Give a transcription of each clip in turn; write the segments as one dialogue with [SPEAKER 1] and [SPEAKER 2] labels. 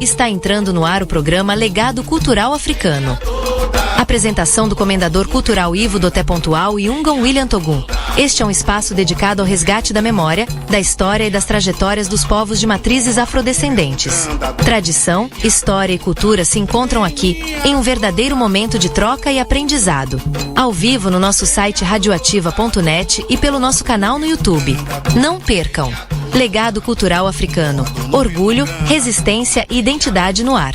[SPEAKER 1] Está entrando no ar o programa Legado Cultural Africano. Apresentação do Comendador Cultural Ivo Doté Pontual e Ungan William Togum. Este é um espaço dedicado ao resgate da memória, da história e das trajetórias dos povos de matrizes afrodescendentes. Tradição, história e cultura se encontram aqui, em um verdadeiro momento de troca e aprendizado. Ao vivo no nosso site radioativa.net e pelo nosso canal no YouTube. Não percam! Legado Cultural Africano. Orgulho, resistência e identidade no ar.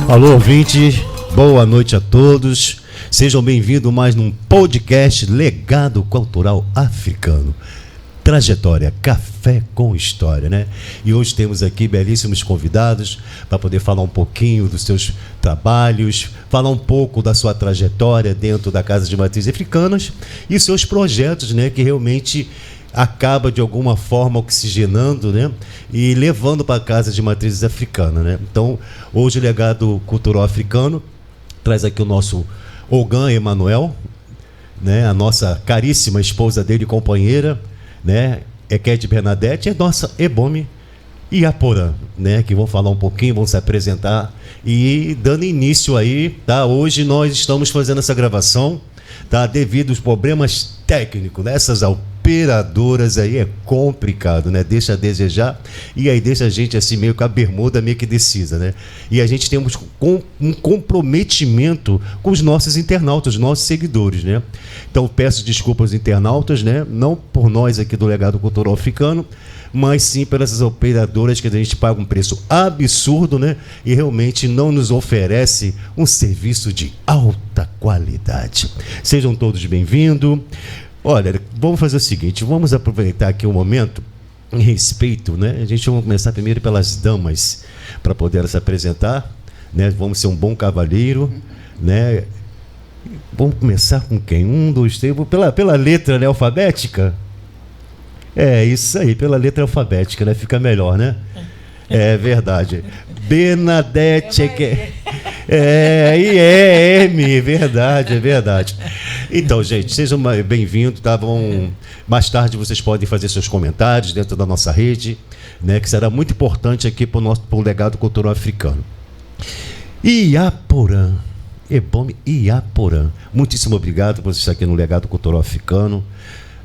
[SPEAKER 2] Alô, ouvinte, boa noite a todos. Sejam bem-vindos mais num podcast Legado Cultural Africano. Trajetória, café com história, né? E hoje temos aqui belíssimos convidados para poder falar um pouquinho dos seus trabalhos, falar um pouco da sua trajetória dentro da Casa de Matrizes Africanas e seus projetos, né? Que realmente acaba de alguma forma oxigenando, né? E levando para a Casa de Matrizes Africanas, né? Então, hoje o Legado Cultural Africano traz aqui o nosso Ungan Emanuel, né? A nossa caríssima esposa dele e companheira, né? Eked Bernadette, é nossa Ebome Iaporã, né? Que vão falar um pouquinho, vão se apresentar e dando início aí, tá? Hoje nós estamos fazendo essa gravação, tá? Devido aos problemas técnicos, né? Essas operadoras aí é complicado, né? Deixa a desejar e aí deixa a gente assim meio com a bermuda meio que decisa, né? E a gente temos um comprometimento com os nossos internautas, os nossos seguidores, né? Então peço desculpas aos internautas, né? Não por nós aqui do Legado Cultural Africano, mas sim pelas operadoras que a gente paga um preço absurdo, né? E realmente não nos oferece um serviço de alta qualidade. Sejam todos bem-vindos. Olha, vamos fazer o seguinte, vamos aproveitar aqui um momento em respeito, né? A gente vai começar primeiro pelas damas, para poder se apresentar, né? Vamos ser um bom cavalheiro, né? Vamos começar com quem? 1, 2, 3, pela letra, né, alfabética? É, isso aí, pela letra alfabética, né? Fica melhor, né? É verdade. Bernadette, IEM, verdade, é verdade. Então, gente, sejam bem-vindos, tá? Mais tarde vocês podem fazer seus comentários dentro da nossa rede, né? Que será muito importante aqui para o Legado Cultural Africano. Iaporã, Ebome Iaporã, muitíssimo obrigado por você estar aqui no Legado Cultural Africano,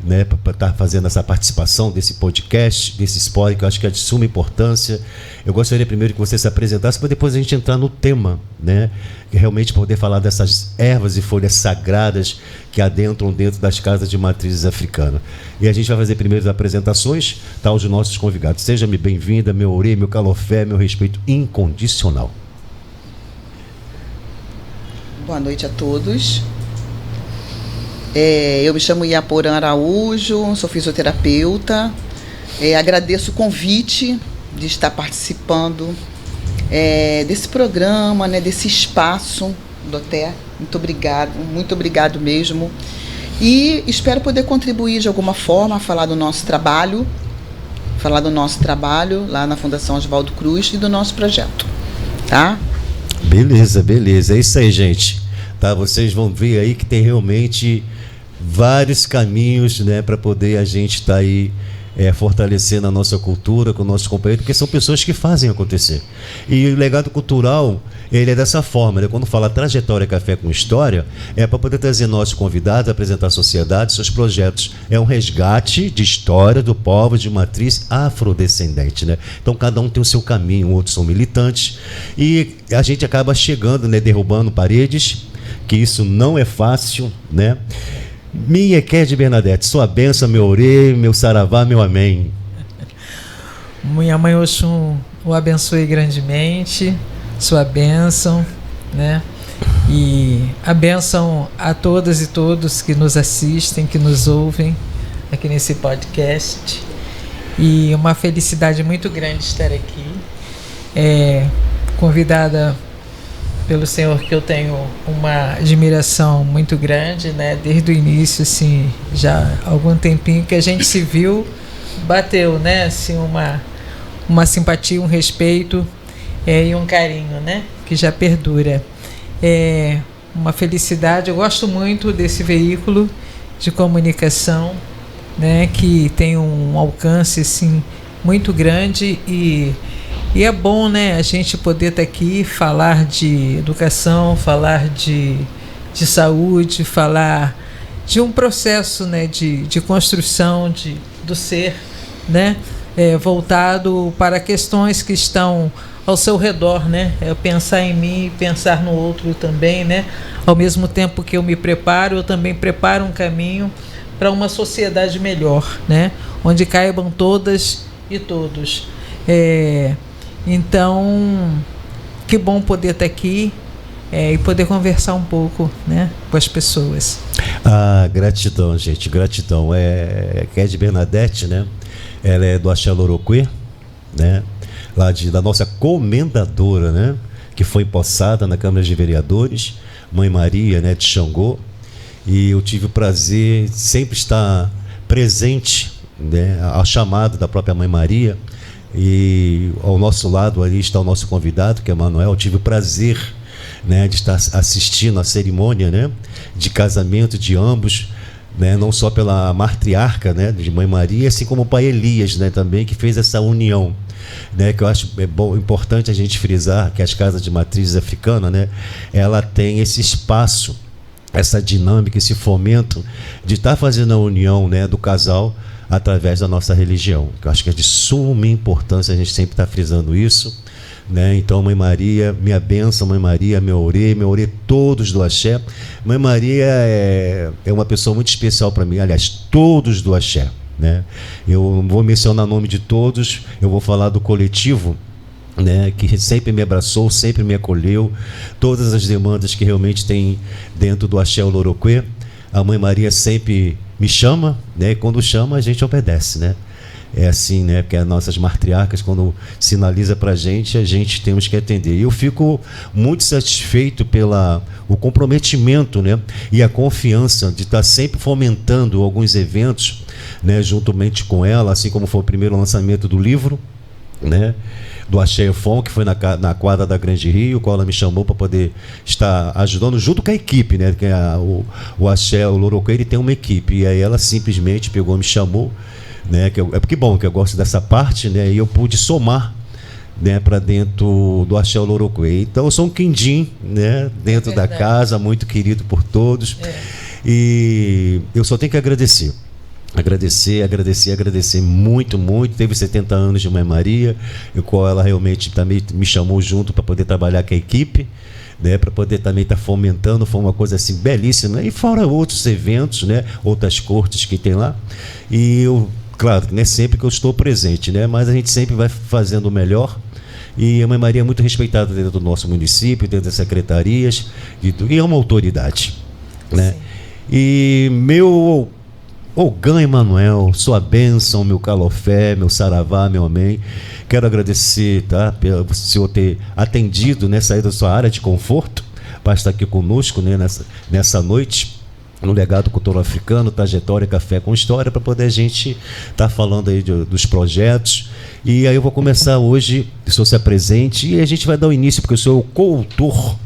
[SPEAKER 2] né, para estar fazendo essa participação desse podcast, desse spoiler, que eu acho que é de suma importância. Eu gostaria primeiro que você se apresentasse, para depois a gente entrar no tema, né, que realmente poder falar dessas ervas e folhas sagradas que adentram dentro das casas de matrizes africanas. E a gente vai fazer primeiro as apresentações, tá, aos nossos convidados. Seja-me bem-vinda, meu orê, meu calofé, meu respeito incondicional.
[SPEAKER 3] Boa noite a todos. Eu me chamo Iaporã Araújo, sou fisioterapeuta. Agradeço o convite de estar participando desse programa, né, desse espaço, Doté. Muito obrigado mesmo. E espero poder contribuir de alguma forma a falar do nosso trabalho lá na Fundação Oswaldo Cruz e do nosso projeto, tá?
[SPEAKER 2] Beleza, é isso aí, gente. Tá, vocês vão ver aí que tem realmente vários caminhos, né, para poder a gente estar aí fortalecendo a nossa cultura com nossos companheiros, porque são pessoas que fazem acontecer. E o legado cultural, ele é dessa forma, né? Quando fala trajetória café com história, é para poder trazer nossos convidados, apresentar à sociedade seus projetos. É um resgate de história do povo de matriz afrodescendente, né? Então cada um tem o seu caminho, outros são militantes e a gente acaba chegando, né, derrubando paredes, que isso não é fácil, né? Minha Eked Bernadette, sua benção, meu orê, meu saravá, meu amém.
[SPEAKER 4] Minha mãe Oxum o abençoe grandemente, sua bênção, né? E a bênção a todas e todos que nos assistem, que nos ouvem aqui nesse podcast. E uma felicidade muito grande estar aqui, convidada pelo senhor, que eu tenho uma admiração muito grande, né? Desde o início, assim, já há algum tempinho que a gente se viu, bateu, né? Assim, uma simpatia, um respeito e um carinho, né? Que já perdura. uma felicidade. Eu gosto muito desse veículo de comunicação, né, que tem um alcance assim, muito grande e é bom, né, a gente poder estar aqui, falar de educação, falar de saúde, falar de um processo, né, de construção do ser, né, voltado para questões que estão ao seu redor, né, pensar em mim, pensar no outro também, né, ao mesmo tempo que eu me preparo, eu também preparo um caminho para uma sociedade melhor, né, onde caibam todas e todos. Então, que bom poder estar aqui e poder conversar um pouco, né, com as pessoas.
[SPEAKER 2] Gratidão, gente, gratidão. Ked Bernadette, né? Ela é do Axé Loroquê, né? Lá da nossa comendadora, né? Que foi empossada na Câmara de Vereadores, Mãe Maria, né? De Xangô. E eu tive o prazer de sempre estar presente, né? Ao chamado da própria Mãe Maria. E ao nosso lado ali está o nosso convidado, que é Manuel. Eu tive o prazer, né, de estar assistindo a cerimônia, né, de casamento de ambos, né, não só pela matriarca, né, de Mãe Maria, assim como o pai Elias, né, também, que fez essa união, né, que eu acho importante a gente frisar que as casas de matrizes africanas, né, ela tem esse espaço, essa dinâmica, esse fomento de estar fazendo a união, né, do casal através da nossa religião, que eu acho que é de suma importância a gente sempre estar frisando isso, né? Então, Mãe Maria, minha bênção, Mãe Maria, meu orê todos do Axé. Mãe Maria é uma pessoa muito especial para mim, aliás, todos do Axé, né? Eu não vou mencionar o nome de todos, eu vou falar do coletivo, né, que sempre me abraçou, sempre me acolheu, todas as demandas que realmente tem dentro do Axé Loroquê. A Mãe Maria sempre me chama, né, e quando chama a gente obedece, né? É assim, né? Porque as nossas matriarcas, quando sinaliza para a gente temos que atender. E eu fico muito satisfeito o comprometimento, né? E a confiança de estar sempre fomentando alguns eventos, né? Juntamente com ela, assim como foi o primeiro lançamento do livro, né? Do Axé Efon, que foi na quadra da Grande Rio, qual ela me chamou para poder estar ajudando junto com a equipe, né? Que o Axé, o Loroquê, ele tem uma equipe, e aí ela simplesmente pegou, me chamou, né? Porque bom, que eu gosto dessa parte, né? E eu pude somar, né, para dentro do Axé Loroquê. Então eu sou um quindim, né, dentro da casa, muito querido por todos. E eu só tenho que agradecer muito. Teve 70 anos de Mãe Maria, o qual ela realmente também me chamou junto para poder trabalhar com a equipe, né, para poder também estar fomentando. Foi uma coisa assim belíssima, e fora outros eventos, né, outras cortes que tem lá. E eu, claro, não é sempre que eu estou presente, né, mas a gente sempre vai fazendo o melhor. E a Mãe Maria é muito respeitada dentro do nosso município, dentro das secretarias, e é uma autoridade, né? E meu Ogã Emanuel, sua bênção, meu calofé, meu saravá, meu amém. Quero agradecer, tá, pelo senhor ter atendido, né, sair da sua área de conforto para estar aqui conosco, né, nessa noite, no Legado Cultural Africano, Trajetória Café com História, para poder a gente estar falando aí dos projetos. E aí eu vou começar hoje, o senhor se apresente, e a gente vai dar o início, porque eu sou o coautor,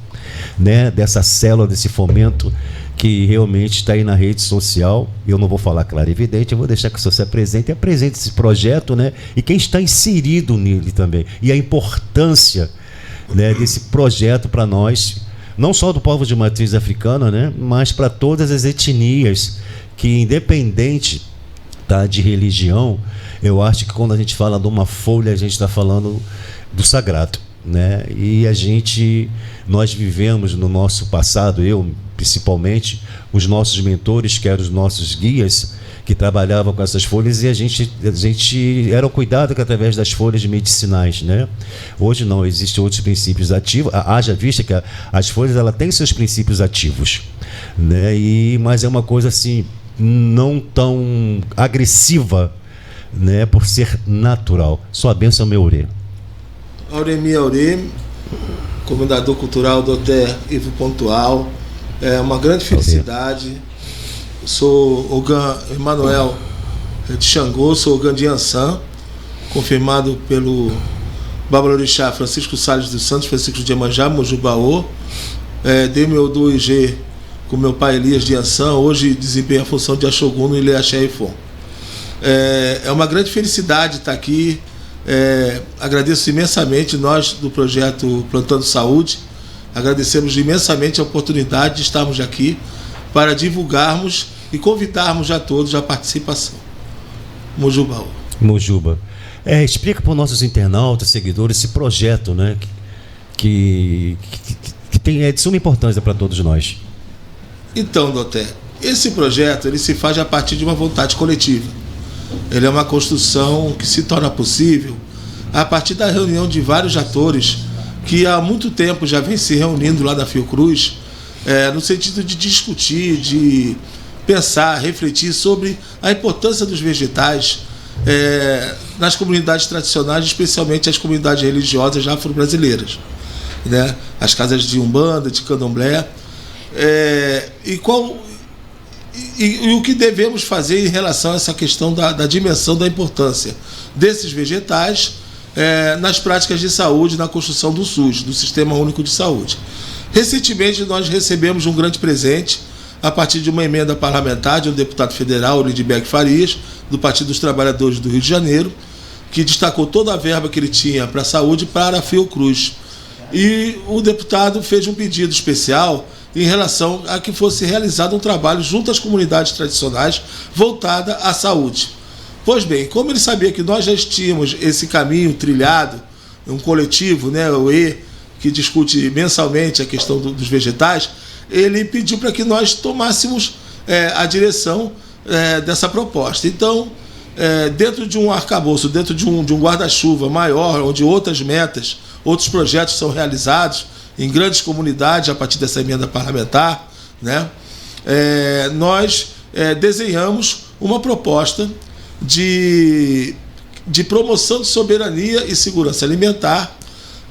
[SPEAKER 2] né, dessa célula, desse fomento, que realmente está aí na rede social. Eu não vou falar claro e evidente, eu vou deixar que o senhor se apresente e apresente esse projeto, né? E quem está inserido nele também. E a importância, né, desse projeto para nós, não só do povo de matriz africana, né, mas para todas as etnias, que independente, tá, de religião, eu acho que quando a gente fala de uma folha, a gente está falando do sagrado, né? E nós vivemos no nosso passado, eu principalmente, os nossos mentores, que eram os nossos guias, que trabalhavam com essas folhas, e a gente era o cuidado que através das folhas medicinais, né? Hoje não, existem outros princípios ativos, haja vista que as folhas, ela tem seus princípios ativos, né? Mas é uma coisa assim, não tão agressiva, né, por ser natural. Sua bênção, meu orê.
[SPEAKER 5] Auremi Aurê, comendador cultural do Hotel Ivo Pontual. É uma grande felicidade. Sou Ogã Emanuel de Xangô, sou Ogã de Ançã, confirmado pelo Babalorixá Francisco Salles dos Santos, Francisco de Iemanjá, Mojubaô. dei meu 2G com meu pai Elias de Ansan, hoje desempenho a função de Ashogun no Ilê Axé Ifon. É uma grande felicidade estar aqui. Agradeço imensamente, nós do projeto Plantando Saúde, agradecemos imensamente a oportunidade de estarmos aqui para divulgarmos e convidarmos a todos à participação.
[SPEAKER 2] Mojuba. Explica para os nossos internautas, seguidores, esse projeto, né, que é de suma importância para todos nós.
[SPEAKER 5] Então, Doté, esse projeto ele se faz a partir de uma vontade coletiva. Ele é uma construção que se torna possível a partir da reunião de vários atores que há muito tempo já vem se reunindo lá na Fiocruz, no sentido de discutir, de pensar, refletir sobre a importância dos vegetais nas comunidades tradicionais, especialmente as comunidades religiosas afro-brasileiras, né? As casas de Umbanda, de Candomblé. E o que devemos fazer em relação a essa questão da dimensão da importância desses vegetais nas práticas de saúde, na construção do SUS, do Sistema Único de Saúde. Recentemente nós recebemos um grande presente a partir de uma emenda parlamentar de um deputado federal, Lidberg Farias, do Partido dos Trabalhadores do Rio de Janeiro, que destacou toda a verba que ele tinha para a saúde para a Fiocruz. E o deputado fez um pedido especial em relação a que fosse realizado um trabalho junto às comunidades tradicionais voltada à saúde. Pois bem, como ele sabia que nós já tínhamos esse caminho trilhado, um coletivo, né, o E, que discute mensalmente a questão dos vegetais, ele pediu para que nós tomássemos a direção dessa proposta. Então, dentro de um arcabouço, dentro de um guarda-chuva maior, onde outras metas, outros projetos são realizados em grandes comunidades a partir dessa emenda parlamentar, né? Nós desenhamos uma proposta de promoção de soberania e segurança alimentar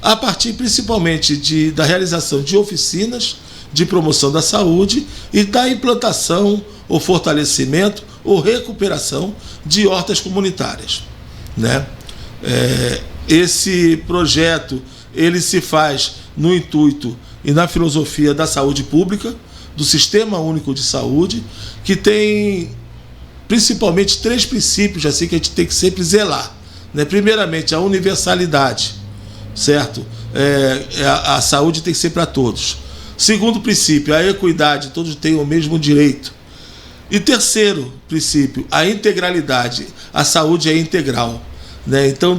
[SPEAKER 5] a partir principalmente da realização de oficinas de promoção da saúde e da implantação ou fortalecimento ou recuperação de hortas comunitárias, né? Esse projeto ele se faz no intuito e na filosofia da saúde pública, do Sistema Único de Saúde, que tem principalmente 3 princípios assim, que a gente tem que sempre zelar, né? Primeiramente, a universalidade, certo? A saúde tem que ser para todos. Segundo princípio, a equidade, todos têm o mesmo direito. E terceiro princípio, a integralidade, a saúde é integral, né? Então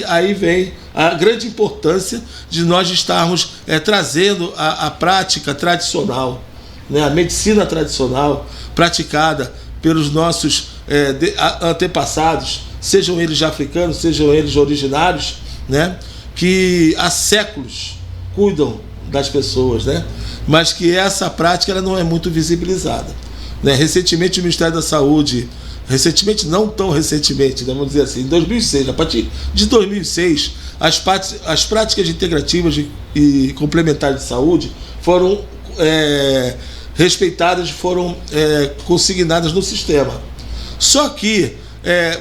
[SPEAKER 5] aí vem a grande importância de nós estarmos trazendo a prática tradicional, né? A medicina tradicional praticada pelos nossos antepassados, sejam eles africanos, sejam eles originários, né? Que há séculos cuidam das pessoas, né? Mas que essa prática ela não é muito visibilizada, né? Recentemente o Ministério da Saúde, recentemente, não tão recentemente, vamos dizer assim, em 2006, a partir de 2006, as práticas integrativas e complementares de saúde foram respeitadas, foram consignadas no sistema. Só que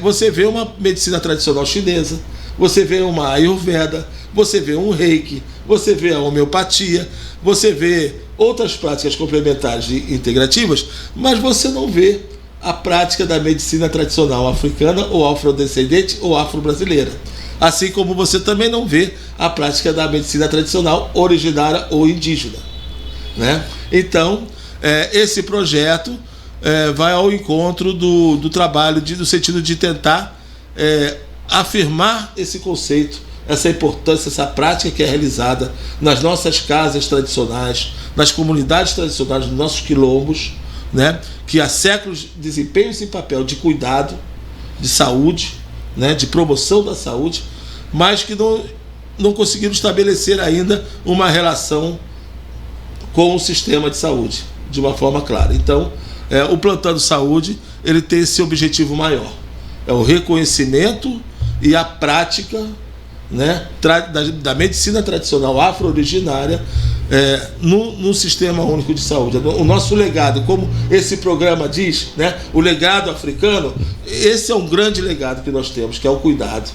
[SPEAKER 5] você vê uma medicina tradicional chinesa, você vê uma Ayurveda, você vê um Reiki, você vê a homeopatia, você vê outras práticas complementares e integrativas, mas você não vê a prática da medicina tradicional africana ou afrodescendente ou afro-brasileira. Assim como você também não vê a prática da medicina tradicional originária ou indígena, né? Então, esse projeto vai ao encontro do trabalho, no sentido de tentar afirmar esse conceito, essa importância, essa prática que é realizada nas nossas casas tradicionais, nas comunidades tradicionais, nos nossos quilombos, né? Que há séculos desempenham esse papel de cuidado, de saúde, né? De promoção da saúde, mas que não conseguiram estabelecer ainda uma relação com o sistema de saúde de uma forma clara. Então, o Plantando Saúde ele tem esse objetivo maior, é o reconhecimento e a prática, né, da medicina tradicional afro-originária no Sistema Único de Saúde. O nosso legado, como esse programa diz, né, o legado africano, esse é um grande legado que nós temos, que é o cuidado,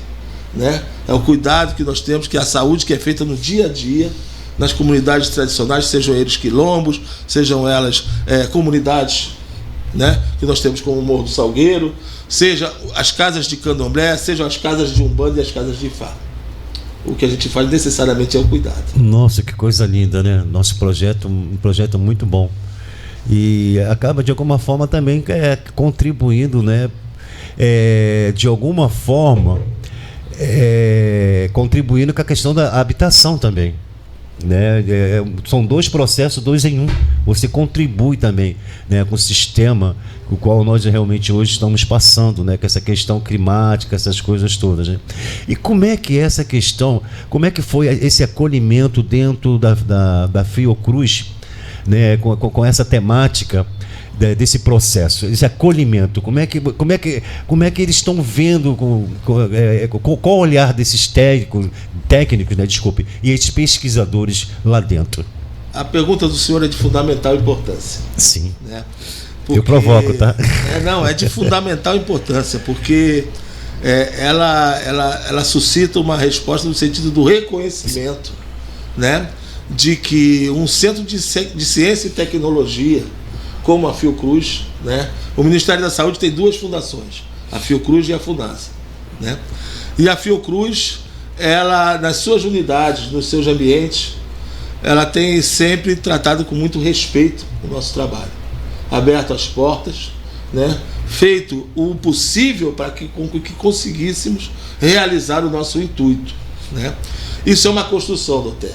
[SPEAKER 5] né? É o cuidado que nós temos, que é a saúde que é feita no dia a dia, nas comunidades tradicionais, sejam eles quilombos, sejam elas comunidades, né, que nós temos como o Morro do Salgueiro, seja as casas de candomblé, sejam as casas de umbanda e as casas de ifá. O que a gente faz necessariamente é o cuidado.
[SPEAKER 2] Nossa, que coisa linda, né? Nosso projeto, um projeto muito bom. E acaba de alguma forma também contribuindo, né? De alguma forma contribuindo com a questão da habitação também, né? São dois processos, dois em um. Você contribui também, né, com o sistema com o qual nós realmente hoje estamos passando, né, com essa questão climática, essas coisas todas, né? E como é que essa questão, como é que foi esse acolhimento dentro da Fiocruz, né, com essa temática desse processo, esse acolhimento? Como é que eles estão vendo, qual o olhar desses técnicos, né, desculpe, e esses pesquisadores lá dentro? A
[SPEAKER 5] pergunta do senhor é de fundamental importância.
[SPEAKER 2] Sim.
[SPEAKER 5] Né?
[SPEAKER 2] Porque, eu provoco, tá?
[SPEAKER 5] É de fundamental importância, porque ela suscita uma resposta no sentido do reconhecimento, né, de que um centro de ciência e tecnologia como a Fiocruz, né, o Ministério da Saúde tem duas fundações, a Fiocruz e a Funasa, né? E a Fiocruz, ela, nas suas unidades, nos seus ambientes, ela tem sempre tratado com muito respeito o nosso trabalho, aberto as portas, né, feito o possível para que conseguíssemos realizar o nosso intuito, né? Isso é uma construção, doutor.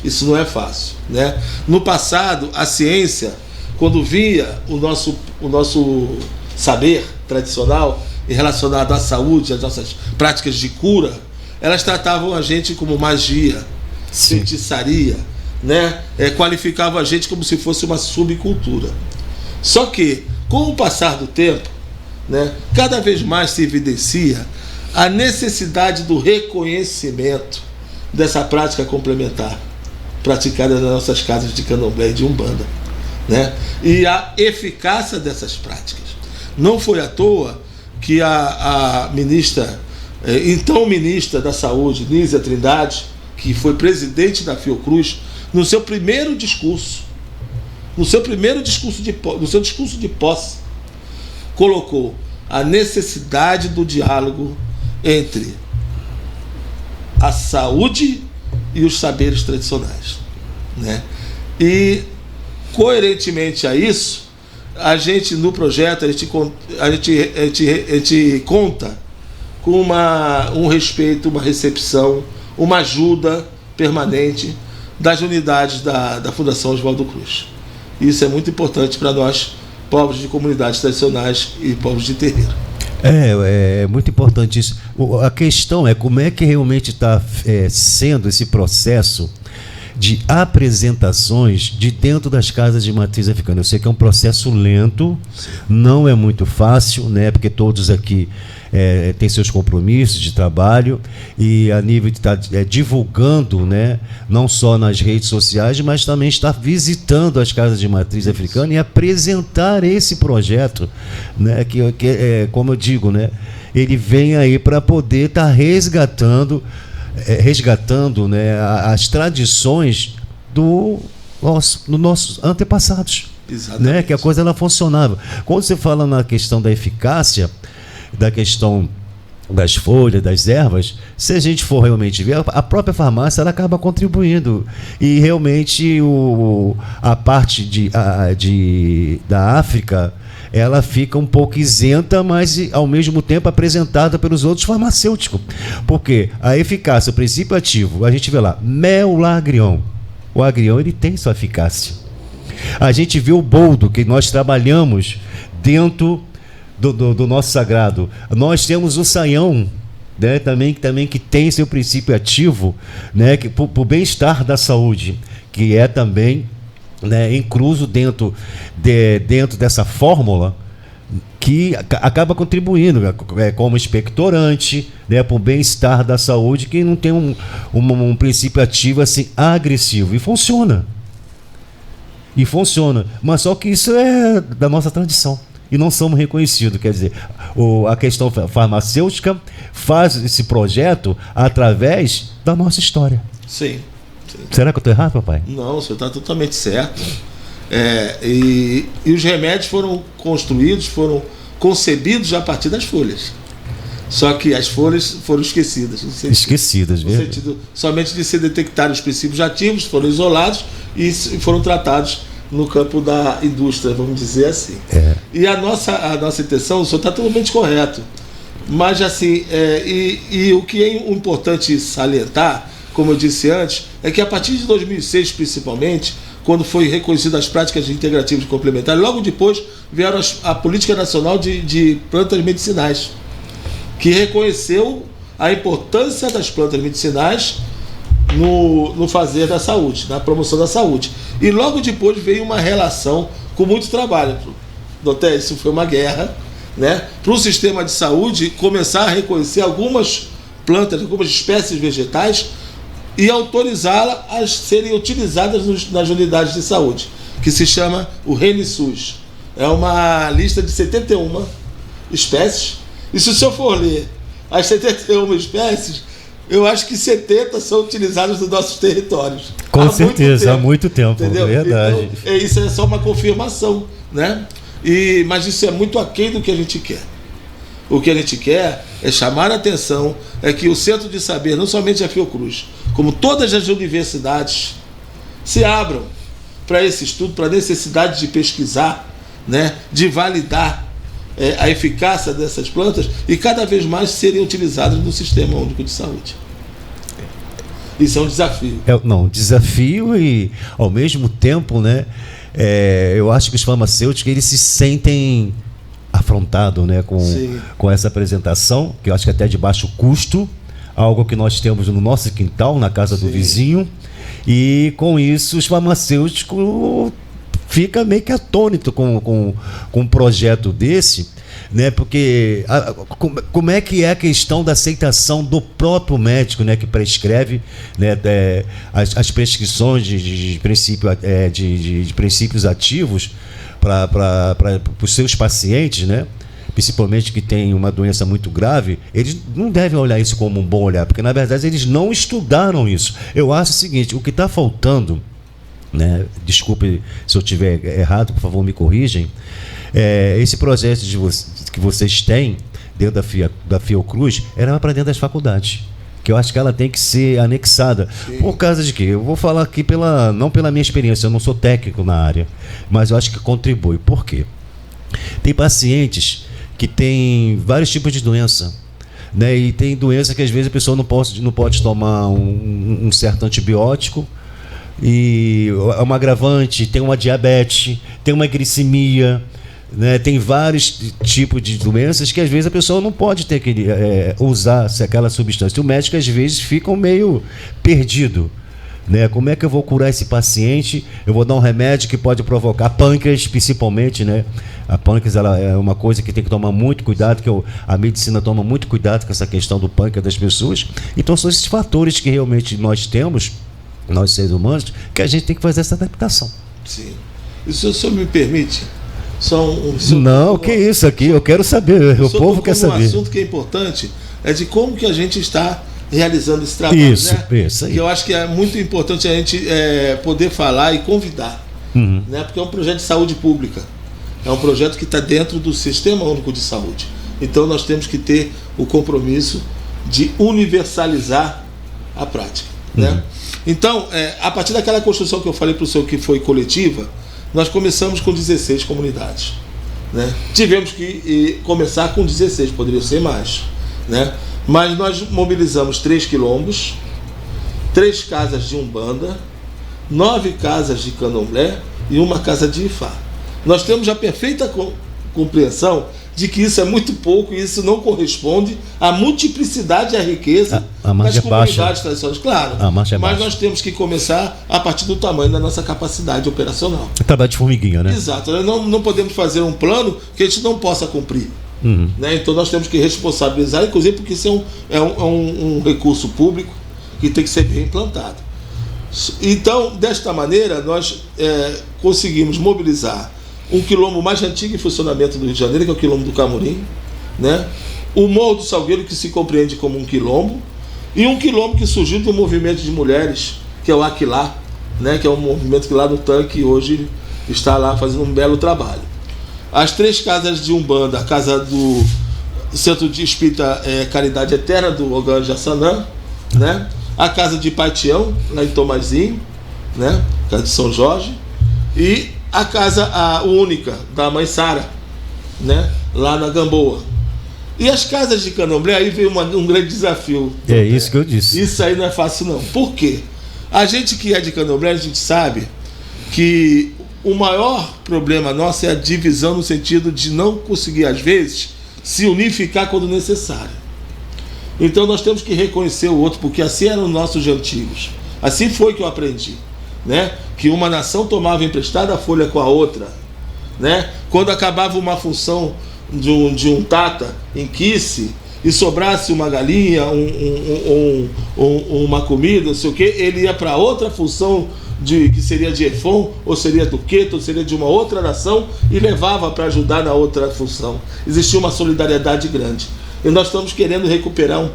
[SPEAKER 5] Isso não é fácil, né? No passado, a ciência, quando via o nosso saber tradicional relacionado à saúde, às nossas práticas de cura, elas tratavam a gente como magia, feitiçaria, né? Qualificavam a gente como se fosse uma subcultura. Só que, com o passar do tempo, né, cada vez mais se evidencia a necessidade do reconhecimento dessa prática complementar praticada nas nossas casas de candomblé e de umbanda, né? E a eficácia dessas práticas. Não foi à toa que a ministra, então ministra da Saúde, Nízia Trindade, que foi presidente da Fiocruz, no seu discurso de posse, colocou a necessidade do diálogo entre a saúde e os saberes tradicionais, né? E coerentemente a isso, a gente no projeto a gente conta com um respeito, uma recepção, uma ajuda permanente das unidades da Fundação Oswaldo Cruz. Isso é muito importante para nós, povos de comunidades tradicionais e povos de terreiro.
[SPEAKER 2] É muito importante isso. A questão é como é que realmente está sendo esse processo de apresentações de dentro das casas de matriz africana. Eu sei que é um processo lento, não é muito fácil, né? Porque todos aqui têm seus compromissos de trabalho e a nível de estar divulgando, né? Não só nas redes sociais, mas também estar visitando as casas de matriz africana e apresentar esse projeto, né? Que como eu digo, né? Ele vem aí para poder estar resgatando, né, as tradições dos nossos antepassados.
[SPEAKER 5] Exatamente.
[SPEAKER 2] Né, que a coisa ela funcionava. Quando você fala na questão da eficácia, da questão das folhas, das ervas, se a gente for realmente ver, a própria farmácia ela acaba contribuindo. E realmente a parte da África, ela fica um pouco isenta, mas ao mesmo tempo apresentada pelos outros farmacêuticos. Porque a eficácia, o princípio ativo, a gente vê lá, mel agrion. O agrion ele tem sua eficácia. A gente vê o boldo, que nós trabalhamos dentro do nosso sagrado. Nós temos o saião, né, também que tem seu princípio ativo, né, para o bem-estar da saúde, que é também, né, incluso dentro dessa fórmula, que acaba contribuindo como expectorante, né, para o bem-estar da saúde, que não tem um princípio ativo assim agressivo. E funciona. Mas só que isso é da nossa tradição. E não somos reconhecidos. Quer dizer, a questão farmacêutica faz esse projeto através da nossa história.
[SPEAKER 5] Sim.
[SPEAKER 2] Será que eu estou errado, papai?
[SPEAKER 5] Não, o senhor está totalmente certo. E os remédios foram construídos, foram concebidos a partir das folhas. Só que as folhas foram esquecidas.
[SPEAKER 2] Esquecidas,
[SPEAKER 5] no sentido somente de se detectar os princípios ativos, foram isolados e foram tratados no campo da indústria, vamos dizer assim. E a nossa intenção, o senhor está totalmente correto. Mas assim, o que é importante salientar, como eu disse antes, é que a partir de 2006, principalmente, quando foi reconhecidas as práticas integrativas e complementares, logo depois vieram a Política Nacional de Plantas Medicinais, que reconheceu a importância das plantas medicinais no fazer da saúde, na promoção da saúde. E logo depois veio uma relação com muito trabalho. Doutor, isso foi uma guerra, né, para o sistema de saúde começar a reconhecer algumas plantas, algumas espécies vegetais e autorizá-las a serem utilizadas nas unidades de saúde, que se chama o RENISUS. É uma lista de 71 espécies. E se o senhor for ler as 71 espécies, eu acho que 70 são utilizadas nos nossos territórios.
[SPEAKER 2] Com certeza, há muito tempo.
[SPEAKER 5] Entendeu?
[SPEAKER 2] Verdade.
[SPEAKER 5] Então, isso é só uma confirmação, né? Mas isso é muito aquém do que a gente quer. O que a gente quer é chamar a atenção, é que o Centro de Saber, não somente a Fiocruz, como todas as universidades, se abram para esse estudo, para a necessidade de pesquisar, né, de validar a eficácia dessas plantas e cada vez mais serem utilizadas no Sistema Único de Saúde. Isso é um desafio.
[SPEAKER 2] Desafio e, ao mesmo tempo, né, eu acho que os farmacêuticos eles se sentem afrontados, né, com essa apresentação, que eu acho que até de baixo custo, algo que nós temos no nosso quintal, na casa do vizinho, e com isso os farmacêuticos fica meio que atônito com um projeto desse, né? Porque como é que é a questão da aceitação do próprio médico, né, que prescreve, né, as prescrições de princípios ativos para os seus pacientes, né? Principalmente que tem uma doença muito grave, eles não devem olhar isso como um bom olhar, porque na verdade eles não estudaram isso. Eu acho o seguinte, o que está faltando, né, desculpe se eu estiver errado, por favor me corrigem, esse projeto que vocês têm dentro da Fiocruz era para dentro das faculdades, que eu acho que ela tem que ser anexada. Sim. Por causa de quê? Eu vou falar aqui não pela minha experiência, eu não sou técnico na área, mas eu acho que contribui. Por quê? Tem pacientes que têm vários tipos de doença, né, e tem doença que às vezes a pessoa não pode tomar um certo antibiótico, e é uma agravante, tem uma diabetes, tem uma glicemia, né, tem vários tipos de doenças que às vezes a pessoa não pode ter usar aquela substância. O médico às vezes fica meio perdido, né? Como é que eu vou curar esse paciente? Eu vou dar um remédio que pode provocar pâncreas, principalmente, né? A pâncreas ela é uma coisa que tem que tomar muito cuidado, que a medicina toma muito cuidado com essa questão do pâncreas das pessoas. Então são esses fatores que realmente nós temos, nós seres humanos, que a gente tem que fazer essa adaptação.
[SPEAKER 5] Sim. E se o senhor me permite,
[SPEAKER 2] que isso aqui, eu quero saber, o povo quer saber.
[SPEAKER 5] Um assunto que é importante é de como que a gente está realizando esse trabalho.
[SPEAKER 2] Isso,
[SPEAKER 5] né?
[SPEAKER 2] Isso aí.
[SPEAKER 5] Que eu acho que é muito importante a gente poder falar e convidar, né? Porque é um projeto de saúde pública, é um projeto que está dentro do Sistema Único de Saúde. Então nós temos que ter o compromisso de universalizar a prática, né? Então, a partir daquela construção que eu falei para o senhor que foi coletiva, nós começamos com 16 comunidades, né? Tivemos que começar com 16, poderia ser mais, né? Mas nós mobilizamos 3 quilombos, 3 casas de Umbanda, 9 casas de Candomblé e 1 casa de Ifá. Nós temos a perfeita compreensão de que isso é muito pouco e isso não corresponde à multiplicidade e à riqueza das comunidades tradicionais. Claro, mas nós temos que começar a partir do tamanho da nossa capacidade operacional.
[SPEAKER 2] É trabalho de formiguinha, né?
[SPEAKER 5] Exato. Não podemos fazer um plano que a gente não possa cumprir. Né? Então nós temos que responsabilizar, inclusive porque isso é um recurso público que tem que ser bem implantado. Então, desta maneira, nós conseguimos mobilizar um quilombo mais antigo em funcionamento do Rio de Janeiro, que é o quilombo do Camurim, né? O Morro do Salgueiro, que se compreende como um quilombo, e um quilombo que surgiu do movimento de mulheres que é o Aquilá, né, que é um movimento que lá no tanque hoje está lá fazendo um belo trabalho. As 3 casas de Umbanda, a casa do Centro de Espírita Caridade Eterna, do Ogã Jassanã, né, a casa de Paitião, lá em Tomazinho, né, casa de São Jorge, e a casa única da Mãe Sara, né, lá na Gamboa. E as casas de Candomblé, aí veio um grande desafio.
[SPEAKER 2] É isso que eu disse.
[SPEAKER 5] Isso aí não é fácil não. Por quê? A gente que é de Candomblé, a gente sabe que o maior problema nosso é a divisão, no sentido de não conseguir, às vezes, se unificar quando necessário. Então nós temos que reconhecer o outro, porque assim eram os nossos antigos. Assim foi que eu aprendi, né? Que uma nação tomava emprestada a folha com a outra, né? Quando acabava uma função de um tata em Quice e sobrasse uma galinha, uma comida, não sei o que, ele ia para outra função que seria de Efon, ou seria do Queto, ou seria de uma outra nação, e levava para ajudar na outra função. Existia uma solidariedade grande. E nós estamos querendo recuperar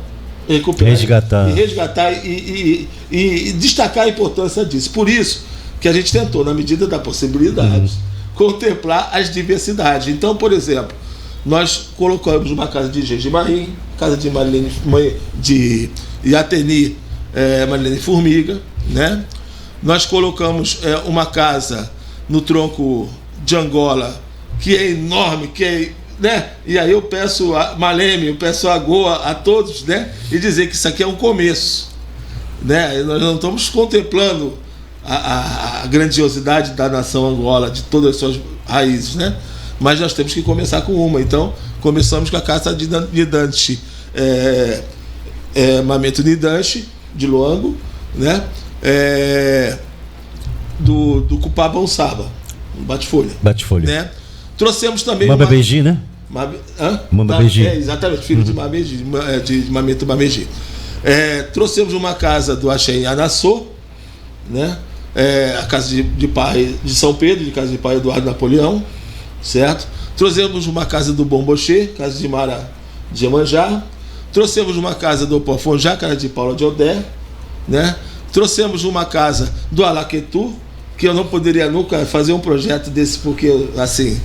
[SPEAKER 5] resgatar e destacar a importância disso. Por isso que a gente tentou, na medida da possibilidade, contemplar as diversidades. Então, por exemplo, nós colocamos uma casa de Gigi Marim, casa de Marilene, de Iateni, Marilene Formiga, né? Nós colocamos uma casa no tronco de Angola, que é enorme, né? E aí eu peço a Maleme, eu peço a Goa, a todos, né? E dizer que isso aqui é um começo, né? Nós não estamos contemplando a grandiosidade da nação Angola, de todas as suas raízes, né? Mas nós temos que começar com uma. Então, começamos com a casa de Nidanche, Mamento Nidanche, de Luango, né? Do Cupá Bonsaba, Bate-Folha. Né? Trouxemos também
[SPEAKER 2] Mamba Beji, né? Mamba Beji.
[SPEAKER 5] Exatamente, filho de Mamento Mameji. Trouxemos uma casa do Axé Anassô, né? A casa de pai de São Pedro, de casa de pai Eduardo Napoleão, certo? Trouxemos uma casa do Bombochê, casa de Mara de Iemanjá. Trouxemos uma casa do Pofonjá, casa de Paula de Odé, né? Trouxemos uma casa do Alaquetu, que eu não poderia nunca fazer um projeto desse, porque, assim,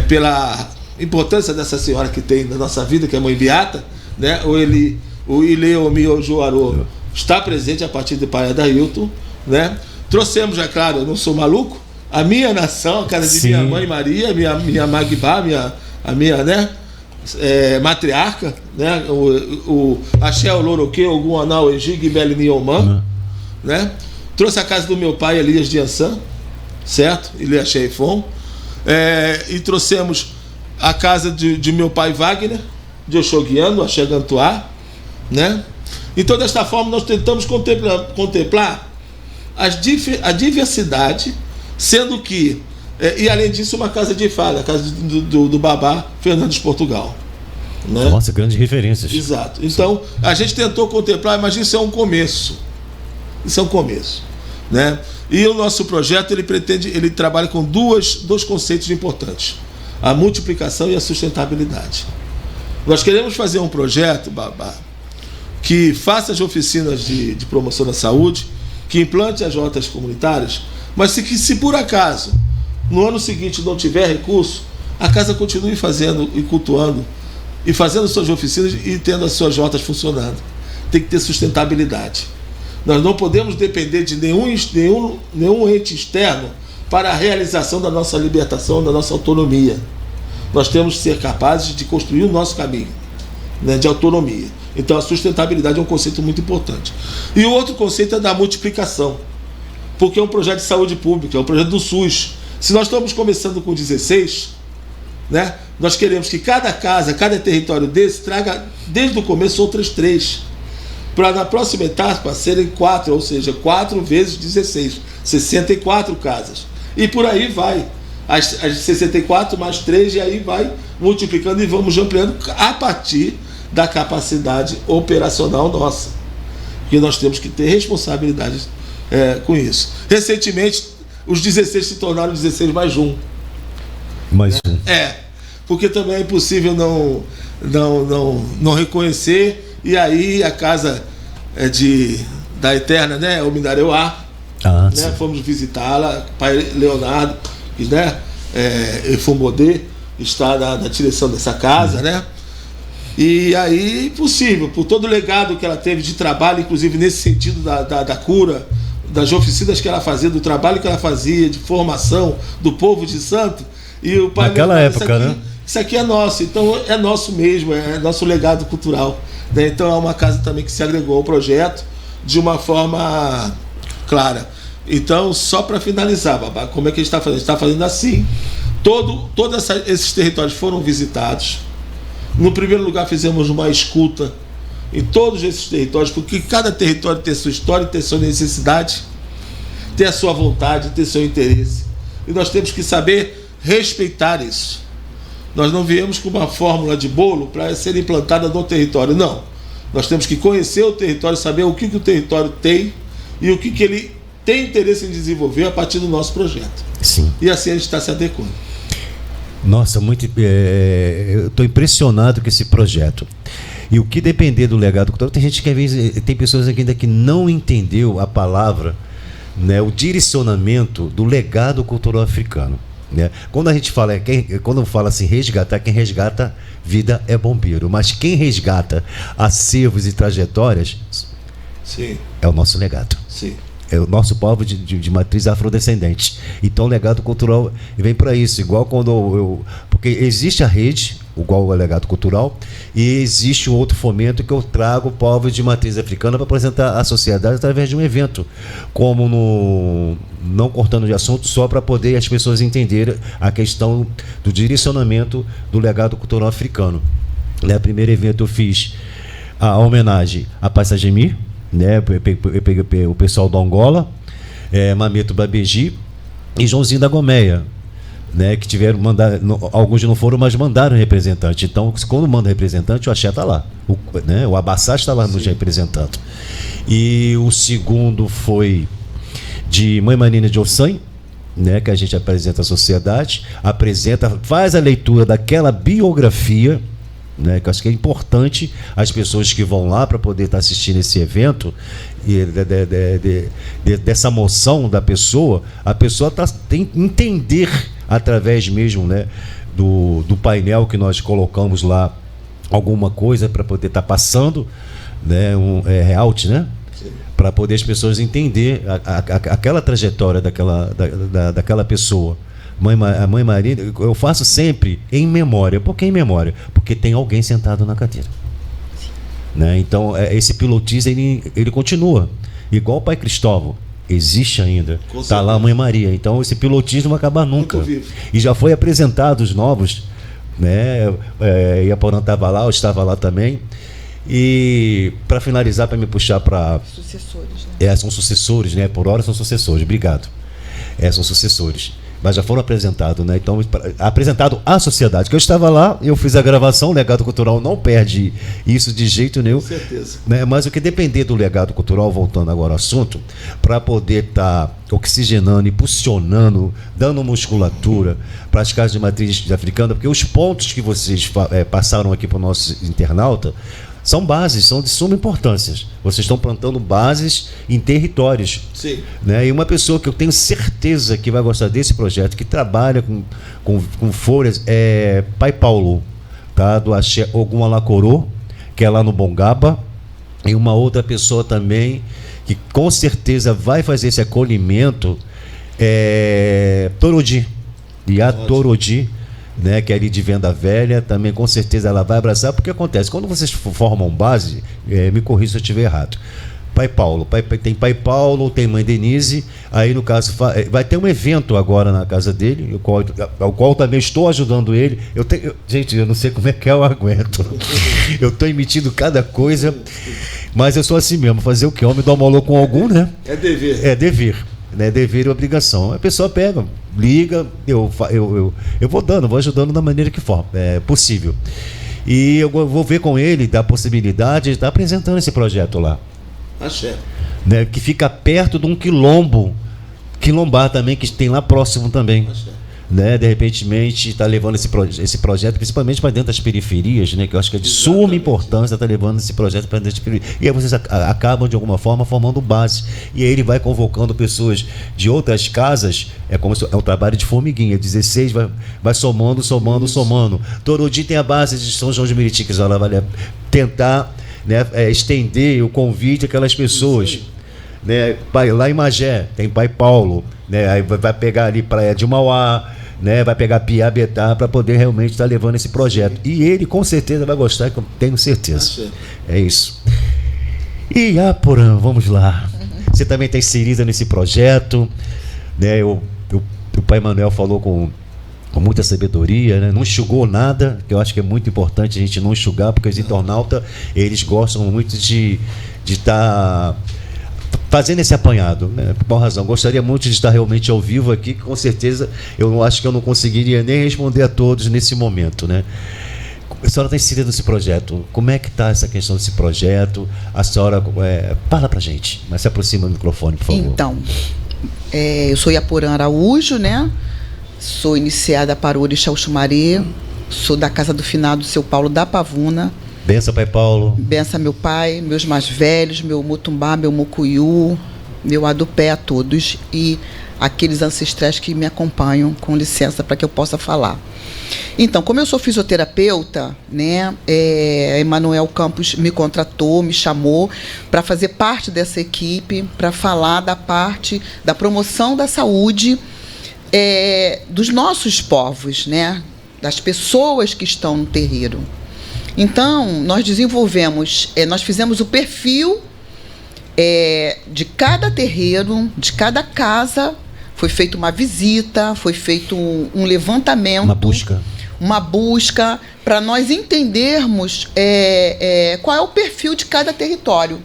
[SPEAKER 5] pela importância dessa senhora que tem na nossa vida, que é a Mãe Beata, né? O Ileomi Ojuarô está presente a partir de Pai Adailton, né? Trouxemos, é claro, eu não sou maluco, a minha nação, a casa de minha mãe Maria, minha Magbá, a minha, né? Matriarca, né? O Axé Oloroque, Ogum Anau Ejig Beli Niomã, né? Trouxe a casa do meu pai, Elias de Ansan, certo? Ele Axé Ifon. E trouxemos a casa de meu pai Wagner, de Oxoguiano, Axé Gantuá, né? Então, desta forma, nós tentamos contemplar a diversidade, sendo que, e além disso, uma casa de Fala, a casa do Babá Fernandes Portugal. Né?
[SPEAKER 2] Nossa, grandes referências.
[SPEAKER 5] Exato. Então, a gente tentou contemplar, mas isso é um começo. Isso é um começo. Né? E o nosso projeto, ele trabalha com dois conceitos importantes: a multiplicação e a sustentabilidade. Nós queremos fazer um projeto, Babá, que faça as oficinas de promoção da saúde, que implante as rotas comunitárias, mas que se por acaso no ano seguinte não tiver recurso, a casa continue fazendo e cultuando e fazendo suas oficinas e tendo as suas rotas funcionando. Tem que ter sustentabilidade. Nós não podemos depender de nenhum ente externo para a realização da nossa libertação, da nossa autonomia. Nós temos que ser capazes de construir o nosso caminho, né, de autonomia. Então a sustentabilidade é um conceito muito importante. E o outro conceito é da multiplicação, porque é um projeto de saúde pública, é um projeto do SUS. Se nós estamos começando com 16, né, nós queremos que cada casa, cada território desse traga desde o começo outras 3, para na próxima etapa serem 4, ou seja, 4 vezes 16, 64 casas. E por aí vai, as 64 mais 3, e aí vai multiplicando e vamos ampliando a partir da capacidade operacional nossa, que nós temos que ter responsabilidade com isso. Recentemente, os 16 se tornaram 16 mais 1.
[SPEAKER 2] Mais um.
[SPEAKER 5] Porque também é impossível não reconhecer, e aí a casa da Eterna, né? O Mindareuá. Né? Fomos visitá-la, pai Leonardo, né? Efumodê está na direção dessa casa, né? E aí, impossível, por todo o legado que ela teve de trabalho, inclusive nesse sentido da cura, das oficinas que ela fazia, do trabalho que ela fazia, de formação do povo de santo. E o pai
[SPEAKER 2] naquela
[SPEAKER 5] Leonardo,
[SPEAKER 2] época, né?
[SPEAKER 5] Isso aqui é nosso, então é nosso mesmo, é nosso legado cultural. Né? Então é uma casa também que se agregou ao projeto de uma forma clara. Então, só para finalizar, Babá, como é que a gente está fazendo? A gente está fazendo assim. Todos esses territórios foram visitados. No primeiro lugar, fizemos uma escuta em todos esses territórios, porque cada território tem sua história, tem sua necessidade, tem a sua vontade, tem seu interesse. E nós temos que saber respeitar isso. Nós não viemos com uma fórmula de bolo para ser implantada no território, não. Nós temos que conhecer o território, saber o que o território tem e o que ele tem interesse em desenvolver a partir do nosso projeto.
[SPEAKER 2] Sim.
[SPEAKER 5] E assim a gente está se adequando.
[SPEAKER 2] Nossa, eu estou impressionado com esse projeto. E o que depender do legado cultural, tem gente que às vezes, tem pessoas aqui ainda que não entendeu a palavra, né, o direcionamento do legado cultural africano. Né? Quando a gente fala, quando fala assim, resgatar, quem resgata vida é bombeiro, mas quem resgata acervos e trajetórias,
[SPEAKER 5] sim,
[SPEAKER 2] é o nosso legado.
[SPEAKER 5] Sim.
[SPEAKER 2] É o nosso povo de matriz afrodescendente. Então o legado cultural vem para isso, igual quando porque existe a rede, igual o legado cultural, e existe um outro fomento que eu trago povos de matriz africana para apresentar à sociedade através de um evento, como não cortando de assunto, só para poder as pessoas entenderem a questão do direcionamento do legado cultural africano. O primeiro evento eu fiz a homenagem a Passagemi, né? Eu peguei o pessoal da Angola, Mameto Babeji e Joãozinho da Gomeia, né? Que tiveram alguns não foram, mas mandaram representante. Então, quando manda representante, o axé está lá, o Abassá está lá nos representando. E o segundo foi de Mãe Marina de Ossan, né? Que a gente apresenta à sociedade, faz a leitura daquela biografia, né, que eu acho que é importante as pessoas que vão lá para poder estar assistindo esse evento e dessa moção da pessoa, a pessoa tem que entender através mesmo, né, do painel que nós colocamos lá alguma coisa para poder estar passando, né, reality, né, para poder as pessoas entender aquela trajetória daquela pessoa. A Mãe Maria, eu faço sempre em memória. Por que em memória? Porque tem alguém sentado na cadeira. Né? Então, esse pilotismo, ele continua. Igual o Pai Cristóvão, existe ainda. Está lá a Mãe Maria. Então, esse pilotismo não vai acabar nunca. E já foi apresentado os novos. Né? Iaporã estava lá, eu estava lá também. E, para finalizar, para me puxar para...
[SPEAKER 3] Sucessores, né?
[SPEAKER 2] São sucessores, né? Por hora são sucessores. Obrigado. São sucessores. Mas já foram apresentados, né? Então, apresentado à sociedade. Que eu estava lá, eu fiz a gravação, o legado cultural não perde isso de jeito nenhum.
[SPEAKER 5] Com certeza.
[SPEAKER 2] Né? Mas o que depender do legado cultural, voltando agora ao assunto, para poder estar oxigenando, impulsionando, dando musculatura para as casas de matriz africana, porque os pontos que vocês passaram aqui para o nosso internauta são bases, são de suma importância. Vocês estão plantando bases em territórios.
[SPEAKER 5] Sim.
[SPEAKER 2] Né? E uma pessoa que eu tenho certeza que vai gostar desse projeto, que trabalha com folhas, é Pai Paulo, tá? Do Axé Ogum Alacorô, que é lá no Bongaba. E uma outra pessoa também, que com certeza vai fazer esse acolhimento, é Torodi. E a Torodi, né, que é ali de Venda Velha, também com certeza ela vai abraçar, porque acontece, quando vocês formam base, me corrija se eu estiver errado, Pai Paulo, tem Pai Paulo, tem Mãe Denise, aí no caso vai ter um evento agora na casa dele, ao qual também estou ajudando ele. Gente, eu não sei como é que eu aguento, eu estou emitindo cada coisa, mas eu sou assim mesmo, fazer o que? Homem dá uma com algum, né?
[SPEAKER 5] É dever.
[SPEAKER 2] É dever. Né, dever e obrigação. A pessoa pega, liga, eu vou ajudando da maneira que for possível. E eu vou ver com ele da possibilidade de estar apresentando esse projeto lá.
[SPEAKER 5] Axé.
[SPEAKER 2] Né, que fica perto de um quilombar também, que tem lá próximo também.
[SPEAKER 5] Axé.
[SPEAKER 2] né, de repente está levando esse projeto, principalmente para dentro das periferias, né, que eu acho que é de suma importância estar levando esse projeto para dentro das periferias. E aí vocês acabam, de alguma forma, formando base. E aí ele vai convocando pessoas de outras casas, é um trabalho de formiguinha, 16 vai somando. Todo dia tem a base de São João de Meriti, que ela vai tentar, né, estender o convite àquelas pessoas. Né, lá em Magé tem Pai Paulo, né, aí vai pegar ali Praia de Mauá, né, vai pegar Piabetá para poder realmente estar levando esse projeto. E ele com certeza vai gostar, que eu tenho certeza. É isso. E Aporã, vamos lá. Você também está inserida nesse projeto, né? O Pai Manuel falou com muita sabedoria, né? Não enxugou nada, que eu acho que é muito importante a gente não enxugar, porque os internautas, eles gostam muito de estar fazendo esse apanhado, né? Por qual razão? Gostaria muito de estar realmente ao vivo aqui, que com certeza eu acho que eu não conseguiria nem responder a todos nesse momento, né? A senhora está inserida nesse projeto. Como é que está essa questão desse projeto? A senhora fala pra gente, mas se aproxima do microfone, por favor.
[SPEAKER 3] Então, eu sou Iaporã Araújo, né? Sou iniciada para o Orixá Oxumaré, sou da Casa do Finado Seu Paulo da Pavuna.
[SPEAKER 2] Benção, Pai Paulo.
[SPEAKER 3] Benção, meu pai, meus mais velhos, meu Mutumbá, meu Mucuyu, meu Adupé, a todos e aqueles ancestrais que me acompanham, com licença para que eu possa falar. Então, como eu sou fisioterapeuta, né, Emanuel Campos me contratou, me chamou para fazer parte dessa equipe, para falar da parte da promoção da saúde dos nossos povos, né, das pessoas que estão no terreiro. Então, nós fizemos o perfil de cada terreiro, de cada casa, foi feita uma visita, foi feito um levantamento. Uma busca para nós entendermos qual é o perfil de cada território,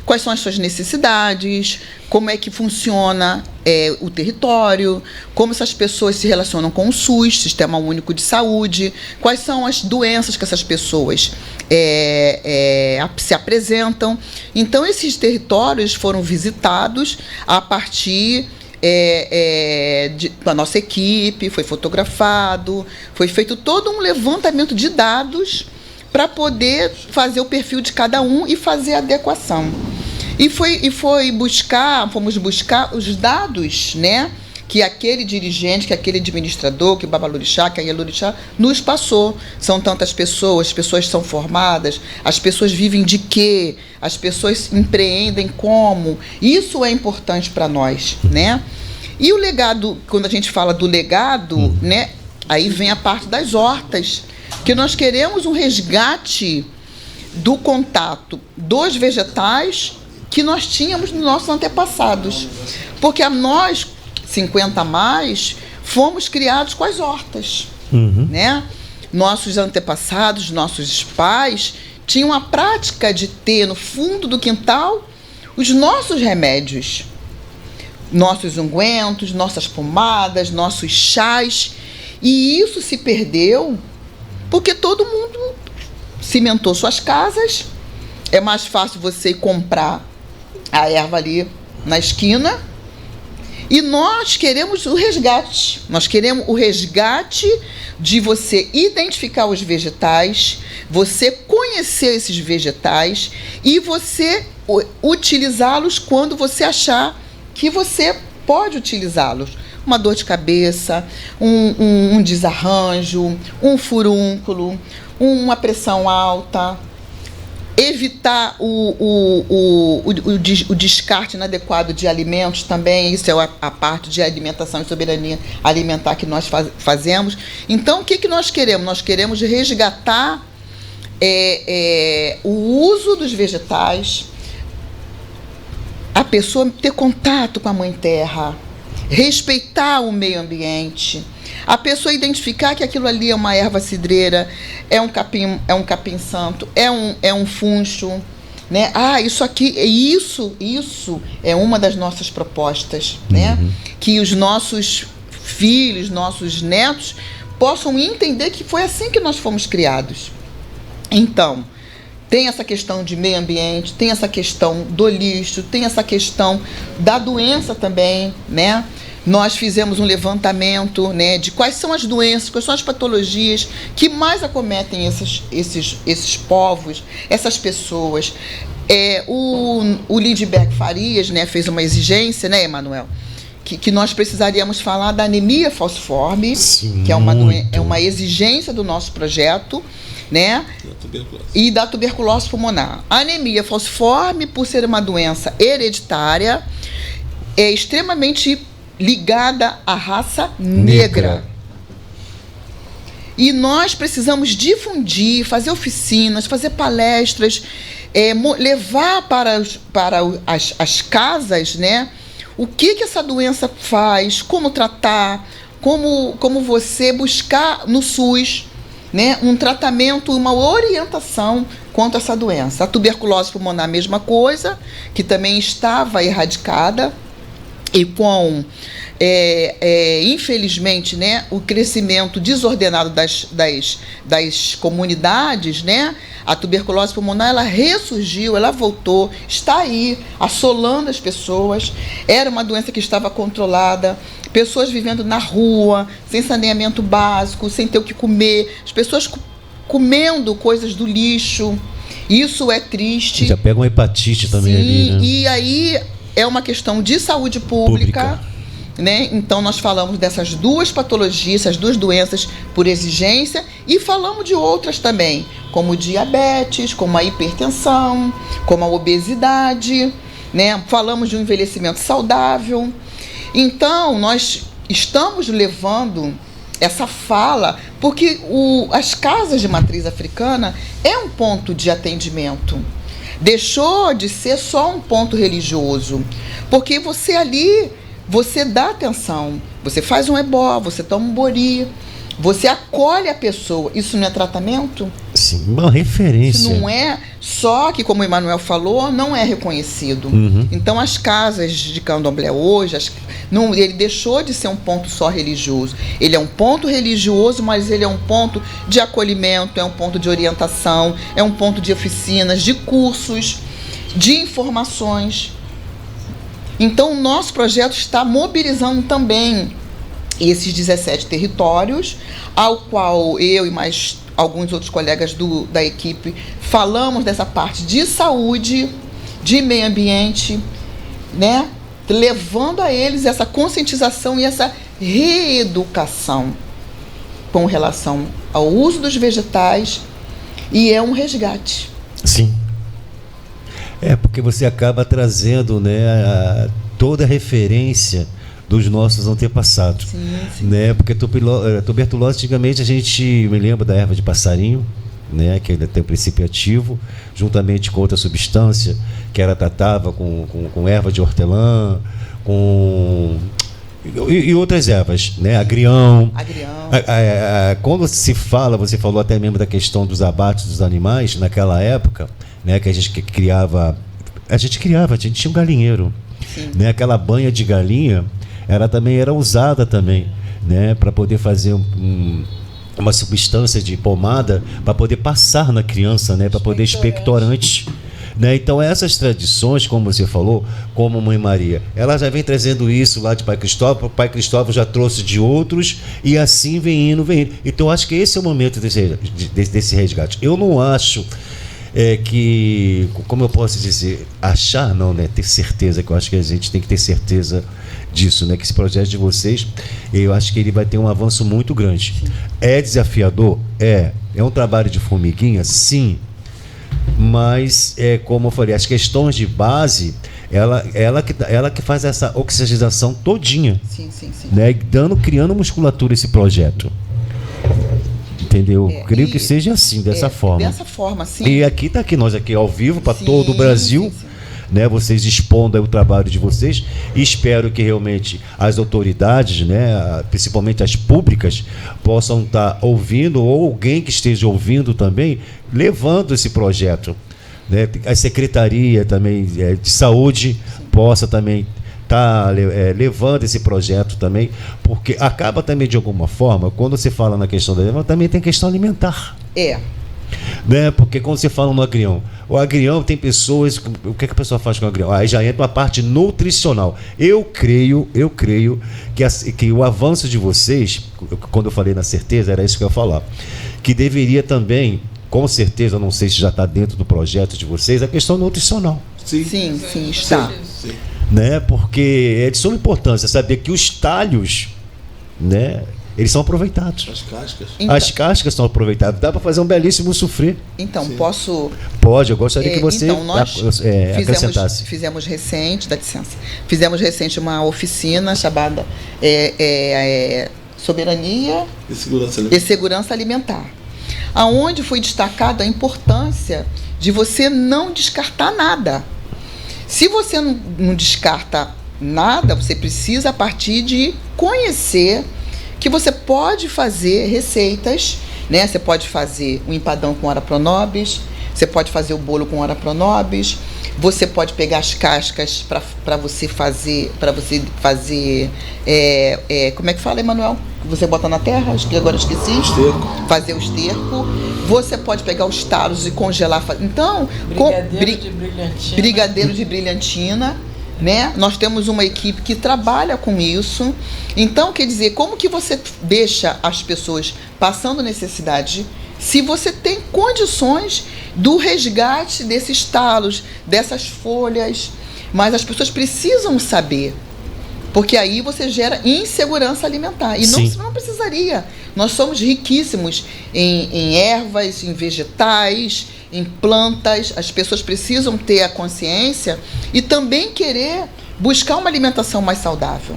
[SPEAKER 3] quais são as suas necessidades, como é que funciona o território, como essas pessoas se relacionam com o SUS, Sistema Único de Saúde, quais são as doenças que essas pessoas se apresentam. Então, esses territórios foram visitados a partir da nossa equipe, foi fotografado, foi feito todo um levantamento de dados para poder fazer o perfil de cada um e fazer a adequação. Fomos buscar os dados, né, que aquele dirigente, que aquele administrador, que o Babalorixá, que a Ielorixá nos passou. São tantas pessoas, as pessoas são formadas, as pessoas vivem de quê? As pessoas empreendem como? Isso é importante para nós, né? E o legado, quando a gente fala do legado, né, aí vem a parte das hortas, que nós queremos um resgate do contato dos vegetais que nós tínhamos nos nossos antepassados. Porque nós, 50 a mais, fomos criados com as hortas. Né? Nossos antepassados, nossos pais, tinham a prática de ter no fundo do quintal os nossos remédios, nossos ungüentos, nossas pomadas, nossos chás. E isso se perdeu porque todo mundo cimentou suas casas. É mais fácil você ir comprar a erva ali na esquina. E nós queremos o resgate. Nós queremos o resgate de você identificar os vegetais, você conhecer esses vegetais e você utilizá-los quando você achar que você pode utilizá-los. Uma dor de cabeça, um desarranjo, um furúnculo, uma pressão alta. Evitar o descarte inadequado de alimentos também, isso é a parte de alimentação e soberania alimentar que nós fazemos. Então, o que nós queremos? Nós queremos resgatar o uso dos vegetais, a pessoa ter contato com a Mãe Terra, respeitar o meio ambiente, a pessoa identificar que aquilo ali é uma erva cidreira, é um capim santo, é um funcho, né? Isso aqui, isso é uma das nossas propostas, né? Que os nossos filhos, nossos netos possam entender que foi assim que nós fomos criados. Então, tem essa questão de meio ambiente, tem essa questão do lixo, tem essa questão da doença também, né? Nós fizemos um levantamento, né, de quais são as doenças, quais são as patologias que mais acometem esses povos, essas pessoas. O Lindbergh Farias, né, fez uma exigência, né, Emanuel, que nós precisaríamos falar da anemia falciforme,
[SPEAKER 2] sim,
[SPEAKER 3] que é uma exigência do nosso projeto, né? E da tuberculose pulmonar. A anemia falciforme, por ser uma doença hereditária, é extremamente ligada à raça negra. E nós precisamos difundir, fazer oficinas, fazer palestras, levar para as casas, né, o que essa doença faz, como tratar, como você buscar no SUS, né, um tratamento, uma orientação quanto a essa doença. A tuberculose pulmonar, a mesma coisa, que também estava erradicada, e com, infelizmente, né, o crescimento desordenado das comunidades, né, a tuberculose pulmonar, ela ressurgiu, ela voltou, está aí, assolando as pessoas. Era uma doença que estava controlada, pessoas vivendo na rua, sem saneamento básico, sem ter o que comer, as pessoas comendo coisas do lixo. Isso é triste.
[SPEAKER 2] Já pega uma hepatite também. Sim, ali, né?
[SPEAKER 3] E aí é uma questão de saúde pública. Né? Então nós falamos dessas duas patologias, essas duas doenças por exigência, e falamos de outras também, como diabetes, como a hipertensão, como a obesidade, né? Falamos de um envelhecimento saudável. Então nós estamos levando essa fala, porque as casas de matriz africana é um ponto de atendimento. Deixou de ser só um ponto religioso, porque você ali, você dá atenção, você faz um ebó, você toma um bori, você acolhe a pessoa. Isso não é tratamento?
[SPEAKER 2] Sim, uma referência.
[SPEAKER 3] Isso não é, só que, como o Emanuel falou, não é reconhecido. Então, as casas de candomblé hoje, ele deixou de ser um ponto só religioso. Ele é um ponto religioso, mas ele é um ponto de acolhimento, é um ponto de orientação, é um ponto de oficinas, de cursos, de informações. Então, o nosso projeto está mobilizando também esses 17 territórios, ao qual eu e mais alguns outros colegas da equipe falamos dessa parte de saúde, de meio ambiente, né? Levando a eles essa conscientização e essa reeducação com relação ao uso dos vegetais, e é um resgate.
[SPEAKER 2] Sim. Porque você acaba trazendo, né, toda a referência dos nossos antepassados.
[SPEAKER 3] Sim.
[SPEAKER 2] Né? Porque tuberculose, antigamente, a gente me lembra da erva de passarinho, né, que ainda tem princípio ativo, juntamente com outra substância, que ela tratava com erva de hortelã, e outras ervas, né? Agrião. Quando se fala, você falou até mesmo da questão dos abates dos animais, naquela época, né, que a gente criava, a gente tinha um galinheiro, né? Aquela banha de galinha, ela também era usada também, né, para poder fazer uma substância de pomada para poder passar na criança, né, para poder expectorante. Né? Então essas tradições, como você falou, como Mãe Maria, ela já vem trazendo isso lá de Pai Cristóvão, o Pai Cristóvão já trouxe de outros, e assim vem indo. Então acho que esse é o momento desse resgate. Eu não acho que, como eu posso dizer, achar não, né? Ter certeza, que eu acho que a gente tem que ter certeza disso, né? Que esse projeto de vocês, eu acho que ele vai ter um avanço muito grande. É desafiador? É um trabalho de formiguinha? Sim. Mas, como eu falei, as questões de base, ela que faz essa oxigenação todinha.
[SPEAKER 3] Sim.
[SPEAKER 2] Né? Criando musculatura esse projeto. Entendeu? Creio que seja assim, dessa forma.
[SPEAKER 3] Dessa forma, sim.
[SPEAKER 2] E nós aqui ao vivo, para todo o Brasil.
[SPEAKER 3] Sim.
[SPEAKER 2] Né, vocês expondo o trabalho de vocês, e espero que realmente as autoridades, né, principalmente as públicas, possam estar ouvindo, ou alguém que esteja ouvindo também, levando esse projeto, né, a Secretaria também de Saúde possa também estar levando esse projeto também, porque acaba também de alguma forma, quando você fala na questão da também tem questão alimentar. Né? Porque quando você fala no agrião, O agrião tem pessoas. O que a pessoa faz com o agrião? Aí já entra a parte nutricional. Eu creio que o avanço de vocês, quando eu falei na certeza, era isso que eu ia falar. Que deveria também, com certeza, não sei se já está dentro do projeto de vocês, a questão nutricional.
[SPEAKER 3] Sim, está.
[SPEAKER 5] Sim.
[SPEAKER 2] Né? Porque é de suma importância saber que os talhos, né, eles são aproveitados.
[SPEAKER 5] As cascas.
[SPEAKER 3] Então,
[SPEAKER 2] As cascas são aproveitadas. Dá para fazer um belíssimo suflê.
[SPEAKER 3] então
[SPEAKER 5] Sim.
[SPEAKER 3] posso...
[SPEAKER 2] Pode, eu gostaria que você
[SPEAKER 3] Então, nós
[SPEAKER 2] acrescentasse.
[SPEAKER 3] fizemos recente, dá licença, fizemos recente uma oficina chamada Soberania
[SPEAKER 5] E
[SPEAKER 3] Segurança Alimentar, aonde foi destacada a importância de você não descartar nada. Se você não descarta nada, você precisa, a partir de conhecer que você pode fazer receitas, né? Você pode fazer o empadão com ora pronobis, você pode fazer o bolo com ora pronobis, você pode pegar as cascas para você fazer, como é que fala, Emanuel? Você bota na terra? Acho que agora eu esqueci.
[SPEAKER 5] Esterco.
[SPEAKER 3] Fazer o esterco. Você pode pegar os talos e congelar. Então, brigadeiro de brilhantina, né? Nós temos uma equipe que trabalha com isso. Então, quer dizer, como que você deixa as pessoas passando necessidade se você tem condições do resgate desses talos, dessas folhas? Mas as pessoas precisam saber, porque aí você gera insegurança alimentar. E não precisaria. Nós somos riquíssimos em ervas, em vegetais, em plantas. As pessoas precisam ter a consciência e também querer buscar uma alimentação mais saudável.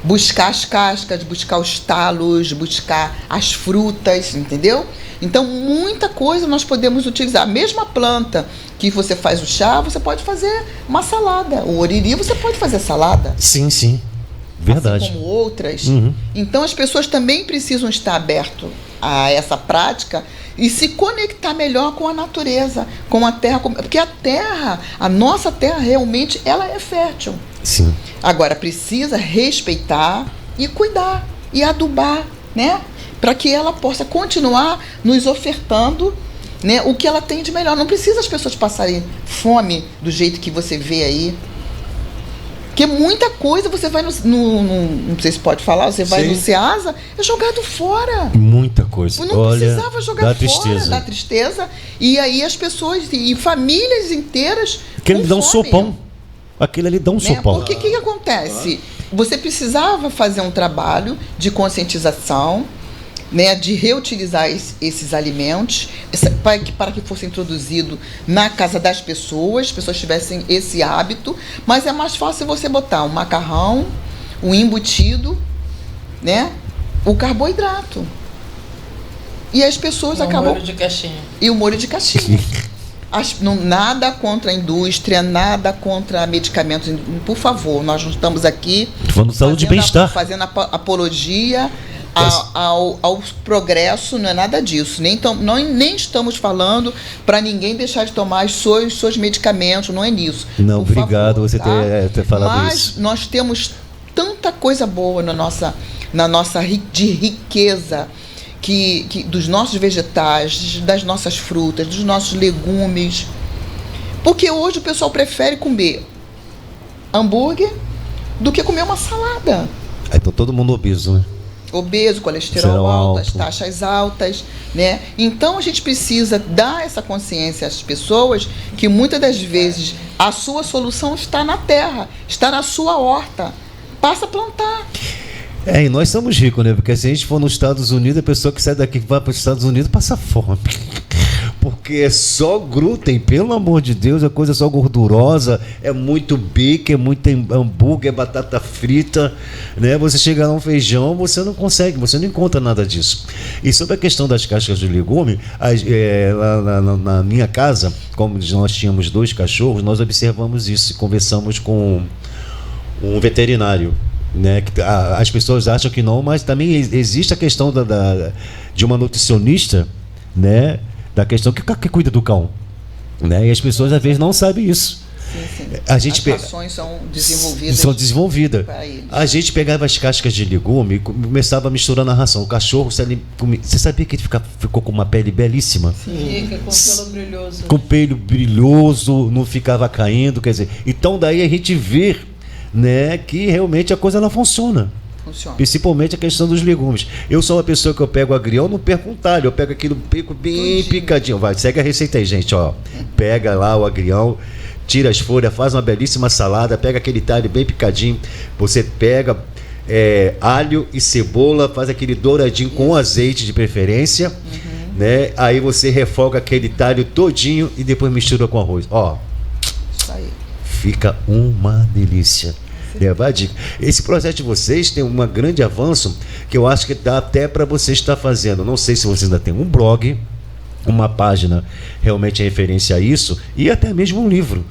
[SPEAKER 3] Buscar as cascas, buscar os talos, buscar as frutas, entendeu? Então, muita coisa nós podemos utilizar. A mesma planta que você faz o chá, você pode fazer uma salada. O oriri, você pode fazer salada.
[SPEAKER 2] Sim, sim. Verdade.
[SPEAKER 3] Assim como outras.
[SPEAKER 2] Uhum.
[SPEAKER 3] Então, as pessoas também precisam estar abertas a essa prática e se conectar melhor com a natureza, com a terra. Porque a terra, a nossa terra, realmente, ela é fértil.
[SPEAKER 2] Sim.
[SPEAKER 3] Agora, precisa respeitar e cuidar e adubar, né? Para que ela possa continuar nos ofertando, né, o que ela tem de melhor. Não precisa as pessoas passarem fome do jeito que você vê aí. Porque muita coisa você vai não sei se pode falar, você vai
[SPEAKER 5] Sim.
[SPEAKER 3] no Ceasa, é jogado fora.
[SPEAKER 2] Muita coisa.
[SPEAKER 3] Não
[SPEAKER 2] Olha,
[SPEAKER 3] precisava jogar
[SPEAKER 2] dá
[SPEAKER 3] fora,
[SPEAKER 2] tristeza.
[SPEAKER 3] dá tristeza. E aí as pessoas, e famílias inteiras.
[SPEAKER 2] Aquele
[SPEAKER 3] com
[SPEAKER 2] dá um
[SPEAKER 3] fome.
[SPEAKER 2] sopão. Aquele ali dá um
[SPEAKER 3] Né?
[SPEAKER 2] sopão.
[SPEAKER 3] Porque o que acontece? Você precisava fazer um trabalho de conscientização, né, de reutilizar esses alimentos para que fosse introduzido na casa das pessoas, as pessoas tivessem esse hábito, mas é mais fácil você botar um macarrão, um embutido, né, o carboidrato. E as pessoas acabam...
[SPEAKER 4] molho de caixinha.
[SPEAKER 3] E o molho de caixinha. Nada contra a indústria, nada contra medicamentos. Por favor, nós não estamos aqui
[SPEAKER 2] Falando de saúde e bem-estar.
[SPEAKER 3] fazendo apologia ao progresso, não é nada disso. Nem estamos falando para ninguém deixar de tomar os seus medicamentos, não é nisso.
[SPEAKER 2] Não,
[SPEAKER 3] Por
[SPEAKER 2] obrigado
[SPEAKER 3] favor,
[SPEAKER 2] você ter falado
[SPEAKER 3] Mas
[SPEAKER 2] isso.
[SPEAKER 3] nós temos tanta coisa boa na nossa de riqueza, que dos nossos vegetais, das nossas frutas, dos nossos legumes. Porque hoje o pessoal prefere comer hambúrguer do que comer uma salada.
[SPEAKER 2] Aí tá todo mundo obeso, né?
[SPEAKER 3] Obeso, colesterol alto, as taxas altas, né? Então a gente precisa dar essa consciência às pessoas que muitas das vezes a sua solução está na terra, está na sua horta. Passa a plantar.
[SPEAKER 2] E nós somos ricos, né? Porque se a gente for nos Estados Unidos, a pessoa que sai daqui que vai para os Estados Unidos passa fome. Porque é só glúten, pelo amor de Deus, é coisa só gordurosa, é muito bacon, é muito hambúrguer, é batata frita, né? Você chega lá um feijão, você não consegue, você não encontra nada disso. E sobre a questão das cascas de legume, lá na minha casa, como nós tínhamos 2 cachorros, nós observamos isso e conversamos com um veterinário, né? As pessoas acham que não, mas também existe a questão de uma nutricionista, né? Da questão que cuida do cão, né? E as pessoas às vezes não sabem isso.
[SPEAKER 3] Sim.
[SPEAKER 2] A gente
[SPEAKER 3] As rações são desenvolvidas. Para eles.
[SPEAKER 2] A gente pegava as cascas de legume e começava a misturar na ração. O cachorro, você sabia que ele ficou com uma pele belíssima?
[SPEAKER 4] Fica com pelo brilhoso.
[SPEAKER 2] Com pelo brilhoso, não ficava caindo, quer dizer. Então daí a gente vê, né, que realmente a coisa ela funciona. Principalmente a questão dos legumes. Eu sou uma pessoa que eu pego agrião, não perco um talho, eu pego aquilo bem picadinho. Vai, segue a receita aí, gente, ó. Pega lá o agrião, tira as folhas, faz uma belíssima salada, pega aquele talho bem picadinho, você pega alho e cebola, faz aquele douradinho com azeite de preferência, né? Aí você refoga aquele talho todinho e depois mistura com arroz. Ó,
[SPEAKER 3] isso aí.
[SPEAKER 2] Fica uma delícia. Levar a dica. Esse projeto de vocês tem um grande avanço que eu acho que dá até para você estar fazendo. Não sei se vocês ainda tem um blog, uma página realmente em referência a isso, e até mesmo um livro.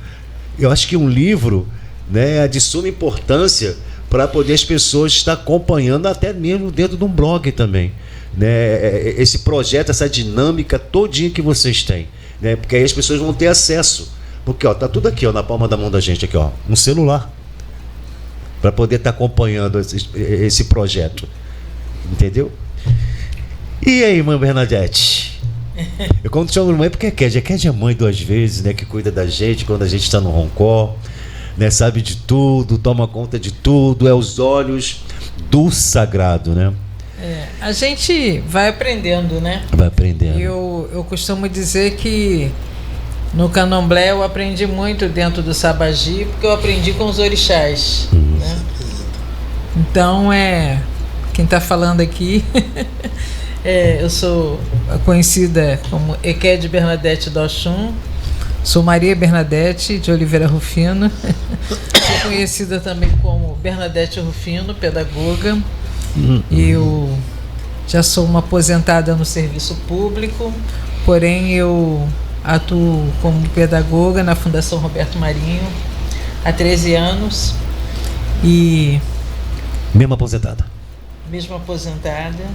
[SPEAKER 2] Eu acho que um livro, né, é de suma importância para poder as pessoas estar acompanhando até mesmo dentro de um blog também, né? Esse projeto, essa dinâmica todinha que vocês têm, né? Porque aí as pessoas vão ter acesso. Porque ó, tá tudo aqui, ó, na palma da mão da gente aqui, ó, um celular, para poder estar acompanhando esse projeto, entendeu? E aí, irmã Bernadette? Eu quando chamo mãe, porque a Kédia é mãe 2 vezes, né? Que cuida da gente quando a gente está no Roncó, né? Sabe de tudo, toma conta de tudo, é os olhos do sagrado, né?
[SPEAKER 4] A gente vai aprendendo, né?
[SPEAKER 2] Vai aprendendo.
[SPEAKER 4] Eu costumo dizer que no candomblé eu aprendi muito dentro do Sabagi, porque eu aprendi com os orixás, né? Então, quem está falando aqui, eu sou conhecida como Equede Bernadette do Oxum, sou Maria Bernadette de Oliveira Rufino, sou conhecida também como Bernadette Rufino, pedagoga. Eu já sou uma aposentada no serviço público, porém eu atuo como pedagoga na Fundação Roberto Marinho há 13 anos e...
[SPEAKER 2] Mesmo aposentada?
[SPEAKER 4] Mesmo aposentada,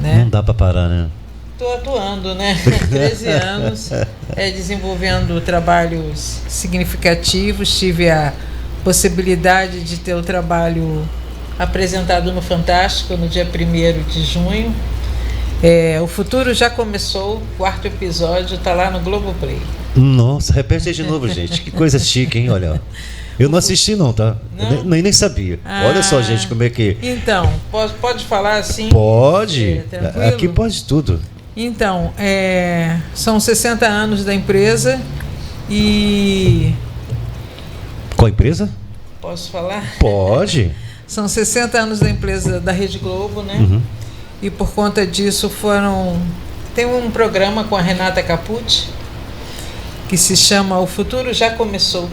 [SPEAKER 4] né?
[SPEAKER 2] Não dá para parar, né?
[SPEAKER 4] Estou atuando, né? 13 anos, desenvolvendo trabalhos significativos. Tive a possibilidade de ter o trabalho apresentado no Fantástico no dia 1º de junho. O Futuro Já Começou, o 4º episódio, está lá no Globoplay.
[SPEAKER 2] Nossa, repete aí de novo, gente. Que coisa chique, hein? Olha, eu não assisti não, tá?
[SPEAKER 4] Não?
[SPEAKER 2] Nem sabia. Olha só, gente, como é que...
[SPEAKER 4] Então, pode falar assim?
[SPEAKER 2] Pode.
[SPEAKER 4] Tranquilo?
[SPEAKER 2] Aqui pode tudo.
[SPEAKER 4] Então, são 60 anos da empresa e...
[SPEAKER 2] Qual empresa?
[SPEAKER 4] Posso falar?
[SPEAKER 2] Pode.
[SPEAKER 4] São 60 anos da empresa da Rede Globo, né? E por conta disso tem um programa com a Renata Capucci que se chama O Futuro Já Começou.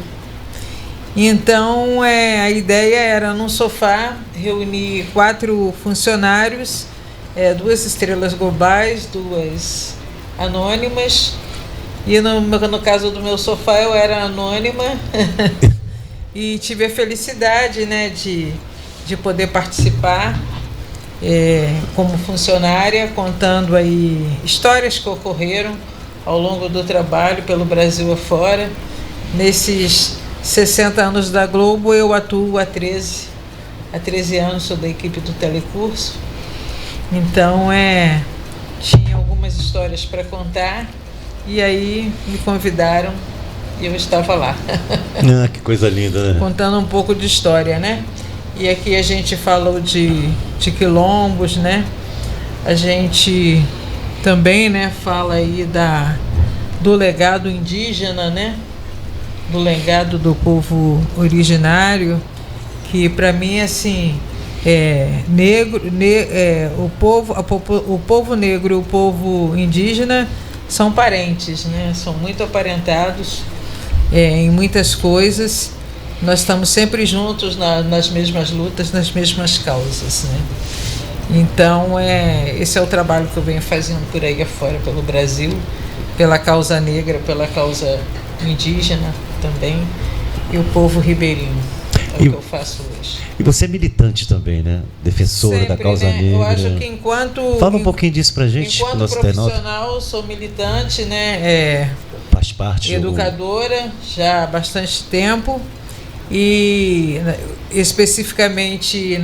[SPEAKER 4] Então a ideia era num sofá reunir 4 funcionários, 2 estrelas globais, 2 anônimas, e no caso do meu sofá eu era anônima e tive a felicidade, né, de poder participar como funcionária, contando aí histórias que ocorreram ao longo do trabalho pelo Brasil afora. Nesses 60 anos da Globo, eu atuo há 13 anos, sou da equipe do Telecurso. Então, tinha algumas histórias para contar, e aí me convidaram e eu estava lá.
[SPEAKER 2] Que coisa linda, né?
[SPEAKER 4] Contando um pouco de história, né? E aqui a gente falou de quilombos, né? A gente também, né, fala aí do legado indígena, né? Do legado do povo originário, que para mim, assim, o povo negro e o povo indígena são parentes, né? São muito aparentados em muitas coisas. Nós estamos sempre juntos nas mesmas lutas, nas mesmas causas, né? Então, esse é o trabalho que eu venho fazendo por aí afora, pelo Brasil, pela causa negra, pela causa indígena também, e o povo ribeirinho. É o que eu faço hoje.
[SPEAKER 2] E você é militante também, né? Defensora
[SPEAKER 4] sempre,
[SPEAKER 2] da causa
[SPEAKER 4] né?
[SPEAKER 2] negra.
[SPEAKER 4] Eu acho que enquanto...
[SPEAKER 2] Fala um pouquinho disso pra gente.
[SPEAKER 4] Enquanto profissional, sou militante, né?
[SPEAKER 2] faz parte.
[SPEAKER 4] Educadora já há bastante tempo e especificamente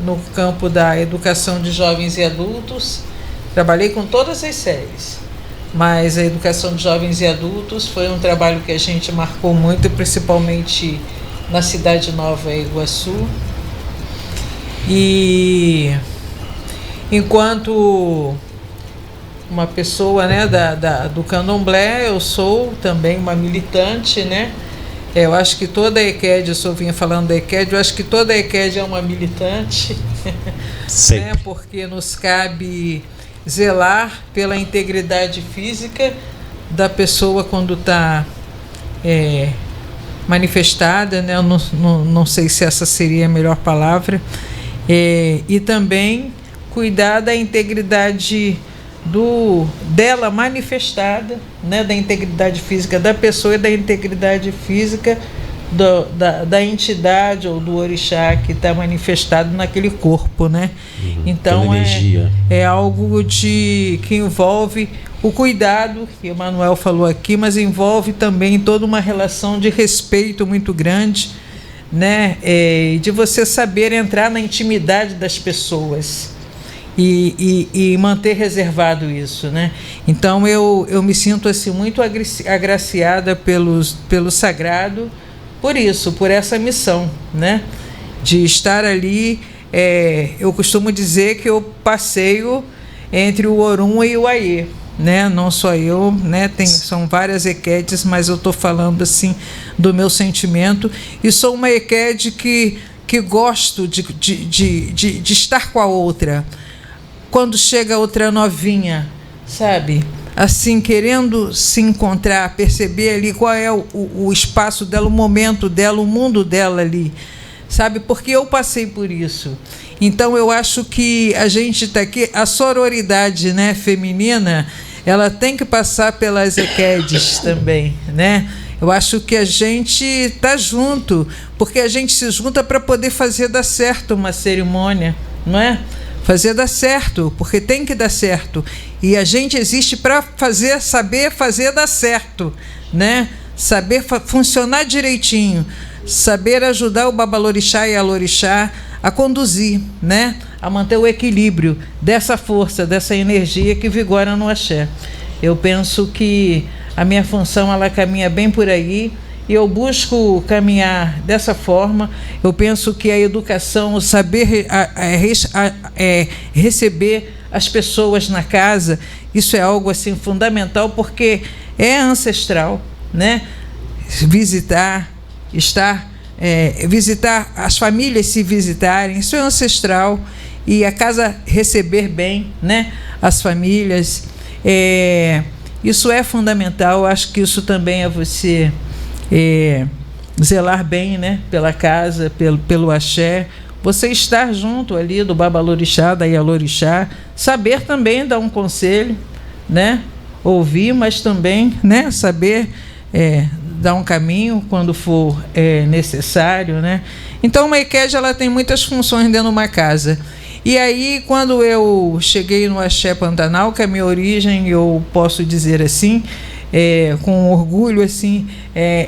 [SPEAKER 4] no campo da educação de jovens e adultos. Trabalhei com todas as séries, mas a educação de jovens e adultos foi um trabalho que a gente marcou muito, principalmente na Cidade Nova, Iguaçu. E enquanto uma pessoa, né, do candomblé, eu sou também uma militante, né? Eu acho que toda a EQED, eu só vinha falando da EQED, eu acho que toda a EQED é uma militante, né, porque nos cabe zelar pela integridade física da pessoa quando está manifestada, né? Eu não sei se essa seria a melhor palavra, e também cuidar da integridade dela manifestada, né? Da integridade física da pessoa e da integridade física da entidade ou do orixá que está manifestado naquele corpo, né? Então é algo que envolve o cuidado, que o Manuel falou aqui, mas envolve também toda uma relação de respeito muito grande, né? De você saber entrar na intimidade das pessoas e manter reservado isso, né? Então eu me sinto assim muito agraciada pelo sagrado, por essa missão, né? De estar ali. Eu costumo dizer que eu passeio entre o Orum e o Aie, né? Não só eu, né? São várias EQEDs, mas eu estou falando assim do meu sentimento, e sou uma EQED que gosto de estar com a outra. Quando chega outra novinha, sabe? Assim, querendo se encontrar, perceber ali qual é o espaço dela, o momento dela, o mundo dela ali, sabe? Porque eu passei por isso. Então, eu acho que a gente está aqui, a sororidade, né, feminina, ela tem que passar pelas EQEDs também, né? Eu acho que a gente está junto, porque a gente se junta para poder fazer dar certo uma cerimônia, não é? Fazer dar certo, porque tem que dar certo. E a gente existe para saber fazer dar certo, né? Saber funcionar direitinho, saber ajudar o babalorixá e a lorixá a conduzir, né? A manter o equilíbrio dessa força, dessa energia que vigora no axé. Eu penso que a minha função, ela caminha bem por aí, e eu busco caminhar dessa forma. Eu penso que a educação, o saber receber as pessoas na casa, isso é algo assim fundamental, porque é ancestral, né? Visitar as famílias se visitarem, isso é ancestral, e a casa receber bem, né? As famílias, isso é fundamental. Eu acho que isso também é você zelar bem, né? Pela casa, pelo axé, você estar junto ali do babalorixá, da ialorixá, saber também dar um conselho, né? Ouvir, mas também, né? Saber dar um caminho quando for necessário, né? Então, uma EQED, ela tem muitas funções dentro de uma casa. E aí, quando eu cheguei no Axé Pantanal, que é a minha origem, eu posso dizer assim, com orgulho assim,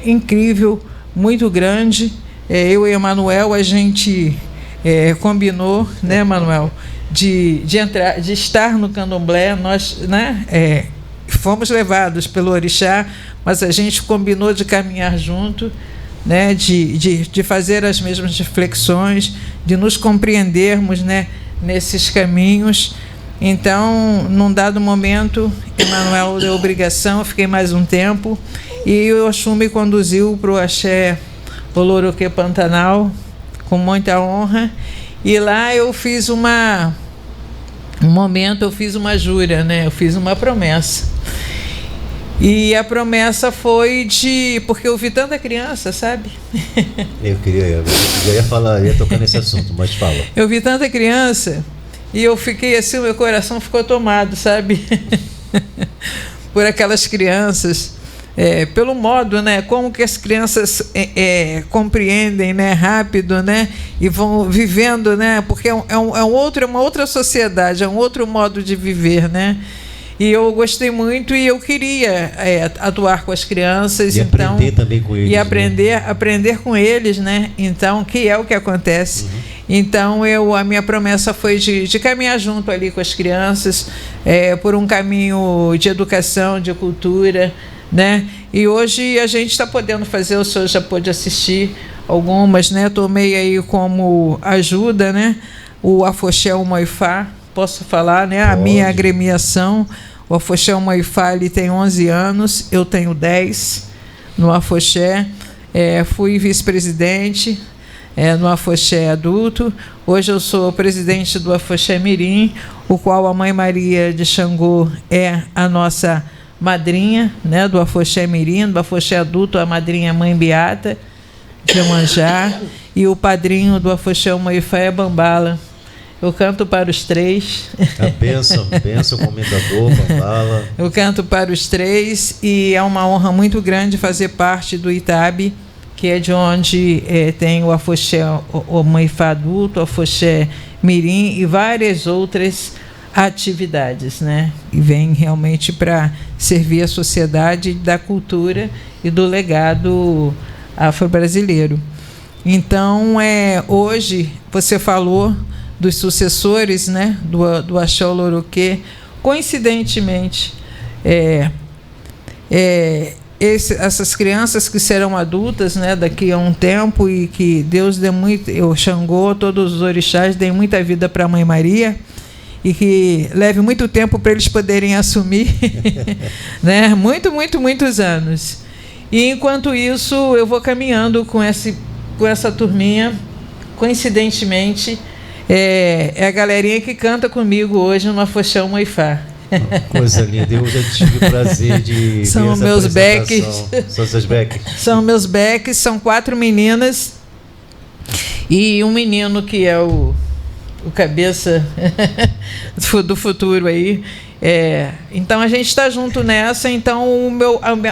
[SPEAKER 4] incrível, muito grande. Eu e Emanuel, a gente combinou, né, Manuel, de estar no candomblé. Nós, né, fomos levados pelo orixá, mas a gente combinou de caminhar junto, né, de fazer as mesmas reflexões, de nos compreendermos, né, nesses caminhos. Então, num dado momento, Emanuel deu obrigação, eu fiquei mais um tempo, e o Oxum me conduziu para o Axé Oloroquê Pantanal, com muita honra, e lá eu fiz eu fiz uma jura, né? Eu fiz uma promessa. E a promessa foi porque eu vi tanta criança, sabe?
[SPEAKER 2] Eu ia tocar nesse assunto, mas fala.
[SPEAKER 4] Eu vi tanta criança e eu fiquei assim, o meu coração ficou tomado, sabe? Por aquelas crianças, pelo modo, né? Como que as crianças compreendem, né? Rápido, né? E vão vivendo, né? Porque é uma outra sociedade, é um outro modo de viver, né? E eu gostei muito e eu queria atuar com as crianças.
[SPEAKER 2] E
[SPEAKER 4] então,
[SPEAKER 2] aprender também com eles.
[SPEAKER 4] E aprender com eles, né? Então, que é o que acontece. Então, a minha promessa foi de caminhar junto ali com as crianças, por um caminho de educação, de cultura, né? E hoje a gente está podendo fazer, o senhor já pôde assistir algumas, né? Tomei aí como ajuda, né? O Afoxé Moifá, posso falar, né? A minha agremiação, o Afoxé Moifá, ele tem 11 anos, eu tenho 10 no Afoxé. Fui vice-presidente no Afoxé adulto. Hoje eu sou presidente do Afoxé Mirim, o qual a Mãe Maria de Xangô é a nossa madrinha, né, do Afoxé Mirim, do Afoxé adulto, a madrinha Mãe Beata de Iemanjá, e o padrinho do Afoxé Moifá é Bambala. Eu canto para os três.
[SPEAKER 2] A bênção, comendador, Bambala.
[SPEAKER 4] Eu canto para os três e é uma honra muito grande fazer parte do ITAB, que é de onde tem o Afoxé Moifá adulto, o Afoxé Mirim e várias outras atividades, né? E vem realmente para servir a sociedade da cultura e do legado afro-brasileiro. Então, hoje, você falou dos sucessores, né, do Axé Oloroquê. Coincidentemente, essas crianças que serão adultas, né, daqui a um tempo, e que Deus dê muito, o Xangô, todos os orixás, deem muita vida para a Mãe Maria, e que leve muito tempo para eles poderem assumir, né, muitos anos. E, enquanto isso, eu vou caminhando com essa turminha. Coincidentemente, é a galerinha que canta comigo hoje no Afoxé Moifá.
[SPEAKER 2] Coisa linda, eu já tive o prazer de
[SPEAKER 4] são
[SPEAKER 2] ver
[SPEAKER 4] meus
[SPEAKER 2] essa
[SPEAKER 4] becks.
[SPEAKER 2] São seus becks? São
[SPEAKER 4] meus becks, são 4 meninas e um menino que é o cabeça do futuro aí. Então a gente está junto nessa. Então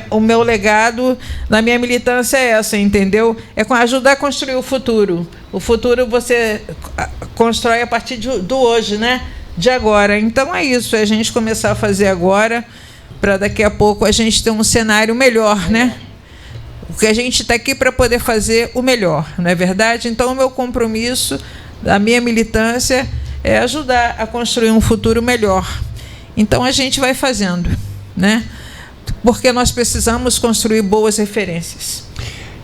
[SPEAKER 4] o meu legado na minha militância é essa, entendeu? É ajudar a construir o futuro. O futuro você constrói a partir do hoje, né? De agora. Então é isso, é a gente começar a fazer agora, para daqui a pouco a gente ter um cenário melhor, né? Porque a gente está aqui para poder fazer o melhor, não é verdade? Então o meu compromisso, a minha militância é ajudar a construir um futuro melhor. Então a gente vai fazendo, né? Porque nós precisamos construir boas referências.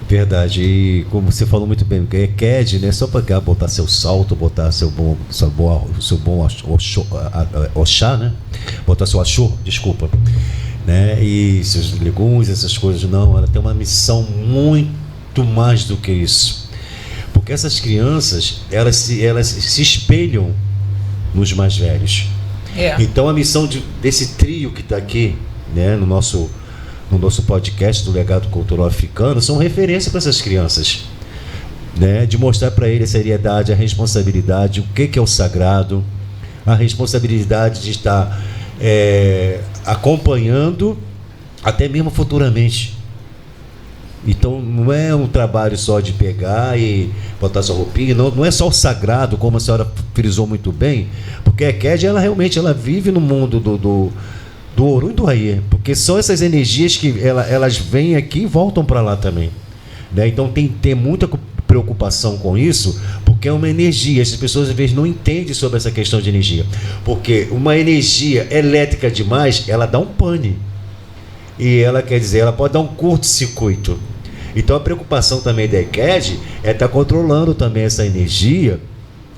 [SPEAKER 2] Verdade, e como você falou muito bem, é CAD, né? Só para botar seu salto, botar seu bom Oxá, né? Botar seu Axô, desculpa, né? E seus legumes, essas coisas, não, ela tem uma missão muito mais do que isso. Porque essas crianças, elas se espelham nos mais velhos. Então a missão desse trio que está aqui, né, no nosso podcast do Legado Cultural Africano, são referência para essas crianças, né, de mostrar para eles a seriedade, a responsabilidade, o que é o sagrado, a responsabilidade de estar acompanhando até mesmo futuramente. Então não é um trabalho só de pegar e botar sua roupinha, não é só o sagrado, como a senhora frisou muito bem, porque a Kédia, ela realmente vive no mundo do Orum e do Aie, porque são essas energias que elas vêm aqui e voltam para lá também, né? Então tem que ter muita preocupação com isso, porque é uma energia. As pessoas às vezes não entendem sobre essa questão de energia, porque uma energia elétrica demais, ela dá um pane, e ela quer dizer, ela pode dar um curto-circuito. Então a preocupação também da ECAD é estar controlando também essa energia,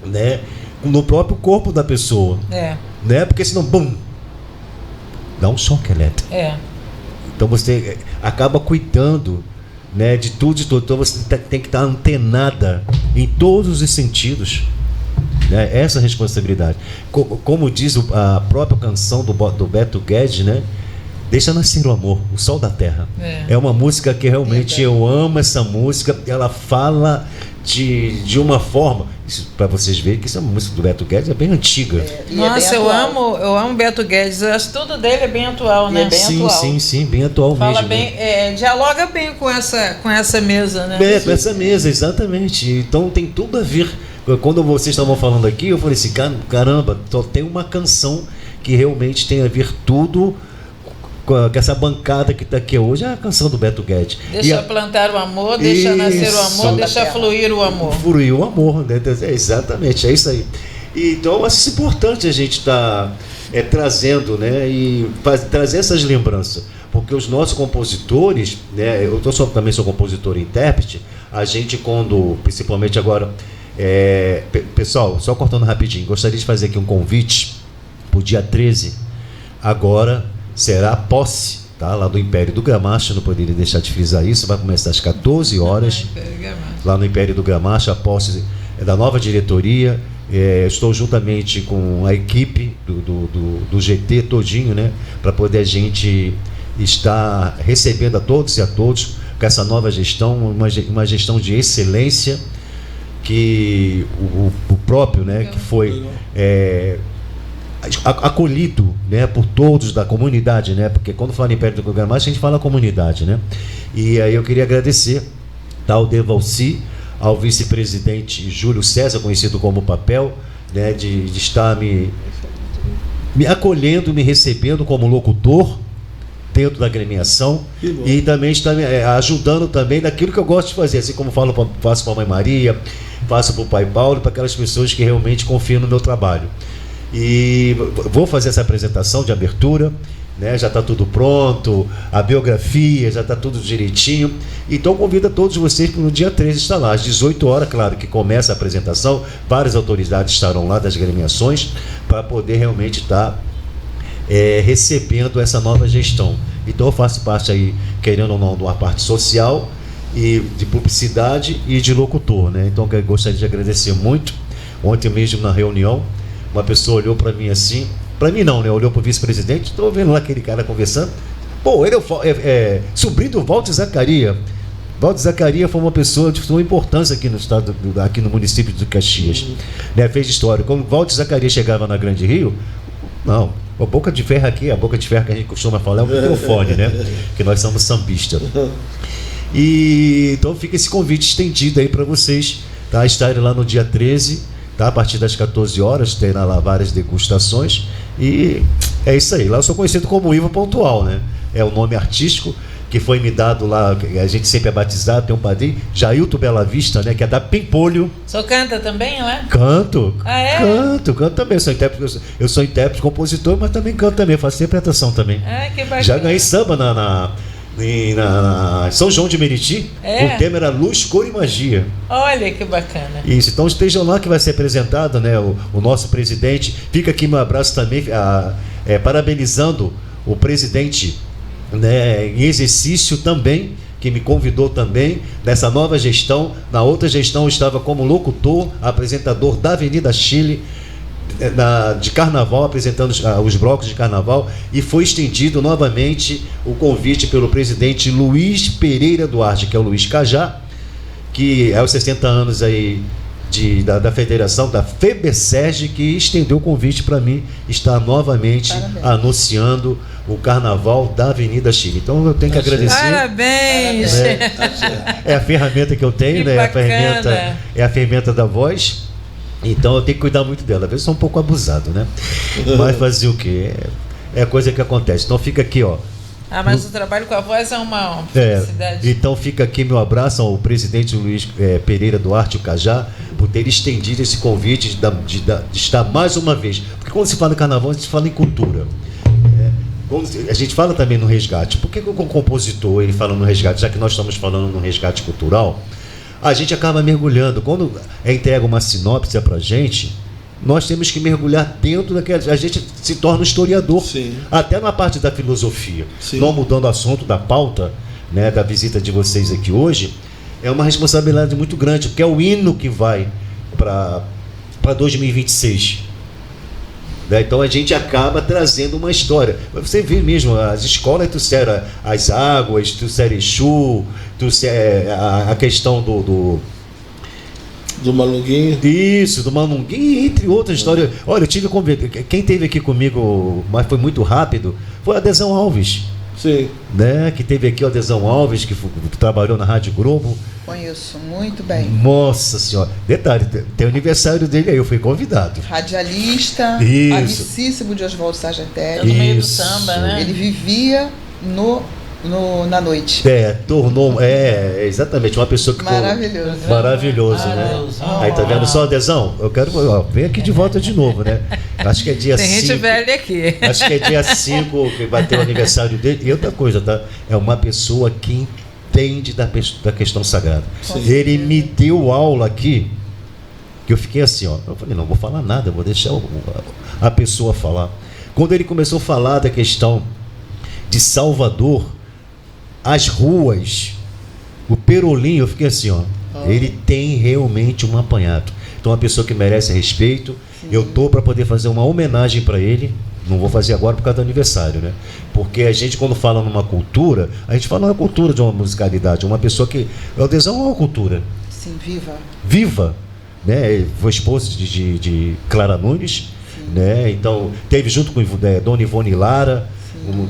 [SPEAKER 2] né, no próprio corpo da pessoa, né? Porque senão, bum, dá um choque elétrico. Então você acaba cuidando, né, de tudo. Então você tem que estar antenada em todos os sentidos, né? Essa responsabilidade. Como diz a própria canção do Beto Guedes, né? Deixa Nascer o Amor, O Sol da Terra. É uma música que realmente eu amo essa música. Ela fala de uma forma, para vocês verem que isso é uma música do Beto Guedes, é bem antiga.
[SPEAKER 4] Nossa, eu amo Beto Guedes. Eu acho que tudo dele é bem atual, né?
[SPEAKER 2] Sim, bem atual
[SPEAKER 4] Fala
[SPEAKER 2] mesmo.
[SPEAKER 4] Bem, dialoga bem com essa mesa, né?
[SPEAKER 2] Com essa mesa, exatamente. Então tem tudo a ver. Quando vocês estavam falando aqui, eu falei assim, caramba, só tem uma canção que realmente tem a ver tudo com essa bancada que está aqui hoje, é a canção do Beto Guedes.
[SPEAKER 4] Deixa plantar o amor, deixa nascer o amor, deixa fluir o amor.
[SPEAKER 2] Fluir o amor, né? Exatamente, é isso aí. Então, eu acho importante a gente estar trazendo, né, e trazer essas lembranças, porque os nossos compositores, né, também sou compositor e intérprete, a gente quando, principalmente agora, pessoal, só cortando rapidinho, gostaria de fazer aqui um convite para o dia 13, agora, será a posse, tá? Lá do Império do Gramacho, não poderia deixar de frisar isso, vai começar às 14 horas, lá no Império do Gramacho, a posse da nova diretoria. Estou juntamente com a equipe do GT todinho, né? Para poder a gente estar recebendo a todos e a todos com essa nova gestão, uma gestão de excelência, que o próprio, né? Que foi... acolhido, né, por todos da comunidade, né, porque quando fala em Império do Gramacho a gente fala comunidade, né, e aí eu queria agradecer ao Devalci, ao vice-presidente Júlio César, conhecido como Papel, né, de estar me acolhendo, me recebendo como locutor dentro da agremiação e também está ajudando também naquilo que eu gosto de fazer, assim como faço para a Mãe Maria, faço para o Pai Paulo, para aquelas pessoas que realmente confiam no meu trabalho. E vou fazer essa apresentação de abertura, né? Já está tudo pronto, a biografia, já está tudo direitinho. Então convido a todos vocês para no dia 13 estar lá, às 18 horas, claro que começa a apresentação, várias autoridades estarão lá das agremiações, para poder realmente estar recebendo essa nova gestão. Então eu faço parte aí, querendo ou não, de uma parte social, e de publicidade e de locutor, né? Então eu gostaria de agradecer muito. Ontem mesmo na reunião, uma pessoa olhou para mim assim, para mim não, né? Olhou para o vice-presidente, estou vendo lá aquele cara conversando. Pô, ele é sobrinho do Walter Zacaria. Walter Zacaria foi uma pessoa de suma importância aqui no estado, aqui no município de Caxias. Né? Fez história. Quando Walter Zacaria chegava na Grande Rio, não, a boca de ferro aqui, a boca de ferro que a gente costuma falar é o microfone, né? Que nós somos sambistas. E então fica esse convite estendido aí para vocês, tá? Estarem lá no dia 13. Tá? A partir das 14 horas, terá lá várias degustações. E é isso aí. Lá eu sou conhecido como Ivo Pontual, né? É o nome artístico que foi me dado lá. A gente sempre é batizado, tem um padrinho, Jailton Bela Vista, né? Que é da Pimpolho.
[SPEAKER 4] O senhor canta também, não é?
[SPEAKER 2] Canto.
[SPEAKER 4] Ah, é?
[SPEAKER 2] Canto também. Eu sou intérprete, compositor, mas também canto também, faço interpretação também.
[SPEAKER 4] Ah, que bacana.
[SPEAKER 2] Já ganhei samba na São João de Meriti. O tema era Luz, Cor e Magia.
[SPEAKER 4] Olha que bacana.
[SPEAKER 2] Isso, então estejam lá que vai ser apresentado, né, o nosso presidente. Fica aqui meu abraço também, parabenizando o presidente, né, em exercício também, que me convidou também nessa nova gestão. Na outra gestão eu estava como locutor, apresentador da Avenida Chile, de carnaval, apresentando os blocos de carnaval, e foi estendido novamente o convite pelo presidente Luiz Pereira Duarte, que é o Luiz Cajá, que é os 60 anos aí da federação, da FEBESERG, que estendeu o convite para mim estar novamente anunciando o carnaval da Avenida Chile. Então eu tenho que agradecer.
[SPEAKER 4] Parabéns!
[SPEAKER 2] É a ferramenta que eu tenho,
[SPEAKER 4] que
[SPEAKER 2] né?
[SPEAKER 4] Bacana.
[SPEAKER 2] É a ferramenta da voz. Então eu tenho que cuidar muito dela. Às vezes sou um pouco abusado, né? Mas fazer o quê? É coisa que acontece. Então fica aqui, ó.
[SPEAKER 4] Mas o trabalho com a voz é uma felicidade.
[SPEAKER 2] Então fica aqui meu abraço ao presidente Luiz Pereira Duarte, o Cajá, por ter estendido esse convite de estar mais uma vez. Porque quando se fala em carnaval, a gente fala em cultura. A gente fala também no resgate. Por que o compositor ele fala no resgate? Já que nós estamos falando no resgate cultural, a gente acaba mergulhando. Quando entrega uma sinopse para a gente, nós temos que mergulhar dentro daquela. A gente se torna um historiador.
[SPEAKER 5] Sim.
[SPEAKER 2] Até na parte da filosofia.
[SPEAKER 5] Sim.
[SPEAKER 2] Não mudando o assunto da pauta, né, da visita de vocês aqui hoje, é uma responsabilidade muito grande, porque é o hino que vai para 2026. né? Então a gente acaba trazendo uma história. Você vê mesmo, as escolas trouxeram as águas, trouxeram Exu, trouxeram a questão do
[SPEAKER 5] Malunguinho.
[SPEAKER 2] Isso, do Malunguinho, entre outras histórias. Olha, eu tive quem esteve aqui comigo, mas foi muito rápido, foi a Adesão Alves.
[SPEAKER 5] Sim.
[SPEAKER 2] Né? Que teve aqui o Adesão Alves, que trabalhou na Rádio Globo.
[SPEAKER 3] Conheço muito bem.
[SPEAKER 2] Nossa Senhora. Detalhe, tem o aniversário dele aí, eu fui convidado.
[SPEAKER 3] Radialista,
[SPEAKER 2] Isso.
[SPEAKER 3] amicíssimo de Oswaldo Sargentelli.
[SPEAKER 4] No meio do
[SPEAKER 2] Isso.
[SPEAKER 4] samba, né?
[SPEAKER 3] Ele vivia na noite.
[SPEAKER 2] Tornou. Exatamente, uma pessoa que.
[SPEAKER 3] Maravilhoso.
[SPEAKER 2] Maravilhoso, né? Aí tá vendo só, Adesão? Eu quero. Vem aqui de volta de novo, né? Acho que é dia 5.
[SPEAKER 4] Tem gente velha aqui.
[SPEAKER 2] Acho que é dia 5 que vai ter o aniversário dele. E outra coisa, tá? É uma pessoa que entende da questão sagrada.
[SPEAKER 3] Sim.
[SPEAKER 2] Ele me deu aula aqui, que eu fiquei assim, ó. Eu falei, não vou falar nada, vou deixar a pessoa falar. Quando ele começou a falar da questão de Salvador, as ruas, o Perolim, eu fiquei assim, ó. Ele tem realmente um apanhado. Então, uma pessoa que merece respeito. Sim. Eu tô para poder fazer uma homenagem para ele. Não vou fazer agora por causa do aniversário, né? Porque a gente, quando fala numa cultura, a gente fala na cultura de uma musicalidade. Uma pessoa que. O Adesão é uma cultura.
[SPEAKER 3] Sim, viva.
[SPEAKER 2] Viva. Né? Foi esposa de Clara Nunes. Né? Então, teve junto com Dona Ivone Lara.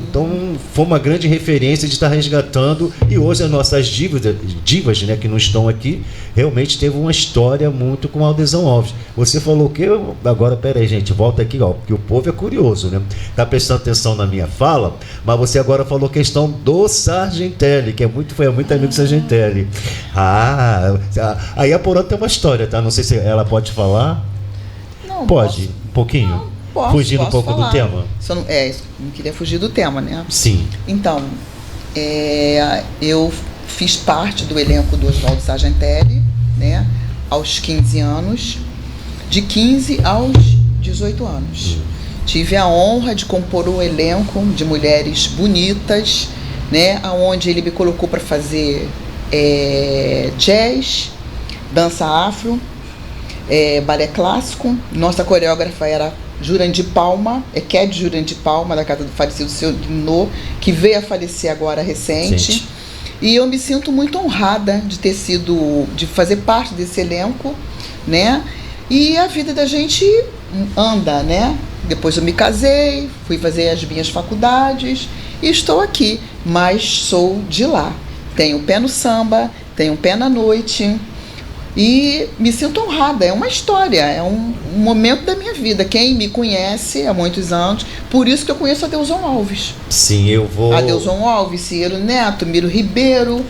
[SPEAKER 2] Então foi uma grande referência de estar resgatando, e hoje as nossas divas, né, que não estão aqui, realmente teve uma história muito com a Adesão Alves. Você falou que agora, peraí, gente, volta aqui, ó, porque o povo é curioso, né? Tá prestando atenção na minha fala, mas você agora falou questão do Sargentelli, que foi muito amigo do Sargentelli. Aí a Porã tem uma história, tá? Não sei se ela pode falar.
[SPEAKER 3] Não,
[SPEAKER 2] pode, um pouquinho.
[SPEAKER 3] Não.
[SPEAKER 2] Fugindo um pouco
[SPEAKER 3] falar.
[SPEAKER 2] do tema?
[SPEAKER 3] Não queria fugir do tema, né?
[SPEAKER 2] Sim.
[SPEAKER 3] Então, eu fiz parte do elenco do Oswaldo Sargentelli, né? Aos 15 anos, de 15 aos 18 anos. Tive a honra de compor um elenco de mulheres bonitas, né? Onde ele me colocou para fazer jazz, dança afro, balé clássico. Nossa coreógrafa era Jurandir Palma, Ked Jurandir Palma, da casa do falecido seu Guinô, que veio a falecer agora recente. Gente. E eu me sinto muito honrada de fazer parte desse elenco, né? E a vida da gente anda, né? Depois eu me casei, fui fazer as minhas faculdades e estou aqui, mas sou de lá. Tenho pé no samba, tenho pé na noite. E me sinto honrada, é uma história, é um momento da minha vida. Quem me conhece há muitos anos, por isso que eu conheço a Adesão Alves.
[SPEAKER 2] Sim, eu vou...
[SPEAKER 3] Adesão Alves, Ciro Neto, Miro Ribeiro,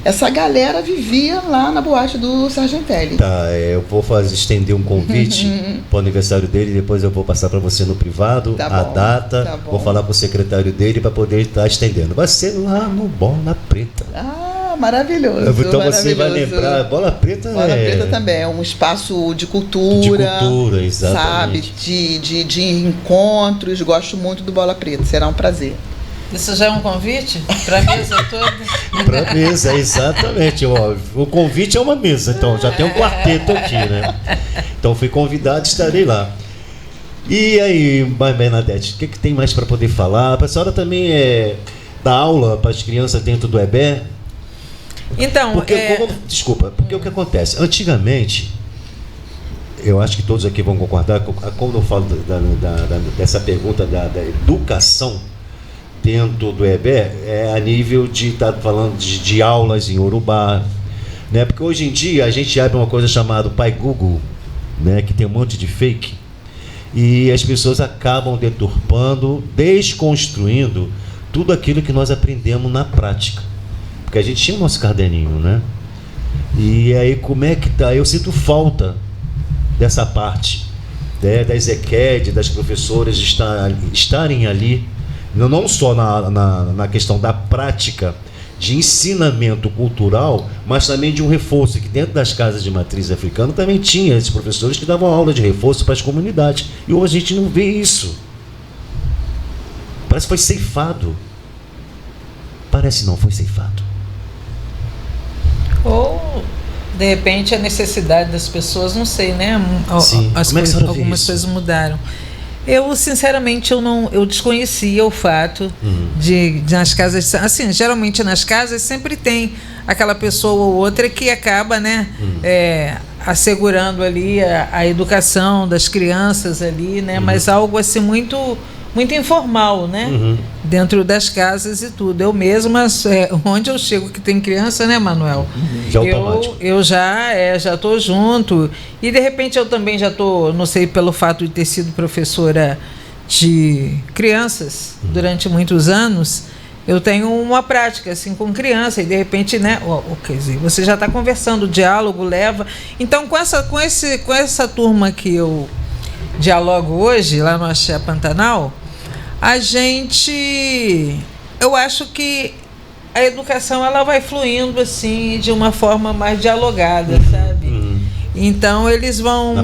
[SPEAKER 3] essa galera vivia lá na boate do Sargentelli.
[SPEAKER 2] Tá, eu vou estender um convite para o aniversário dele, depois eu vou passar para você no privado,
[SPEAKER 3] tá
[SPEAKER 2] a
[SPEAKER 3] bom,
[SPEAKER 2] data,
[SPEAKER 3] tá bom.
[SPEAKER 2] Vou falar com o secretário dele para poder estar estendendo. Vai ser lá no Bola Preta.
[SPEAKER 3] Maravilhoso.
[SPEAKER 2] Então
[SPEAKER 3] maravilhoso.
[SPEAKER 2] Você vai lembrar, Bola Preta
[SPEAKER 3] Preta também é um espaço de cultura. De
[SPEAKER 2] cultura, exatamente.
[SPEAKER 3] Sabe? De encontros. Gosto muito do Bola Preta, será um prazer.
[SPEAKER 4] Isso já é um convite para a mesa toda?
[SPEAKER 2] Para a mesa, exatamente. O convite é uma mesa, então já tem um quarteto aqui, né? Então fui convidado, estarei lá. E aí, Bernadette, o que tem mais para poder falar? A senhora também dá aula para as crianças dentro do EBE?
[SPEAKER 4] Então,
[SPEAKER 2] desculpa, porque o que acontece? Antigamente, eu acho que todos aqui vão concordar, quando eu falo dessa pergunta da educação dentro do EBE, é a nível de estar falando de aulas em Urubá, né? Porque hoje em dia a gente abre uma coisa chamada Pai Google, né? Que tem um monte de fake, e as pessoas acabam deturpando, desconstruindo tudo aquilo que nós aprendemos na prática. Porque a gente tinha o nosso caderninho, né? E aí, como é que tá? Eu sinto falta dessa parte, né? Da EZEQED, das professoras estarem ali, não só na questão da prática de ensinamento cultural, mas também de um reforço, que dentro das casas de matriz africana também tinha esses professores que davam aula de reforço para as comunidades. E hoje a gente não vê isso. Parece que foi ceifado. Parece não, foi ceifado.
[SPEAKER 4] Ou, de repente, a necessidade das pessoas, não sei, né?
[SPEAKER 2] Sim.
[SPEAKER 4] Algumas coisas mudaram. Eu, sinceramente, eu desconhecia o fato de nas casas, assim, geralmente nas casas sempre tem aquela pessoa ou outra que acaba, né, assegurando ali a educação das crianças ali, né, mas algo assim muito informal, né, dentro das casas e tudo. Eu mesma, onde eu chego que tem criança, né, Manuel?
[SPEAKER 2] Já automático.
[SPEAKER 4] Eu já estou junto. E de repente eu também já estou, não sei, pelo fato de ter sido professora de crianças durante muitos anos, eu tenho uma prática assim com criança e de repente, né, quer dizer, você já está conversando, o diálogo leva. Então com essa turma que eu dialogo hoje lá no Axé Pantanal, eu acho que a educação ela vai fluindo assim de uma forma mais dialogada, sabe? Então eles vão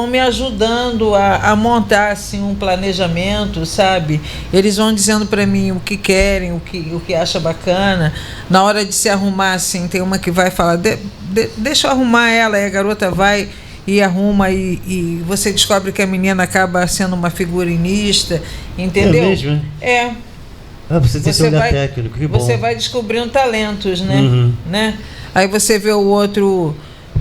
[SPEAKER 4] me ajudando a montar assim um planejamento, sabe? Eles vão dizendo para mim o que querem, o que acha bacana. Na hora de se arrumar assim, tem uma que vai falar, deixa eu arrumar ela, aí a garota vai e arruma e você descobre que a menina acaba sendo uma figurinista, entendeu?
[SPEAKER 2] É mesmo?
[SPEAKER 4] É.
[SPEAKER 2] Você tem seu olhar técnico, que bom.
[SPEAKER 4] Você vai descobrindo talentos, né? Aí você vê o outro,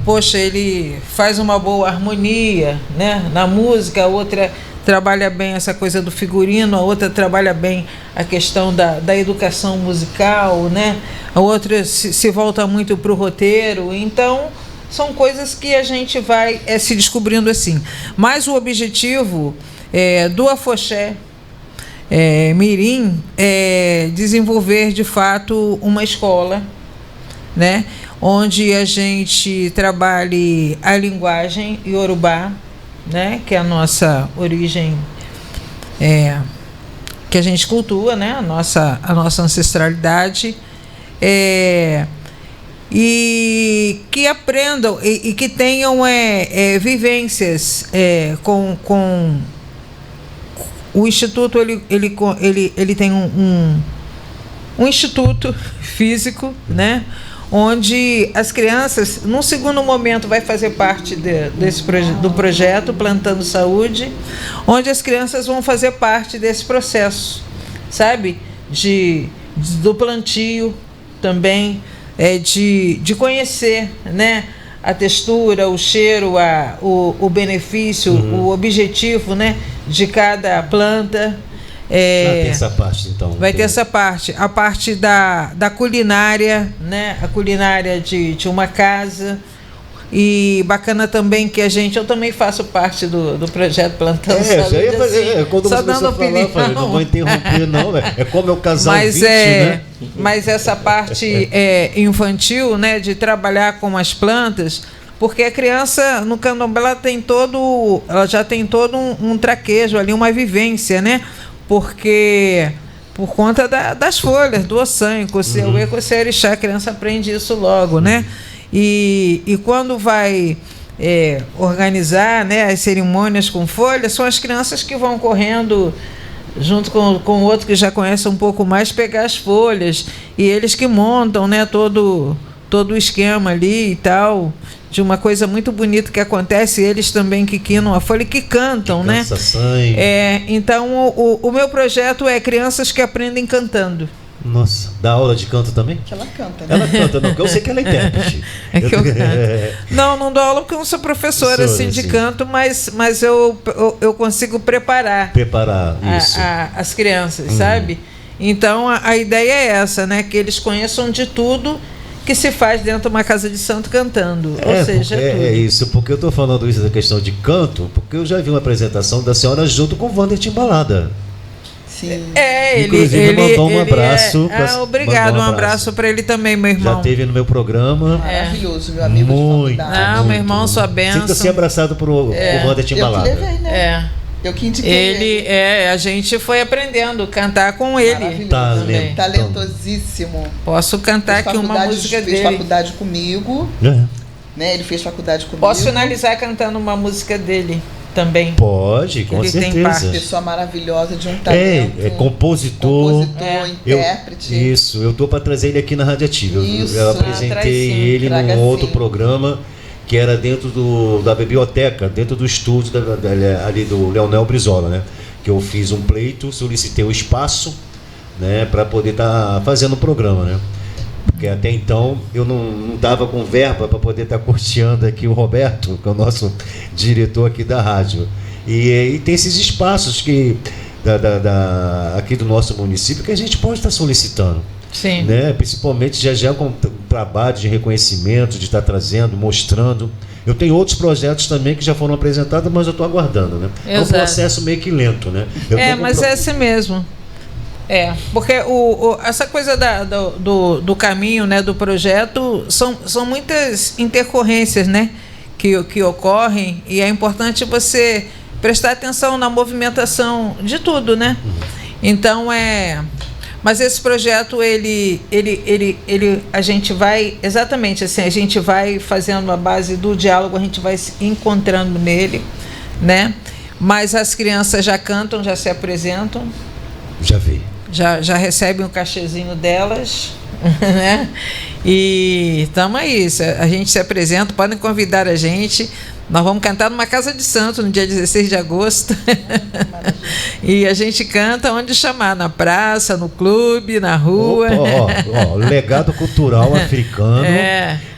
[SPEAKER 4] poxa, ele faz uma boa harmonia, né? Na música, a outra trabalha bem essa coisa do figurino, a outra trabalha bem a questão da educação musical, né? A outra se volta muito para o roteiro. Então são coisas que a gente vai se descobrindo assim. Mas o objetivo do Afoxé Mirim é desenvolver de fato uma escola, né, onde a gente trabalhe a linguagem iorubá, né, que é a nossa origem, que a gente cultua, né, a nossa ancestralidade, e que aprendam e que tenham vivências com o Instituto. Ele tem um instituto físico, né, onde as crianças, num segundo momento, vai fazer parte do projeto Plantando Saúde, onde as crianças vão fazer parte desse processo, sabe, do plantio também, de conhecer, né, a textura, o cheiro, o benefício, o objetivo, né, de cada planta.
[SPEAKER 2] Vai ter essa parte, então.
[SPEAKER 4] Vai ter essa parte. A parte da culinária, né, a culinária de uma casa. E bacana também que eu também faço parte do projeto Plantando Saúde.
[SPEAKER 2] Quando
[SPEAKER 4] só
[SPEAKER 2] você
[SPEAKER 4] dando opinião.
[SPEAKER 2] Falei, não vou interromper, não. É como é o casal 20, né?
[SPEAKER 4] Mas essa parte infantil, né, de trabalhar com as plantas, porque a criança no candomblé ela já tem todo um traquejo ali, uma vivência, né? Porque por conta das folhas, do ossanho, coceauê, cocearixá, a criança aprende isso logo, né? E quando vai organizar, né, as cerimônias com folhas, são as crianças que vão correndo junto com o outro que já conhece um pouco mais, pegar as folhas, e eles que montam, né, todo o esquema ali e tal, de uma coisa muito bonita que acontece, eles também que quinam a folha e que cantam, né?
[SPEAKER 2] Sangue.
[SPEAKER 4] Então o meu projeto é crianças que aprendem cantando.
[SPEAKER 2] Nossa, dá aula de canto também?
[SPEAKER 3] Que ela canta, né?
[SPEAKER 2] Ela canta, não, porque eu sei que ela é intérprete.
[SPEAKER 4] Que eu canto. Não dou aula porque eu não sou professora assim, de canto, mas eu consigo preparar
[SPEAKER 2] isso.
[SPEAKER 4] as crianças, sabe? Então a ideia é essa, né? Que eles conheçam de tudo que se faz dentro de uma casa de santo cantando. Ou seja, tudo.
[SPEAKER 2] É isso, porque eu estou falando isso da questão de canto, porque eu já vi uma apresentação da senhora junto com o Wander Timbalada.
[SPEAKER 3] Sim.
[SPEAKER 2] Inclusive, mandou um abraço.
[SPEAKER 4] Obrigado, um abraço para ele também, meu irmão.
[SPEAKER 2] Já teve no meu programa.
[SPEAKER 3] Maravilhoso, meu amigo
[SPEAKER 2] muito,
[SPEAKER 3] de faculdade.
[SPEAKER 4] Meu irmão, sua bênção.
[SPEAKER 2] Sinta-se abraçado por Wander Timbalada.
[SPEAKER 3] Eu que levei, né? Eu que indiquei ele.
[SPEAKER 4] A gente foi aprendendo a cantar com ele.
[SPEAKER 3] Talentosíssimo.
[SPEAKER 4] Posso cantar aqui uma música dele.
[SPEAKER 3] Fez faculdade comigo. Né? Ele fez faculdade comigo.
[SPEAKER 4] Posso finalizar cantando uma música dele também?
[SPEAKER 2] Pode, com certeza.
[SPEAKER 3] Pessoa maravilhosa, de um talento.
[SPEAKER 2] É compositor,
[SPEAKER 3] intérprete.
[SPEAKER 2] Isso, eu estou para trazer ele aqui na Rádio Ativa. Eu apresentei ele num outro programa que era dentro da biblioteca, dentro do estúdio ali do Leonel Brizola, né? Que eu fiz um pleito, solicitei o espaço, né, para poder estar fazendo o programa, né? Porque até então eu não estava com verba para poder estar custeando aqui o Roberto, que é o nosso diretor aqui da rádio. E tem esses espaços que aqui do nosso município que a gente pode estar solicitando.
[SPEAKER 4] Sim.
[SPEAKER 2] Né? Principalmente já com trabalho de reconhecimento, de estar trazendo, mostrando. Eu tenho outros projetos também que já foram apresentados, mas eu estou aguardando, né?
[SPEAKER 4] Exato.
[SPEAKER 2] É um processo meio que lento, né?
[SPEAKER 4] Mas é assim mesmo. Porque essa coisa do caminho, né, do projeto, são muitas intercorrências, né, que ocorrem, e é importante você prestar atenção na movimentação de tudo, né? Então mas esse projeto a gente vai exatamente assim, a gente vai fazendo a base do diálogo, a gente vai se encontrando nele, né? Mas as crianças já cantam, já se apresentam.
[SPEAKER 2] Já vi.
[SPEAKER 4] Já recebem o cachezinho delas, né? E estamos aí, a gente se apresenta, podem convidar a gente. Nós vamos cantar numa casa de santo no dia 16 de agosto. E a gente canta onde chamar, na praça, no clube, na rua.
[SPEAKER 2] Legado cultural africano.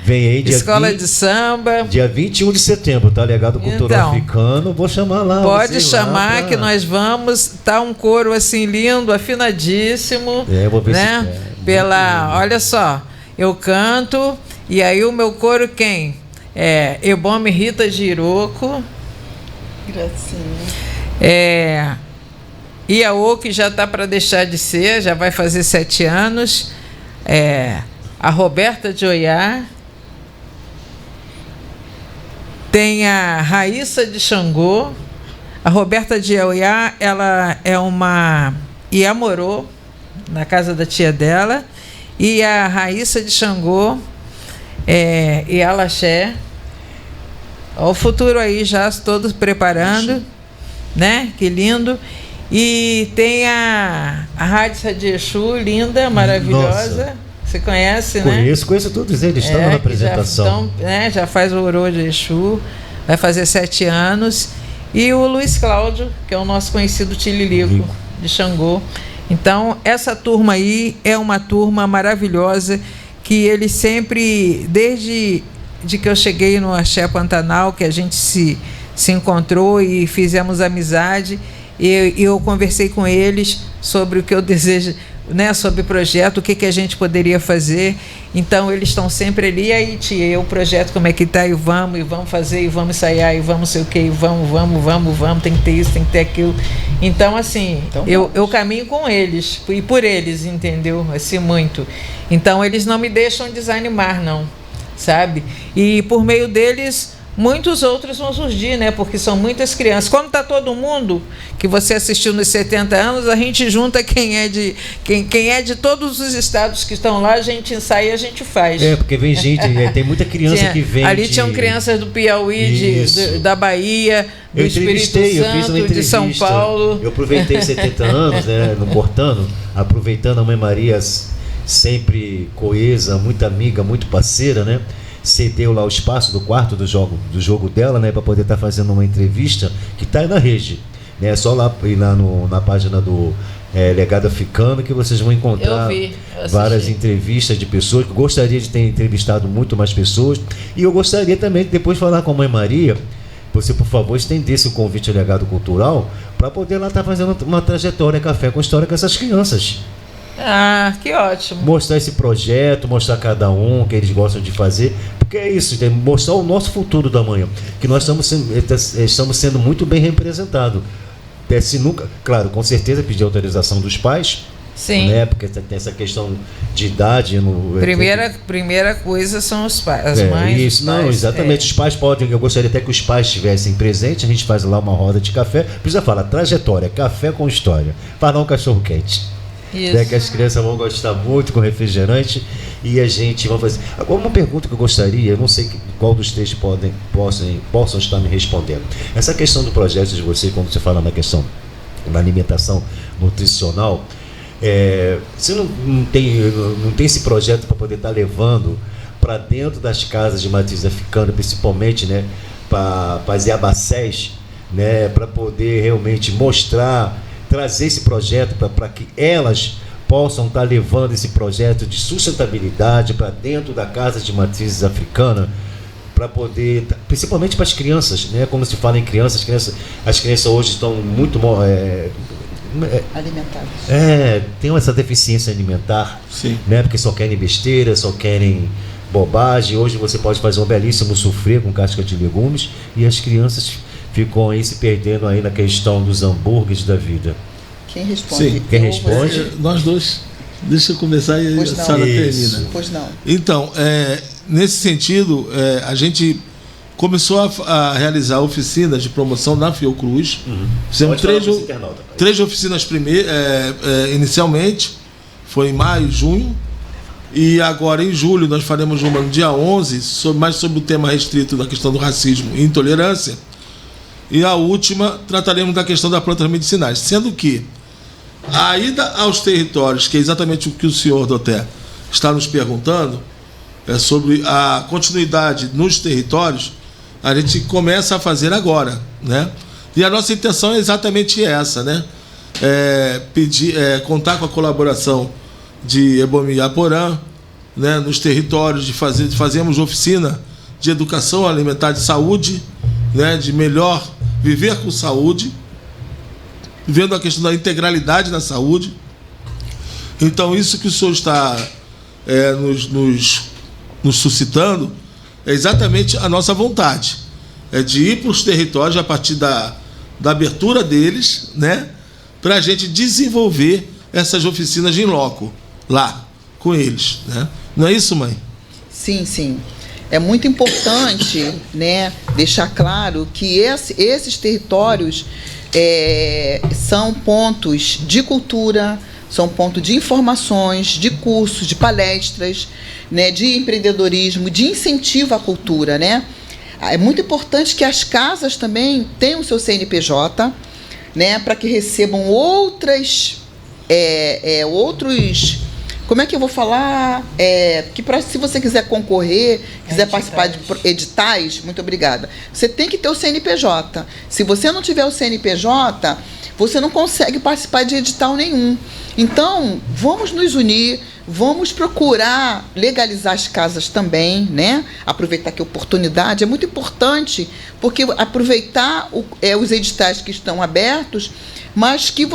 [SPEAKER 2] Vem aí dia
[SPEAKER 4] Escola de samba.
[SPEAKER 2] Dia 21 de setembro, tá? Legado cultural africano. Vou chamar lá.
[SPEAKER 4] Pode chamar lá, que nós vamos. Tá um coro assim lindo, afinadíssimo.
[SPEAKER 2] Vou ver
[SPEAKER 4] né? Olha só, eu canto e aí o meu coro quem? Ebome Rita Giroco.
[SPEAKER 3] Gracinha.
[SPEAKER 4] Iaô, que já está para deixar de ser, já vai fazer 7 anos. A Roberta de Oiá. Tem a Raíssa de Xangô. A Roberta de Oiá, ela é uma Iamorô, na casa da tia dela. E a Raíssa de Xangô e Alaxé. Olha o futuro aí já todos preparando, né? Que lindo. E tem a Rádio de Exu, linda, maravilhosa. Nossa. Você conhece, né?
[SPEAKER 2] Conheço todos eles, estão na apresentação.
[SPEAKER 4] Já faz o Orô de Exu, vai fazer 7 anos. E o Luiz Cláudio, que é o nosso conhecido Tililico de Xangô. Então, essa turma aí é uma turma maravilhosa, que ele sempre, desde que eu cheguei no Axé Pantanal, que a gente se encontrou e fizemos amizade, e eu conversei com eles sobre o que eu desejo, né, sobre o projeto, o que a gente poderia fazer. Então eles estão sempre ali, aí tia, o projeto como é que está, e vamos fazer, e vamos ensaiar, e vamos sei o que, e vamos, tem que ter isso, tem que ter aquilo. Então assim, eu caminho com eles e por eles, entendeu? Assim, muito. Então eles não me deixam desanimar, não, sabe? E por meio deles muitos outros vão surgir, né? Porque são muitas crianças. Quando está todo mundo que você assistiu nos 70 anos, a gente junta quem é de todos os estados que estão lá, a gente ensaia e a gente faz.
[SPEAKER 2] Porque vem gente, tem muita criança que vem.
[SPEAKER 4] Ali tinham crianças do Piauí, da Bahia, do Espírito Santo, de São Paulo.
[SPEAKER 2] Eu aproveitei 70 anos, né, no Cortano, aproveitando a Mãe Maria sempre coesa, muito amiga, muito parceira, né? Cedeu lá o espaço do quarto do jogo dela, né, para poder estar fazendo uma entrevista que está aí na rede, né? É só lá ir lá na página do Legado Africano que vocês vão encontrar várias entrevistas de pessoas que gostaria de ter entrevistado muito mais pessoas. E eu gostaria também de depois falar com a Mãe Maria, você por favor estendesse o convite ao Legado Cultural para poder lá estar fazendo uma trajetória Café com História com essas crianças.
[SPEAKER 4] Ah, que ótimo.
[SPEAKER 2] Mostrar esse projeto, mostrar cada um o que eles gostam de fazer, porque é isso, mostrar o nosso futuro da manhã, que nós estamos sendo muito bem representados. Se nunca, claro, com certeza pedir autorização dos pais.
[SPEAKER 4] Sim.
[SPEAKER 2] Né, porque tem essa questão de idade.
[SPEAKER 4] Primeira coisa são os pais, as mães.
[SPEAKER 2] Isso, os pais, não, exatamente. Os pais podem, eu gostaria até que os pais estivessem presentes, a gente faz lá uma roda de café. Precisa falar trajetória, café com história, para um cachorro quente. Né, que as crianças vão gostar muito com refrigerante e a gente vai fazer. Agora, uma pergunta que eu gostaria, eu não sei qual dos três possam estar me respondendo. Essa questão do projeto de você, quando você fala na questão da alimentação nutricional, você não tem esse projeto para poder estar levando para dentro das casas de matriz africana, principalmente, né, para as Iabacés, né, para poder realmente mostrar, trazer esse projeto para que elas possam estar levando esse projeto de sustentabilidade para dentro da casa de matrizes africana, para poder, principalmente para as crianças, né? Como se fala em crianças, as crianças hoje estão muito
[SPEAKER 3] alimentadas.
[SPEAKER 2] Tem essa deficiência alimentar,
[SPEAKER 5] Sim.
[SPEAKER 2] né? Porque só querem besteira, só querem bobagem. Hoje você pode fazer um belíssimo suflê com casca de legumes e as crianças ficam aí se perdendo aí na questão dos hambúrgueres da vida.
[SPEAKER 3] Quem responde?
[SPEAKER 2] Sim. Quem responde?
[SPEAKER 5] Nós dois. Deixa eu começar e a senhora termina.
[SPEAKER 3] Pois não.
[SPEAKER 5] Então, nesse sentido, a gente começou a realizar oficinas de promoção na Fiocruz. Fizemos três oficinas inicialmente, foi em maio e junho. E agora, em julho, nós faremos uma no dia 11, mais sobre o tema restrito da questão do racismo e intolerância. E a última, trataremos da questão das plantas medicinais. Sendo que a ida aos territórios, que é exatamente o que o senhor Doté está nos perguntando, sobre a continuidade nos territórios, a gente começa a fazer agora, né? E a nossa intenção é exatamente essa, né? Contar com a colaboração de Ebomí Aporã, né? Nos territórios, fazemos oficina de educação alimentar, de saúde, né? De melhor viver com saúde, vendo a questão da integralidade da saúde. Então, isso que o senhor está nos suscitando é exatamente a nossa vontade, de ir para os territórios a partir da abertura deles, né, para a gente desenvolver essas oficinas em loco, lá, com eles, né? Não é isso, mãe?
[SPEAKER 3] Sim, sim. É muito importante, né, deixar claro que esses territórios são pontos de cultura, são pontos de informações, de cursos, de palestras, né, de empreendedorismo, de incentivo à cultura, né? É muito importante que as casas também tenham o seu CNPJ, né, para que recebam outros, como é que eu vou falar? Se você quiser concorrer, quiser participar de editais, muito obrigada, você tem que ter o CNPJ. Se você não tiver o CNPJ, você não consegue participar de edital nenhum. Então, vamos nos unir, vamos procurar legalizar as casas também, né? Aproveitar que a oportunidade é muito importante, porque aproveitar os editais que estão abertos, mas que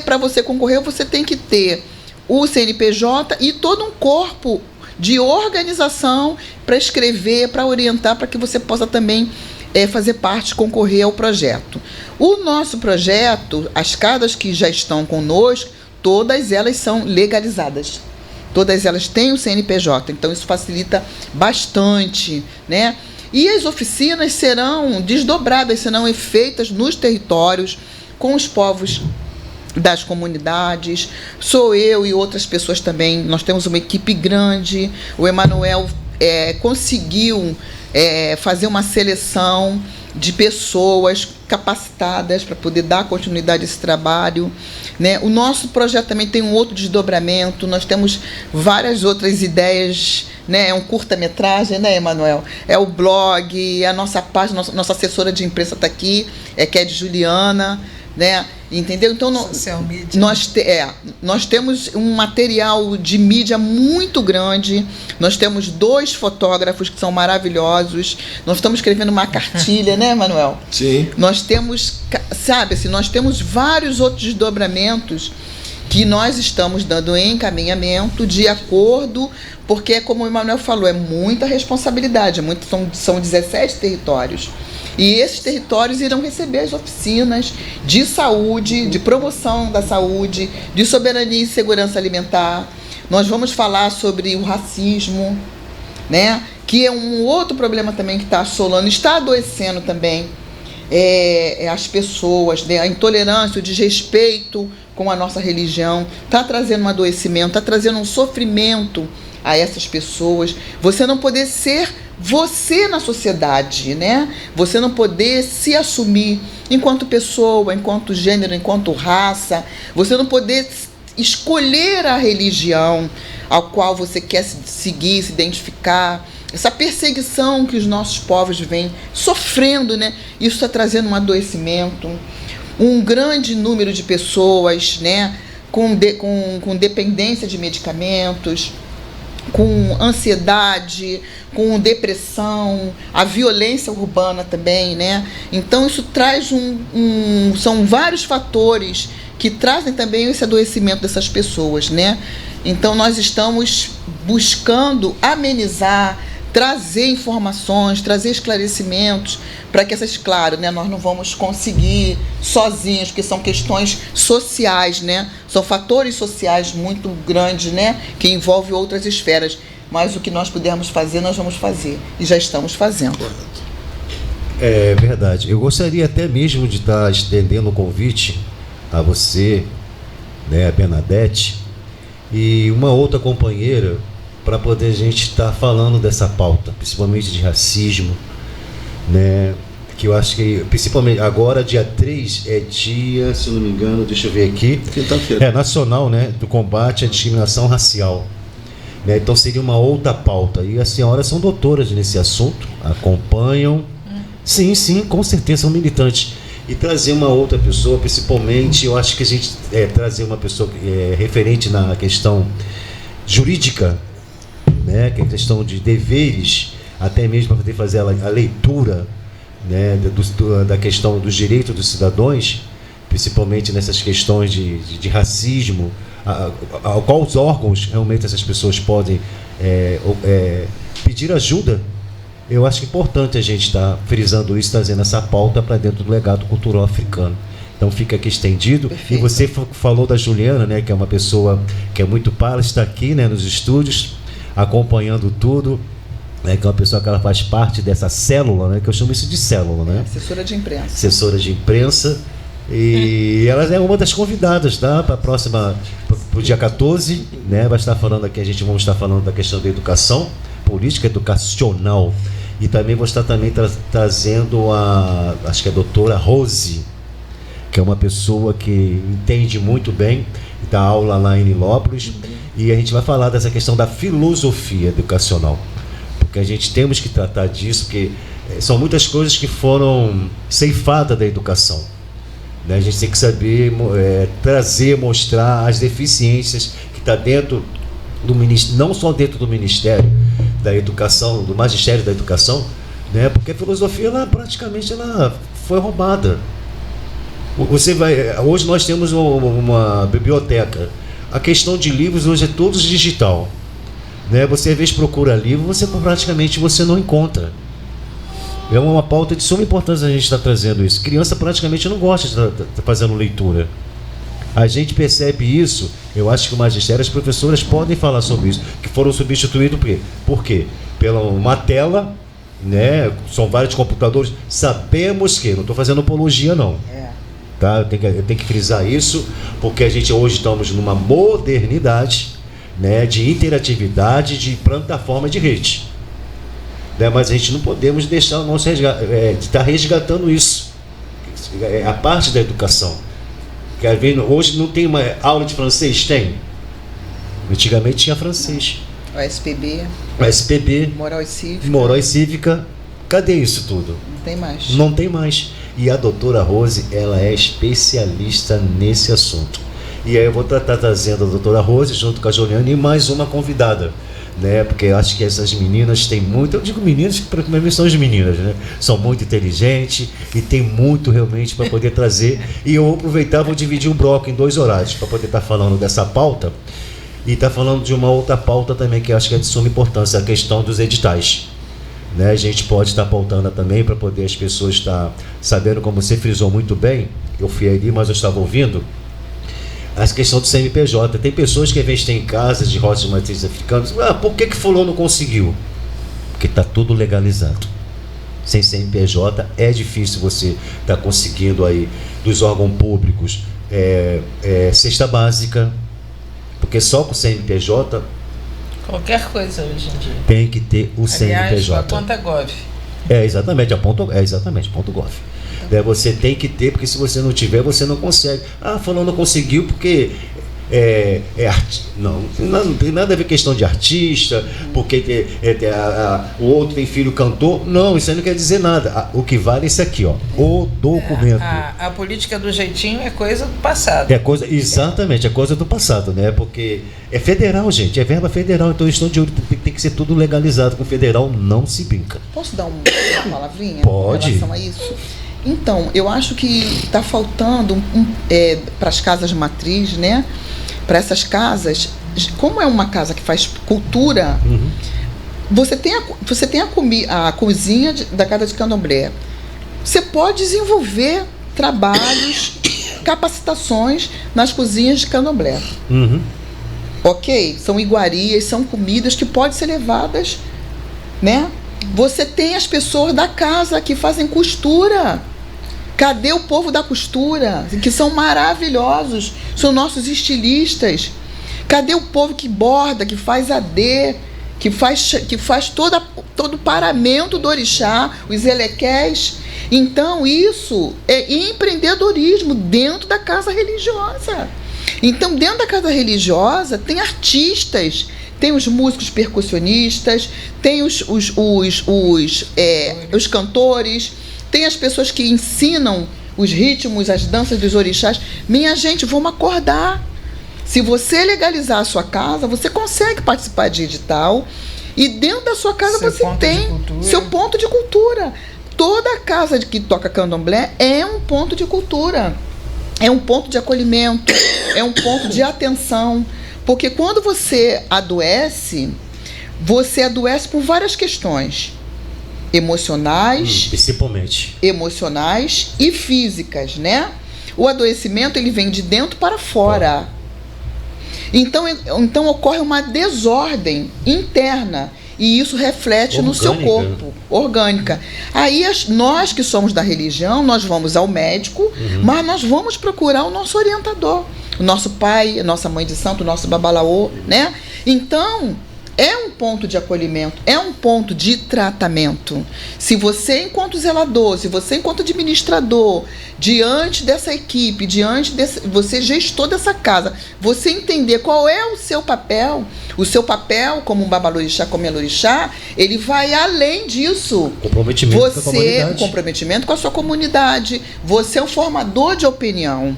[SPEAKER 3] para você concorrer, você tem que ter o CNPJ e todo um corpo de organização para escrever, para orientar, para que você possa também fazer parte, concorrer ao projeto. O nosso projeto, as casas que já estão conosco, todas elas são legalizadas. Todas elas têm o CNPJ, então isso facilita bastante, né? E as oficinas serão desdobradas, serão feitas nos territórios, com os povos das comunidades. Sou eu e outras pessoas também. Nós temos uma equipe grande. O Emanuel conseguiu fazer uma seleção de pessoas capacitadas para poder dar continuidade a esse trabalho, né? O nosso projeto também tem um outro desdobramento. Nós temos várias outras ideias, né? É um curta-metragem, né, Emanuel? É o blog, a nossa página, nossa assessora de imprensa está aqui, que é de Juliana, né? Entendeu? Então, nós temos um material de mídia muito grande. Nós temos 2 fotógrafos que são maravilhosos. Nós estamos escrevendo uma cartilha, né, Manuel?
[SPEAKER 5] Sim.
[SPEAKER 3] Nós temos, nós temos vários outros desdobramentos que nós estamos dando encaminhamento de acordo, porque, como o Emanuel falou, é muita responsabilidade, são 17 territórios. E esses territórios irão receber as oficinas de saúde, de promoção da saúde, de soberania e segurança alimentar. Nós vamos falar sobre o racismo, né? Que é um outro problema também que está assolando, está adoecendo também as pessoas, né? A intolerância, o desrespeito com a nossa religião, está trazendo um adoecimento, está trazendo um sofrimento a essas pessoas. Você não poder ser você na sociedade, né? Você não poder se assumir enquanto pessoa, enquanto gênero, enquanto raça. Você não poder escolher a religião ao qual você quer seguir, se identificar. essa perseguição que os nossos povos vêm sofrendo, né? Isso está trazendo um adoecimento, um grande número de pessoas, né? Com dependência de medicamentos, com ansiedade, com depressão, a violência urbana também, né? Então isso traz são vários fatores que trazem também esse adoecimento dessas pessoas, né? Então nós estamos buscando amenizar, trazer informações, trazer esclarecimentos para que claro, né, nós não vamos conseguir sozinhos, porque são questões sociais, né? São fatores sociais muito grandes, né, que envolvem outras esferas, mas o que nós pudermos fazer, nós vamos fazer e já estamos fazendo.
[SPEAKER 2] É verdade. Eu gostaria até mesmo de estar estendendo o convite a você, né, a Bernadette, e uma outra companheira, para poder a gente estar falando dessa pauta, principalmente de racismo, né? Que eu acho que, principalmente agora, dia 3 é dia, se eu não me engano, deixa eu ver aqui,
[SPEAKER 5] quinta-feira,
[SPEAKER 2] é nacional, né, do combate à discriminação racial, né? Então seria uma outra pauta, e as senhoras são doutoras nesse assunto, acompanham, sim, com certeza são militantes, e trazer uma outra pessoa, principalmente, eu acho que a gente trazer uma pessoa referente na questão jurídica, né, que é a questão de deveres, até mesmo para poder fazer a leitura, né, da questão dos direitos dos cidadãos, principalmente nessas questões de racismo, ao qual os órgãos realmente essas pessoas podem pedir ajuda. Eu acho que é importante a gente estar frisando isso, trazendo essa pauta para dentro do legado cultural africano. Então fica aqui estendido. Perfeito. E você falou da Juliana, né, que é uma pessoa que é muito pálida, está aqui, né, nos estúdios, acompanhando tudo, né, que é uma pessoa que ela faz parte dessa célula, né, que eu chamo isso de célula, né?
[SPEAKER 3] Assessora de imprensa.
[SPEAKER 2] Assessora de imprensa. E ela é uma das convidadas, tá? Para a próxima, para o dia 14, né? Vai estar falando aqui, vamos estar falando da questão da educação, política educacional. E também vou estar trazendo acho que é a doutora Rose, que é uma pessoa que entende muito bem, dá aula lá em Nilópolis, e a gente vai falar dessa questão da filosofia educacional, porque a gente temos que tratar disso, porque são muitas coisas que foram ceifadas da educação, né? A gente tem que saber trazer, mostrar as deficiências que está dentro do ministério, não só dentro do Ministério da Educação, do Magistério da Educação, né? Porque a filosofia praticamente foi roubada. Hoje nós temos uma biblioteca. A questão de livros hoje é tudo digital, né? Você às vezes procura livro, praticamente você não encontra. É uma pauta de suma importância a gente estar trazendo isso. Criança praticamente não gosta de estar fazendo leitura. A gente percebe isso. Eu acho que o magistério, as professoras podem falar sobre isso, que foram substituídos por quê? Pela uma tela, né? São vários computadores. Sabemos que, não estou fazendo apologia não, tá? Eu tenho que frisar isso, porque a gente hoje estamos numa modernidade, né, de interatividade, de plataforma de rede, né? Mas a gente não podemos deixar o nosso de estar resgatando isso. É a parte da educação. Hoje não tem uma aula de francês? Tem. Antigamente tinha francês.
[SPEAKER 3] O SPB.
[SPEAKER 2] O SPB. Moral e Cívica. Cadê isso tudo?
[SPEAKER 3] Não tem mais.
[SPEAKER 2] Não tem mais. E a doutora Rose, ela é especialista nesse assunto. E aí eu vou estar trazendo a doutora Rose junto com a Juliana e mais uma convidada, né? Porque eu acho que essas meninas têm muito, eu digo meninas, porque para mim são as meninas, né? São muito inteligentes e tem muito realmente para poder trazer. E eu vou aproveitar, vou dividir o bloco em 2 horários para poder estar falando dessa pauta e estar falando de uma outra pauta também que eu acho que é de suma importância, a questão dos editais, né? A gente pode estar pautando também para poder as pessoas estar sabendo, como você frisou muito bem. Eu fui ali, mas eu estava ouvindo a questão do CNPJ. Tem pessoas que às vezes têm casas de roças de matrizes africanas. Por que fulano conseguiu? Porque está tudo legalizado. Sem CNPJ é difícil você estar conseguindo aí dos órgãos públicos cesta básica, porque só com o CNPJ
[SPEAKER 4] qualquer coisa hoje em dia
[SPEAKER 2] tem que ter o CNPJ.
[SPEAKER 4] A conta Gov.
[SPEAKER 2] Exatamente, ponto Gov. Você tem que ter, porque se você não tiver, você não consegue. Fulano conseguiu porque não tem nada a ver questão de artista, porque o outro tem filho cantor. Não, isso aí não quer dizer nada. O que vale é isso aqui, ó, o documento.
[SPEAKER 4] A política do jeitinho é coisa do passado.
[SPEAKER 2] Exatamente, é coisa do passado, né? Porque é federal, gente, é verba federal, então eles estão de olho, tem que ser tudo legalizado. Com o federal não se brinca.
[SPEAKER 3] Posso dar uma palavrinha?
[SPEAKER 2] Pode.
[SPEAKER 3] Em relação a isso? Então, eu acho que está faltando para as casas matriz, né? Para essas casas, como é uma casa que faz cultura, você tem a cozinha da Casa de Candomblé. Você pode desenvolver trabalhos, capacitações nas cozinhas de Candomblé. Ok? São iguarias, são comidas que podem ser levadas, né? Você tem as pessoas da casa que fazem costura. Cadê o povo da costura? Que são maravilhosos. São nossos estilistas. Cadê o povo que borda, que faz AD, que faz todo o paramento do orixá, os elequés? Então, isso é empreendedorismo dentro da casa religiosa. Então, dentro da casa religiosa, tem artistas, tem os músicos percussionistas, tem os cantores, tem as pessoas que ensinam os ritmos, as danças dos orixás. Minha gente, vamos acordar. Se você legalizar a sua casa, você consegue participar de edital e dentro da sua casa você tem seu ponto de cultura. Toda casa que toca candomblé é um ponto de cultura, é um ponto de acolhimento, é um ponto de atenção. Porque quando você adoece por várias questões. Emocionais,
[SPEAKER 2] principalmente
[SPEAKER 3] emocionais e físicas, né? O adoecimento ele vem de dentro para fora. Então ocorre uma desordem interna e isso reflete no seu corpo, orgânica. Aí nós que somos da religião, nós vamos ao médico, mas nós vamos procurar o nosso orientador, o nosso pai, a nossa mãe de santo, o nosso babalaô, né? Então é um ponto de acolhimento, é um ponto de tratamento. Se você, enquanto zelador, se você, enquanto administrador, diante dessa equipe, você gestor dessa casa, você entender qual é o seu papel como um babalorixá, como elorixá, ele vai além disso.
[SPEAKER 2] Comprometimento com a comunidade.
[SPEAKER 3] Comprometimento com a sua comunidade. Você é um formador de opinião.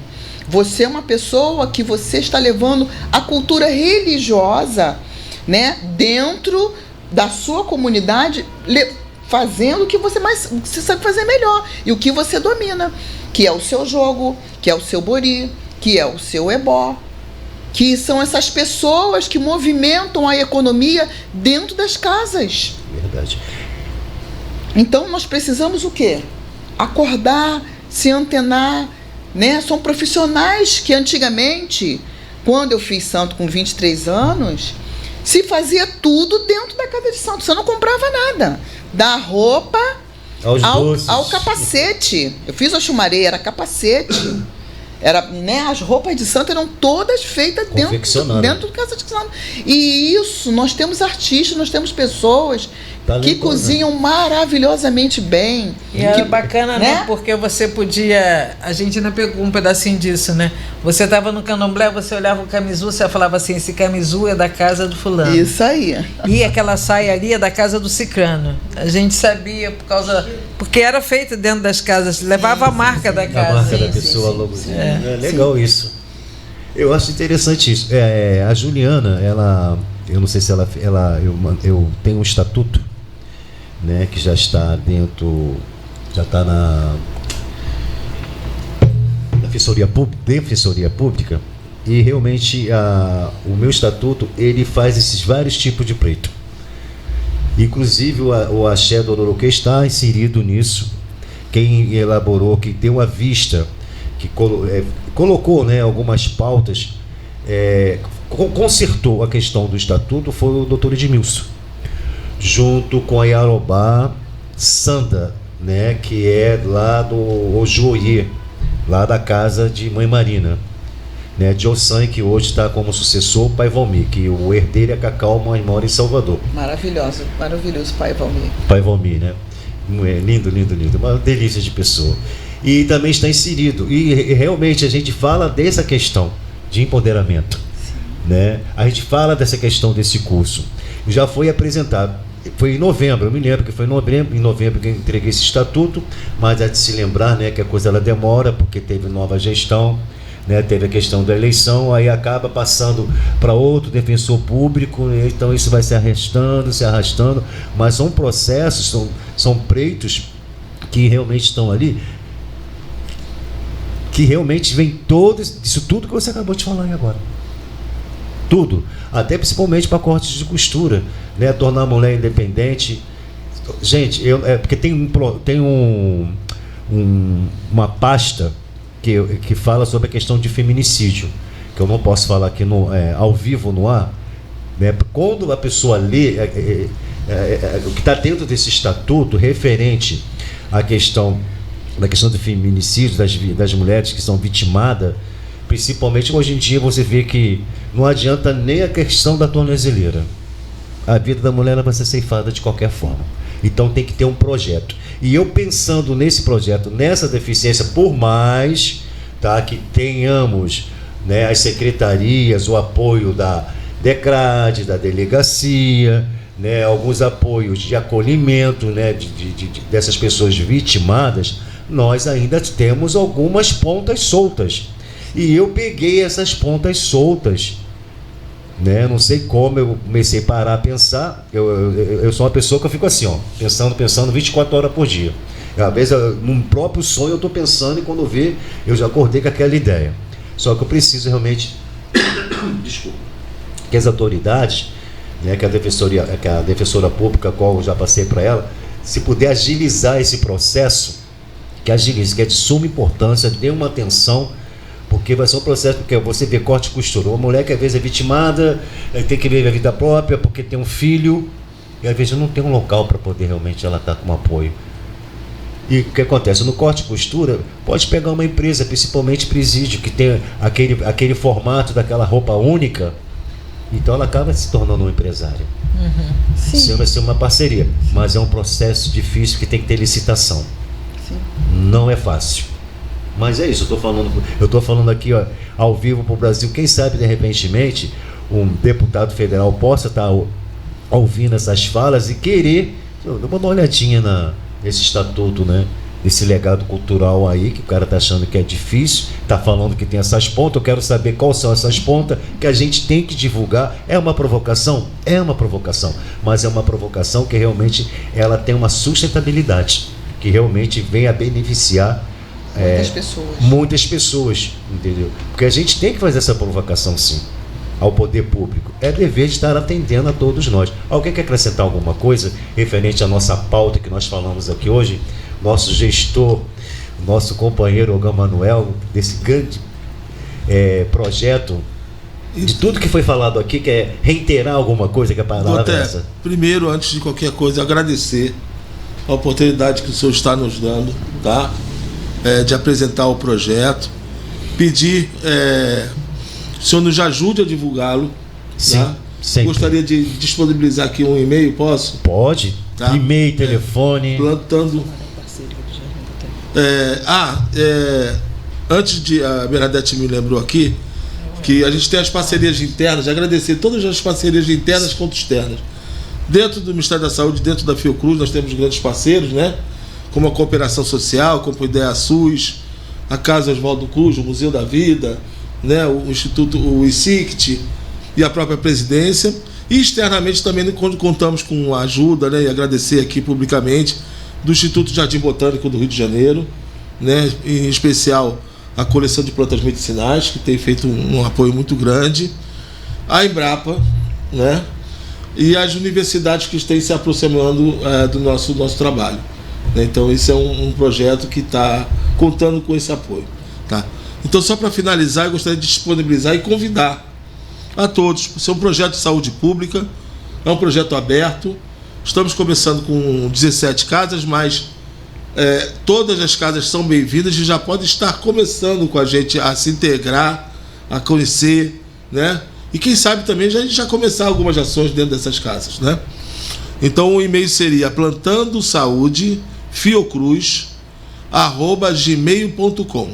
[SPEAKER 3] Você é uma pessoa que você está levando a cultura religiosa, né, dentro da sua comunidade, fazendo o que você sabe fazer melhor e o que você domina, que é o seu jogo, que é o seu bori, que é o seu ebó, que são essas pessoas que movimentam a economia dentro das casas.
[SPEAKER 2] Verdade.
[SPEAKER 3] Então nós precisamos o quê? Acordar, se antenar, né? São profissionais que antigamente, quando eu fiz santo com 23 anos, se fazia tudo dentro da casa de santo. Você não comprava nada. Da roupa ao capacete. Eu fiz o chumaré, era capacete. Era, né, as roupas de santo eram todas feitas dentro da casa de santo. E isso, nós temos artistas, nós temos pessoas que cozinham maravilhosamente bem.
[SPEAKER 4] E era bacana, né? Porque você podia... A gente ainda pegou um pedacinho disso, né? Você estava no candomblé, você olhava o camisu, você falava assim, esse camisu é da casa do fulano.
[SPEAKER 3] Isso aí.
[SPEAKER 4] E aquela saia ali é da casa do cicrano. A gente sabia porque era feita dentro das casas, levava a marca da casa.
[SPEAKER 2] A marca da pessoa logo. É legal isso. Eu acho interessante isso. A Juliana, eu não sei se eu tenho um estatuto, né, que já está na Defensoria Pública, e realmente o meu estatuto ele faz esses vários tipos de pleito. Inclusive o Axé do Ororoquê está inserido nisso. Quem elaborou, que deu a vista, que colocou, né, algumas pautas, consertou a questão do estatuto, foi o doutor Edmilson, junto com a Yarobá Sanda, né, que é lá do Ojoie, lá da casa de Mãe Marina, né, de Ossan, que hoje está como sucessor o Pai Valmir, que o herdeiro é Cacau, mas mora em Salvador.
[SPEAKER 3] Maravilhoso Pai Valmir.
[SPEAKER 2] Pai Valmir, né? Lindo, uma delícia de pessoa. E também está inserido, e realmente a gente fala dessa questão de empoderamento. né? A gente fala dessa questão desse curso. Já foi apresentado, foi em novembro, eu me lembro que foi em novembro que eu entreguei esse estatuto, mas é de se lembrar, né, que a coisa ela demora, porque teve nova gestão, né, teve a questão da eleição, aí acaba passando para outro defensor público, né, então isso vai se arrastando, mas são processos, são pleitos que realmente estão ali, que realmente vem isso tudo que você acabou de falar aí agora. Tudo, até principalmente para cortes de costura, né? Tornar a mulher independente. Gente, porque tem uma pasta que fala sobre a questão de feminicídio, que eu não posso falar aqui ao vivo no ar, né? Quando a pessoa lê o que está dentro desse estatuto referente à questão do feminicídio das mulheres que são vitimadas, principalmente hoje em dia você vê que não adianta nem a questão da tornozeleira. A vida da mulher vai ser ceifada de qualquer forma. Então tem que ter um projeto. E eu pensando nesse projeto, nessa deficiência, por mais, tá, que tenhamos, né, as secretarias, o apoio da DECRAD, da delegacia, né, alguns apoios de acolhimento, né, dessas pessoas vitimadas, nós ainda temos algumas pontas soltas. E eu peguei essas pontas soltas, né? Não sei como eu comecei a parar a pensar. Eu sou uma pessoa que eu fico assim, ó, pensando 24 horas por dia. Às vezes, num próprio sonho eu estou pensando, e quando eu ver, eu já acordei com aquela ideia. Só que eu preciso realmente desculpa, que as autoridades, né, que a defensora pública, a qual eu já passei para ela, se puder agilizar esse processo, que agilize, que é de suma importância, dê uma atenção, porque vai ser um processo, porque você vê corte e costura, uma mulher que às vezes é vitimada, tem que viver a vida própria, porque tem um filho, e às vezes não tem um local para poder realmente ela estar com apoio. E o que acontece? No corte e costura, pode pegar uma empresa, principalmente presídio, que tem aquele formato daquela roupa única, então ela acaba se tornando uma empresária. Sim. Vai ser uma parceria, mas é um processo difícil que tem que ter licitação. Sim. Não é fácil. Mas é isso, eu estou falando aqui, ó, ao vivo para o Brasil. Quem sabe, de repentemente, um deputado federal possa estar ouvindo essas falas e querer, vou dar uma olhadinha nesse estatuto, né? Esse legado cultural aí, que o cara está achando que é difícil, está falando que tem essas pontas. Eu quero saber quais são essas pontas que a gente tem que divulgar. É uma provocação? É uma provocação, mas é uma provocação que realmente ela tem uma sustentabilidade, que realmente vem a beneficiar muitas pessoas, entendeu? Porque a gente tem que fazer essa provocação, sim, ao poder público. É dever de estar atendendo a todos nós. Alguém quer acrescentar alguma coisa referente à nossa pauta que nós falamos aqui hoje? Nosso gestor, nosso companheiro Ogan Manuel, desse grande projeto, de tudo que foi falado aqui, quer reiterar alguma coisa que a palavra é essa?
[SPEAKER 5] Primeiro, antes de qualquer coisa, agradecer a oportunidade que o senhor está nos dando, tá? De apresentar o projeto, pedir o senhor nos ajude a divulgá-lo.
[SPEAKER 2] Sim,
[SPEAKER 5] tá?
[SPEAKER 2] sempre.
[SPEAKER 5] Gostaria de disponibilizar aqui um e-mail, posso?
[SPEAKER 2] Pode, tá? E-mail, telefone.
[SPEAKER 5] Plantando. Antes de a Bernadette me lembrou aqui que a gente tem as parcerias internas, agradecer todas as parcerias internas quanto externas. Dentro do Ministério da Saúde, dentro da Fiocruz, nós temos grandes parceiros, né? Como a Cooperação Social, como a Ideia SUS, a Casa Oswaldo Cruz, o Museu da Vida, né? O Instituto, o ICICT e a própria presidência. E externamente também, quando contamos com a ajuda, né? E agradecer aqui publicamente do Instituto Jardim Botânico do Rio de Janeiro, né? Em especial a coleção de plantas medicinais, que tem feito um apoio muito grande, a Embrapa, né? E as universidades que estão se aproximando do nosso trabalho. Então, esse é um projeto que está contando com esse apoio. Tá? Então, só para finalizar, eu gostaria de disponibilizar e convidar a todos. Isso é um projeto de saúde pública, é um projeto aberto. Estamos começando com 17 casas, mas todas as casas são bem-vindas e já podem estar começando com a gente a se integrar, a conhecer, né? E quem sabe também já começar algumas ações dentro dessas casas, né? Então o e-mail seria plantandosaudefiocruz@gmail.com.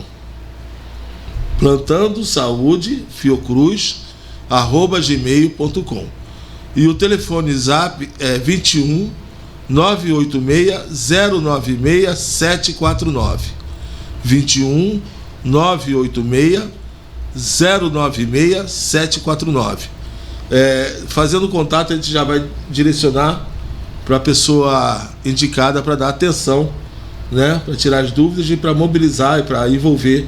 [SPEAKER 5] plantandosaudefiocruz@ @gmail.com. E o telefone zap é 21 986 096 749. 21 986 096 749. Fazendo contato, a gente já vai direcionar para a pessoa indicada para dar atenção, né, para tirar as dúvidas e para mobilizar e para envolver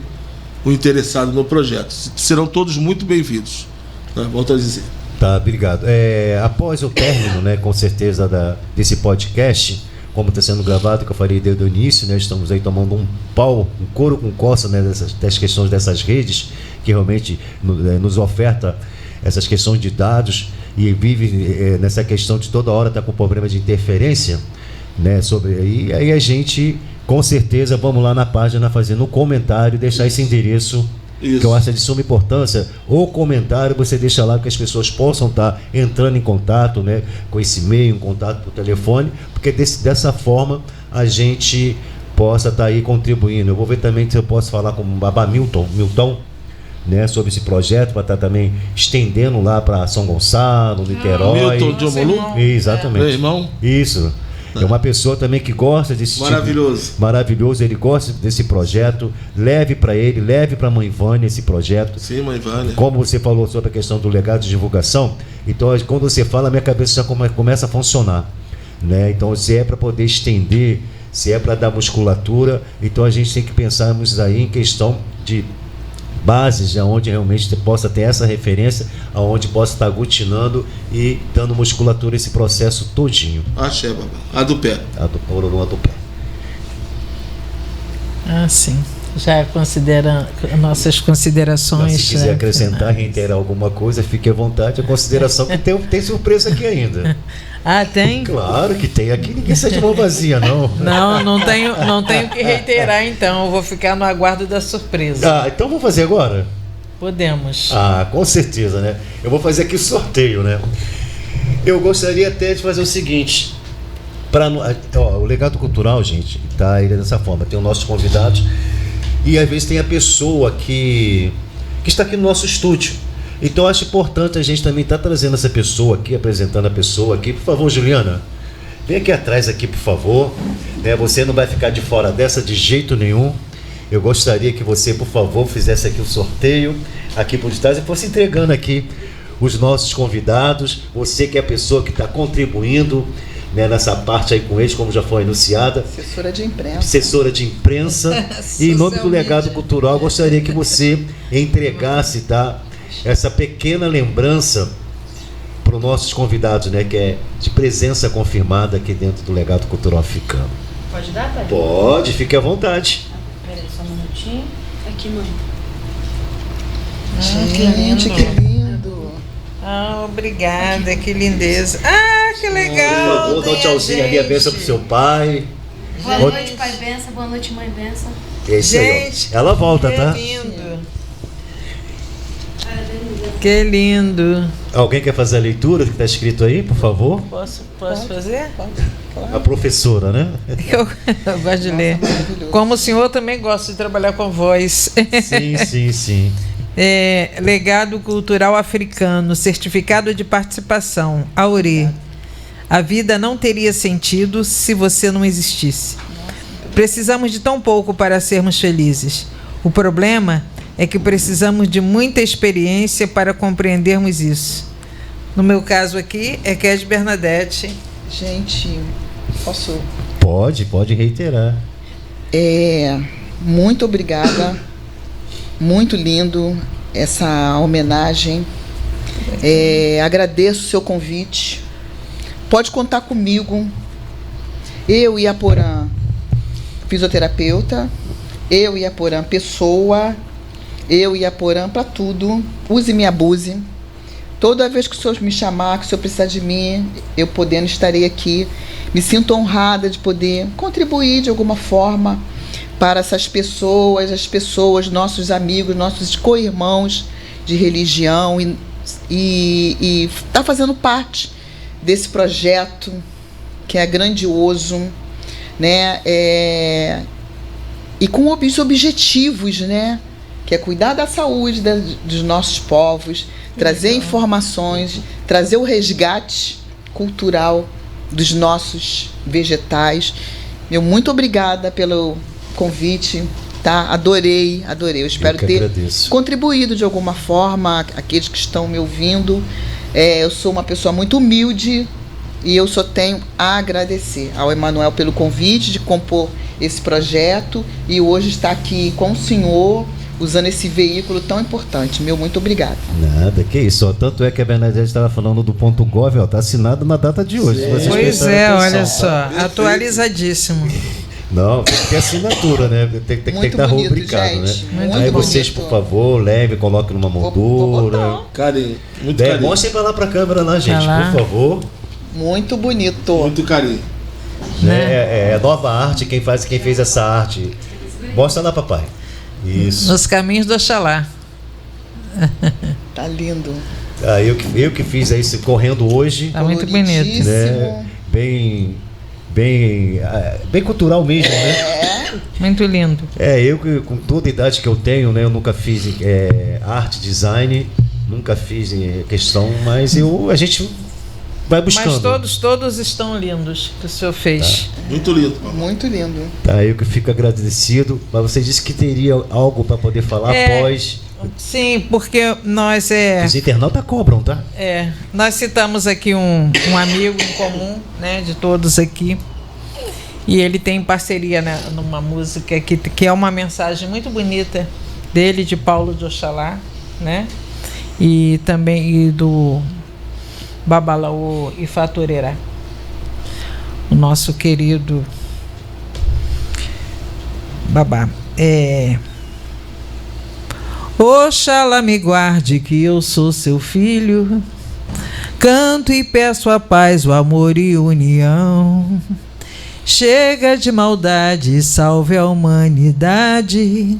[SPEAKER 5] o interessado no projeto. Serão todos muito bem-vindos, né? Volto a dizer.
[SPEAKER 2] Tá, obrigado. Após o término, né, com certeza, desse podcast, como está sendo gravado, que eu falei desde o início, né, estamos aí tomando um couro com coça, né, das questões dessas redes, que realmente nos oferta essas questões de dados e vive nessa questão de toda hora estar com problema de interferência, né, e aí a gente, com certeza, vamos lá na página fazendo um comentário, deixar esse endereço. Isso. Que eu acho de suma importância. O comentário você deixa lá, que as pessoas possam estar entrando em contato, né, com esse e-mail, em contato por telefone, porque dessa forma a gente possa estar aí contribuindo. Eu vou ver também se eu posso falar com o Babá Milton, né, sobre esse projeto, para estar também estendendo lá para São Gonçalo, Niterói.
[SPEAKER 5] Milton de Omolu?
[SPEAKER 2] Exatamente.
[SPEAKER 5] Meu irmão?
[SPEAKER 2] Isso. É uma pessoa também que gosta desse
[SPEAKER 5] maravilhoso.
[SPEAKER 2] Maravilhoso, ele gosta desse projeto. Leve para ele, leve para a mãe Vânia esse projeto.
[SPEAKER 5] Sim, mãe Vânia.
[SPEAKER 2] Como você falou sobre a questão do legado de divulgação, então quando você fala, a minha cabeça já começa a funcionar, né? Então, se é para poder estender, se é para dar musculatura, então a gente tem que pensarmos aí em questão de bases, onde realmente você possa ter essa referência, aonde possa estar aglutinando e dando musculatura a esse processo todinho.
[SPEAKER 5] Axé, babá. A do pé.
[SPEAKER 2] A do pé.
[SPEAKER 4] Ah, sim. Já considera nossas considerações.
[SPEAKER 2] Mas se quiser acrescentar, reiterar alguma coisa, fique à vontade. A consideração que tem surpresa aqui ainda.
[SPEAKER 4] Ah, tem?
[SPEAKER 2] Claro que tem. Aqui ninguém sai de mão vazia, não.
[SPEAKER 4] Não tenho que reiterar, então. Eu vou ficar no aguardo da surpresa.
[SPEAKER 2] Então vamos fazer agora?
[SPEAKER 4] Podemos.
[SPEAKER 2] Com certeza, né? Eu vou fazer aqui o sorteio, né? Eu gostaria até de fazer o seguinte. O legado cultural, gente, tá aí dessa forma. Tem os nossos convidados e às vezes tem a pessoa que está aqui no nosso estúdio. Então acho importante a gente também estar trazendo essa pessoa aqui, apresentando a pessoa aqui. Por favor, Juliana, vem aqui atrás aqui, por favor. Né? Você não vai ficar de fora dessa de jeito nenhum. Eu gostaria que você, por favor, fizesse aqui o sorteio aqui por trás e fosse entregando aqui os nossos convidados. Você que é a pessoa que está contribuindo, né, nessa parte aí com eles, como já foi anunciada.
[SPEAKER 3] Assessora de imprensa.
[SPEAKER 2] Assessora de imprensa. E em nome do Legado Cultural, gostaria que você entregasse, tá, essa pequena lembrança para os nossos convidados, né, que é de presença confirmada aqui dentro do Legado Cultural Africano.
[SPEAKER 6] Pode dar, pai?
[SPEAKER 2] Pode, fique à vontade.
[SPEAKER 6] Peraí, só um minutinho. Aqui, mãe.
[SPEAKER 3] Gente, que lindo.
[SPEAKER 4] Obrigada, que lindeza. Que legal.
[SPEAKER 2] Por favor, dá um tchauzinho ali, a benção pro seu pai.
[SPEAKER 6] Boa noite, pai benção. Boa noite, mãe benção.
[SPEAKER 2] É isso
[SPEAKER 4] gente,
[SPEAKER 2] aí, ó. Ela volta,
[SPEAKER 4] que
[SPEAKER 2] tá?
[SPEAKER 4] Lindo. Que lindo.
[SPEAKER 2] Alguém quer fazer a leitura que está escrito aí, por favor?
[SPEAKER 4] Posso fazer?
[SPEAKER 2] A professora, né?
[SPEAKER 4] Eu gosto de ler. Como o senhor também gosta de trabalhar com voz.
[SPEAKER 2] Sim.
[SPEAKER 4] Legado Cultural Africano, certificado de participação, Aure. A vida não teria sentido se você não existisse. Precisamos de tão pouco para sermos felizes. O problema é que precisamos de muita experiência para compreendermos isso. No meu caso aqui, é Kézia Bernadette.
[SPEAKER 3] Gente, posso?
[SPEAKER 2] Pode reiterar.
[SPEAKER 3] Muito obrigada. Muito lindo essa homenagem. Agradeço o seu convite. Pode contar comigo. Eu e a Porã, fisioterapeuta. Eu e a Porã, pessoa. Eu e a Porã para tudo. Use e me abuse. Toda vez que o senhor me chamar, que o senhor precisar de mim, eu podendo, estarei aqui. Me sinto honrada de poder contribuir de alguma forma para essas pessoas, as pessoas, nossos amigos, nossos co-irmãos de religião e tá fazendo parte desse projeto que é grandioso, né? E com os objetivos, né? Que é cuidar da saúde dos nossos povos, trazer informações, trazer o resgate cultural dos nossos vegetais. Muito obrigada pelo convite, tá? Adorei. Eu espero ter contribuído de alguma forma aqueles que estão me ouvindo. Eu sou uma pessoa muito humilde e eu só tenho a agradecer ao Emanuel pelo convite de compor esse projeto e hoje estar aqui com o senhor, usando esse veículo tão importante. Muito obrigada.
[SPEAKER 2] Nada, que isso. Tanto é que a Bernadette estava falando do .gov, está assinado na data de hoje.
[SPEAKER 4] Pois é, olha só, atualizadíssimo.
[SPEAKER 2] Não, tem que ter assinatura, né? Tem que estar rubricado, né? Aí vocês, por favor, levem, coloquem numa moldura.
[SPEAKER 5] Carinho, muito carinho.
[SPEAKER 2] Mostrem para lá para a câmera lá, gente, por favor.
[SPEAKER 3] Muito bonito.
[SPEAKER 5] Muito carinho.
[SPEAKER 2] É nova arte, quem fez essa arte. Mostra lá, papai. Isso.
[SPEAKER 4] Nos caminhos do Oxalá.
[SPEAKER 3] Tá lindo.
[SPEAKER 2] Eu que fiz isso correndo hoje.
[SPEAKER 4] Tá muito bonito.
[SPEAKER 2] Né? Bem cultural mesmo, né?
[SPEAKER 4] Muito lindo.
[SPEAKER 2] Eu com toda a idade que eu tenho, né? Eu nunca fiz arte, design, nunca fiz questão, mas a gente vai buscando.
[SPEAKER 4] Mas todos estão lindos que o senhor fez.
[SPEAKER 5] Tá. Muito lindo.
[SPEAKER 3] Muito lindo.
[SPEAKER 2] Tá, eu que fico agradecido. Mas você disse que teria algo para poder falar após.
[SPEAKER 4] Sim, porque nós
[SPEAKER 2] Os internautas cobram, tá?
[SPEAKER 4] Nós citamos aqui um amigo em comum, né, de todos aqui. E ele tem parceria, né, numa música que é uma mensagem muito bonita dele, de Paulo de Oxalá, né? E também do Babalaô e Faturerá. O nosso querido Babá. Oxalá me guarde que eu sou seu filho, canto e peço a paz, o amor e união. Chega de maldade, salve a humanidade,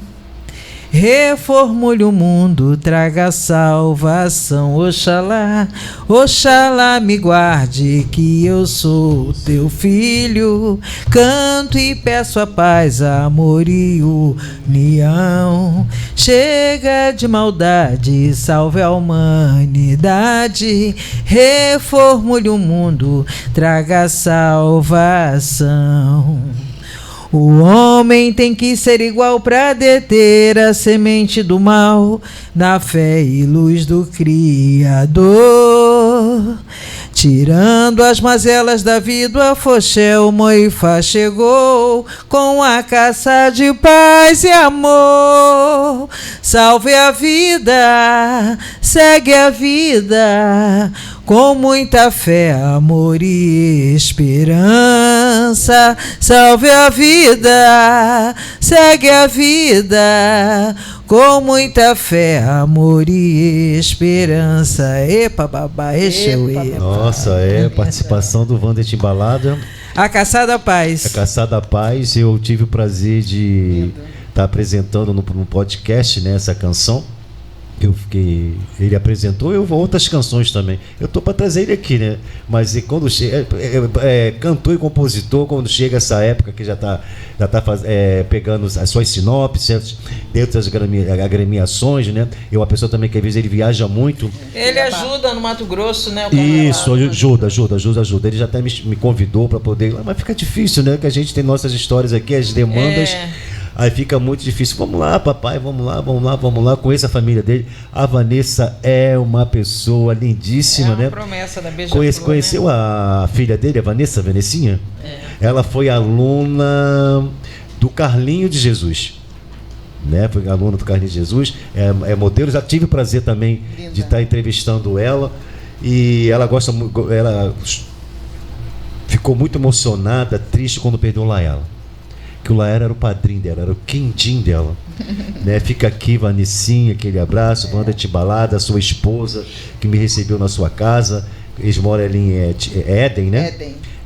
[SPEAKER 4] reformule o mundo, traga salvação. Oxalá, Oxalá me guarde que eu sou teu filho, canto e peço a paz, amor e união. Chega de maldade, salve a humanidade, reformule o mundo, traga salvação. O homem tem que ser igual para deter a semente do mal, na fé e luz do Criador. Tirando as mazelas da vida, o Afoxé, o Moifá chegou com a caça de paz e amor. Salve a vida, segue a vida, com muita fé, amor e esperança. Salve a vida, segue a vida, com muita fé, amor e esperança. Epa, babá, encheu.
[SPEAKER 2] Nossa, participação do Wander Timbalada.
[SPEAKER 4] A Caçada Paz.
[SPEAKER 2] A Caçada Paz, eu tive o prazer de estar apresentando no podcast, né, essa canção. Ele apresentou, eu vou outras canções também. Eu tô para trazer ele aqui, né? Mas quando chega, cantor e compositor, quando chega essa época que já tá pegando as suas sinopses, dentro das agremiações, né? E uma pessoa também que às vezes ele viaja muito.
[SPEAKER 4] Ele ajuda no Mato Grosso, né?
[SPEAKER 2] Isso, ajuda. Ele já até me convidou para poder. Mas fica difícil, né? Que a gente tem nossas histórias aqui, as demandas. Aí fica muito difícil. Vamos lá, papai, vamos lá. Conheça a família dele. A Vanessa é uma pessoa lindíssima, né?
[SPEAKER 4] Promessa da Beija-Flor,
[SPEAKER 2] conheceu, né? A filha dele, a Vanessinha? Ela foi aluna do Carlinho de Jesus. Né? Foi aluna do Carlinho de Jesus. É modelo. Já tive o prazer também de estar entrevistando ela. E ela ela ficou muito emocionada, triste quando perdeu o Laela. Que o Laera era o padrinho dela, era o quindim dela. Né? Fica aqui, Vanessinha, aquele abraço. Wander Timbalada, sua esposa, que me recebeu na sua casa. Eles moram ali em Éden, né?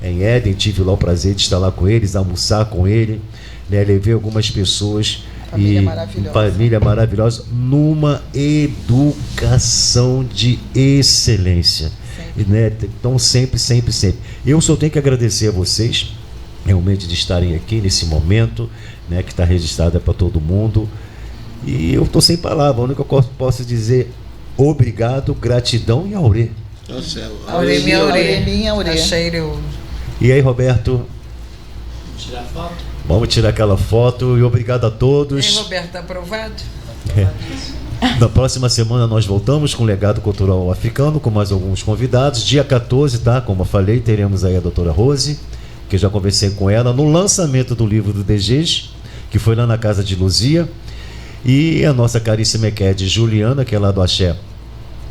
[SPEAKER 2] Em Éden, tive lá o prazer de estar lá com eles, almoçar com ele. Né? Levei algumas pessoas. Família maravilhosa, numa educação de excelência. Né? Então, sempre. Eu só tenho que agradecer a vocês, realmente, de estarem aqui nesse momento, né, que está registrado para todo mundo. E eu estou sem palavras. O único que eu posso dizer Obrigado, gratidão e aurê.
[SPEAKER 3] Aureminha, Aure.
[SPEAKER 2] E aí, Roberto?
[SPEAKER 7] Tirar foto?
[SPEAKER 2] Vamos tirar aquela foto e obrigado a todos.
[SPEAKER 4] E Roberto, aprovado?
[SPEAKER 2] Na próxima semana nós voltamos com o Legado Cultural Africano, com mais alguns convidados. Dia 14, tá? Como eu falei, teremos aí a doutora Rose, que eu já conversei com ela no lançamento do livro do DGs, que foi lá na casa de Luzia. E a nossa caríssima Equede Juliana, que é lá do Axé,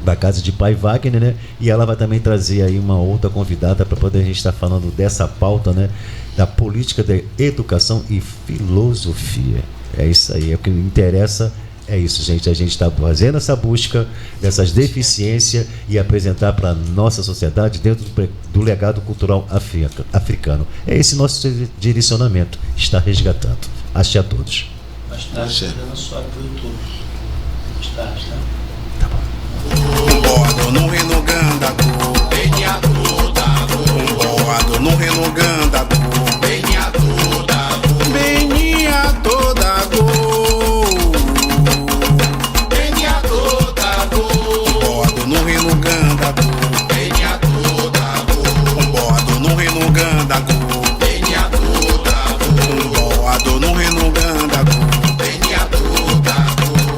[SPEAKER 2] da casa de Pai Wagner, né? E ela vai também trazer aí uma outra convidada para poder a gente estar falando dessa pauta, né? Da política de educação e filosofia. É isso aí, é o que me interessa. É isso, gente. A gente está fazendo essa busca dessas deficiências e apresentar para a nossa sociedade dentro do legado cultural africano. É esse nosso direcionamento. Está resgatando. Axé a todos.
[SPEAKER 7] Mas está chegando só para o YouTube. Está.
[SPEAKER 2] Tá bom.
[SPEAKER 8] Boado no renoganda, Benha toda, boado no renoganda, Benha toda, Benha toda, Benha toda, boado no renoganda, Benha toda, boado no renoganda, Benha toda, boado no renoganda, Benha toda,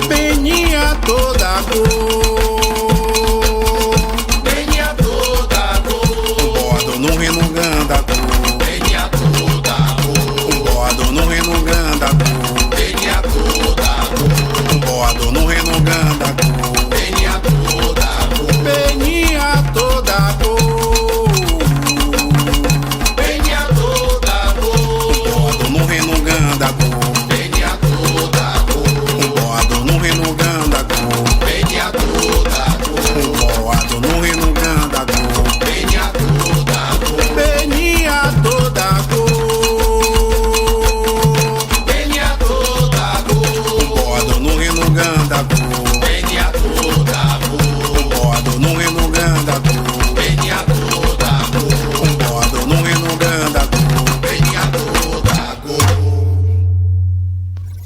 [SPEAKER 8] Benha toda, Ganda.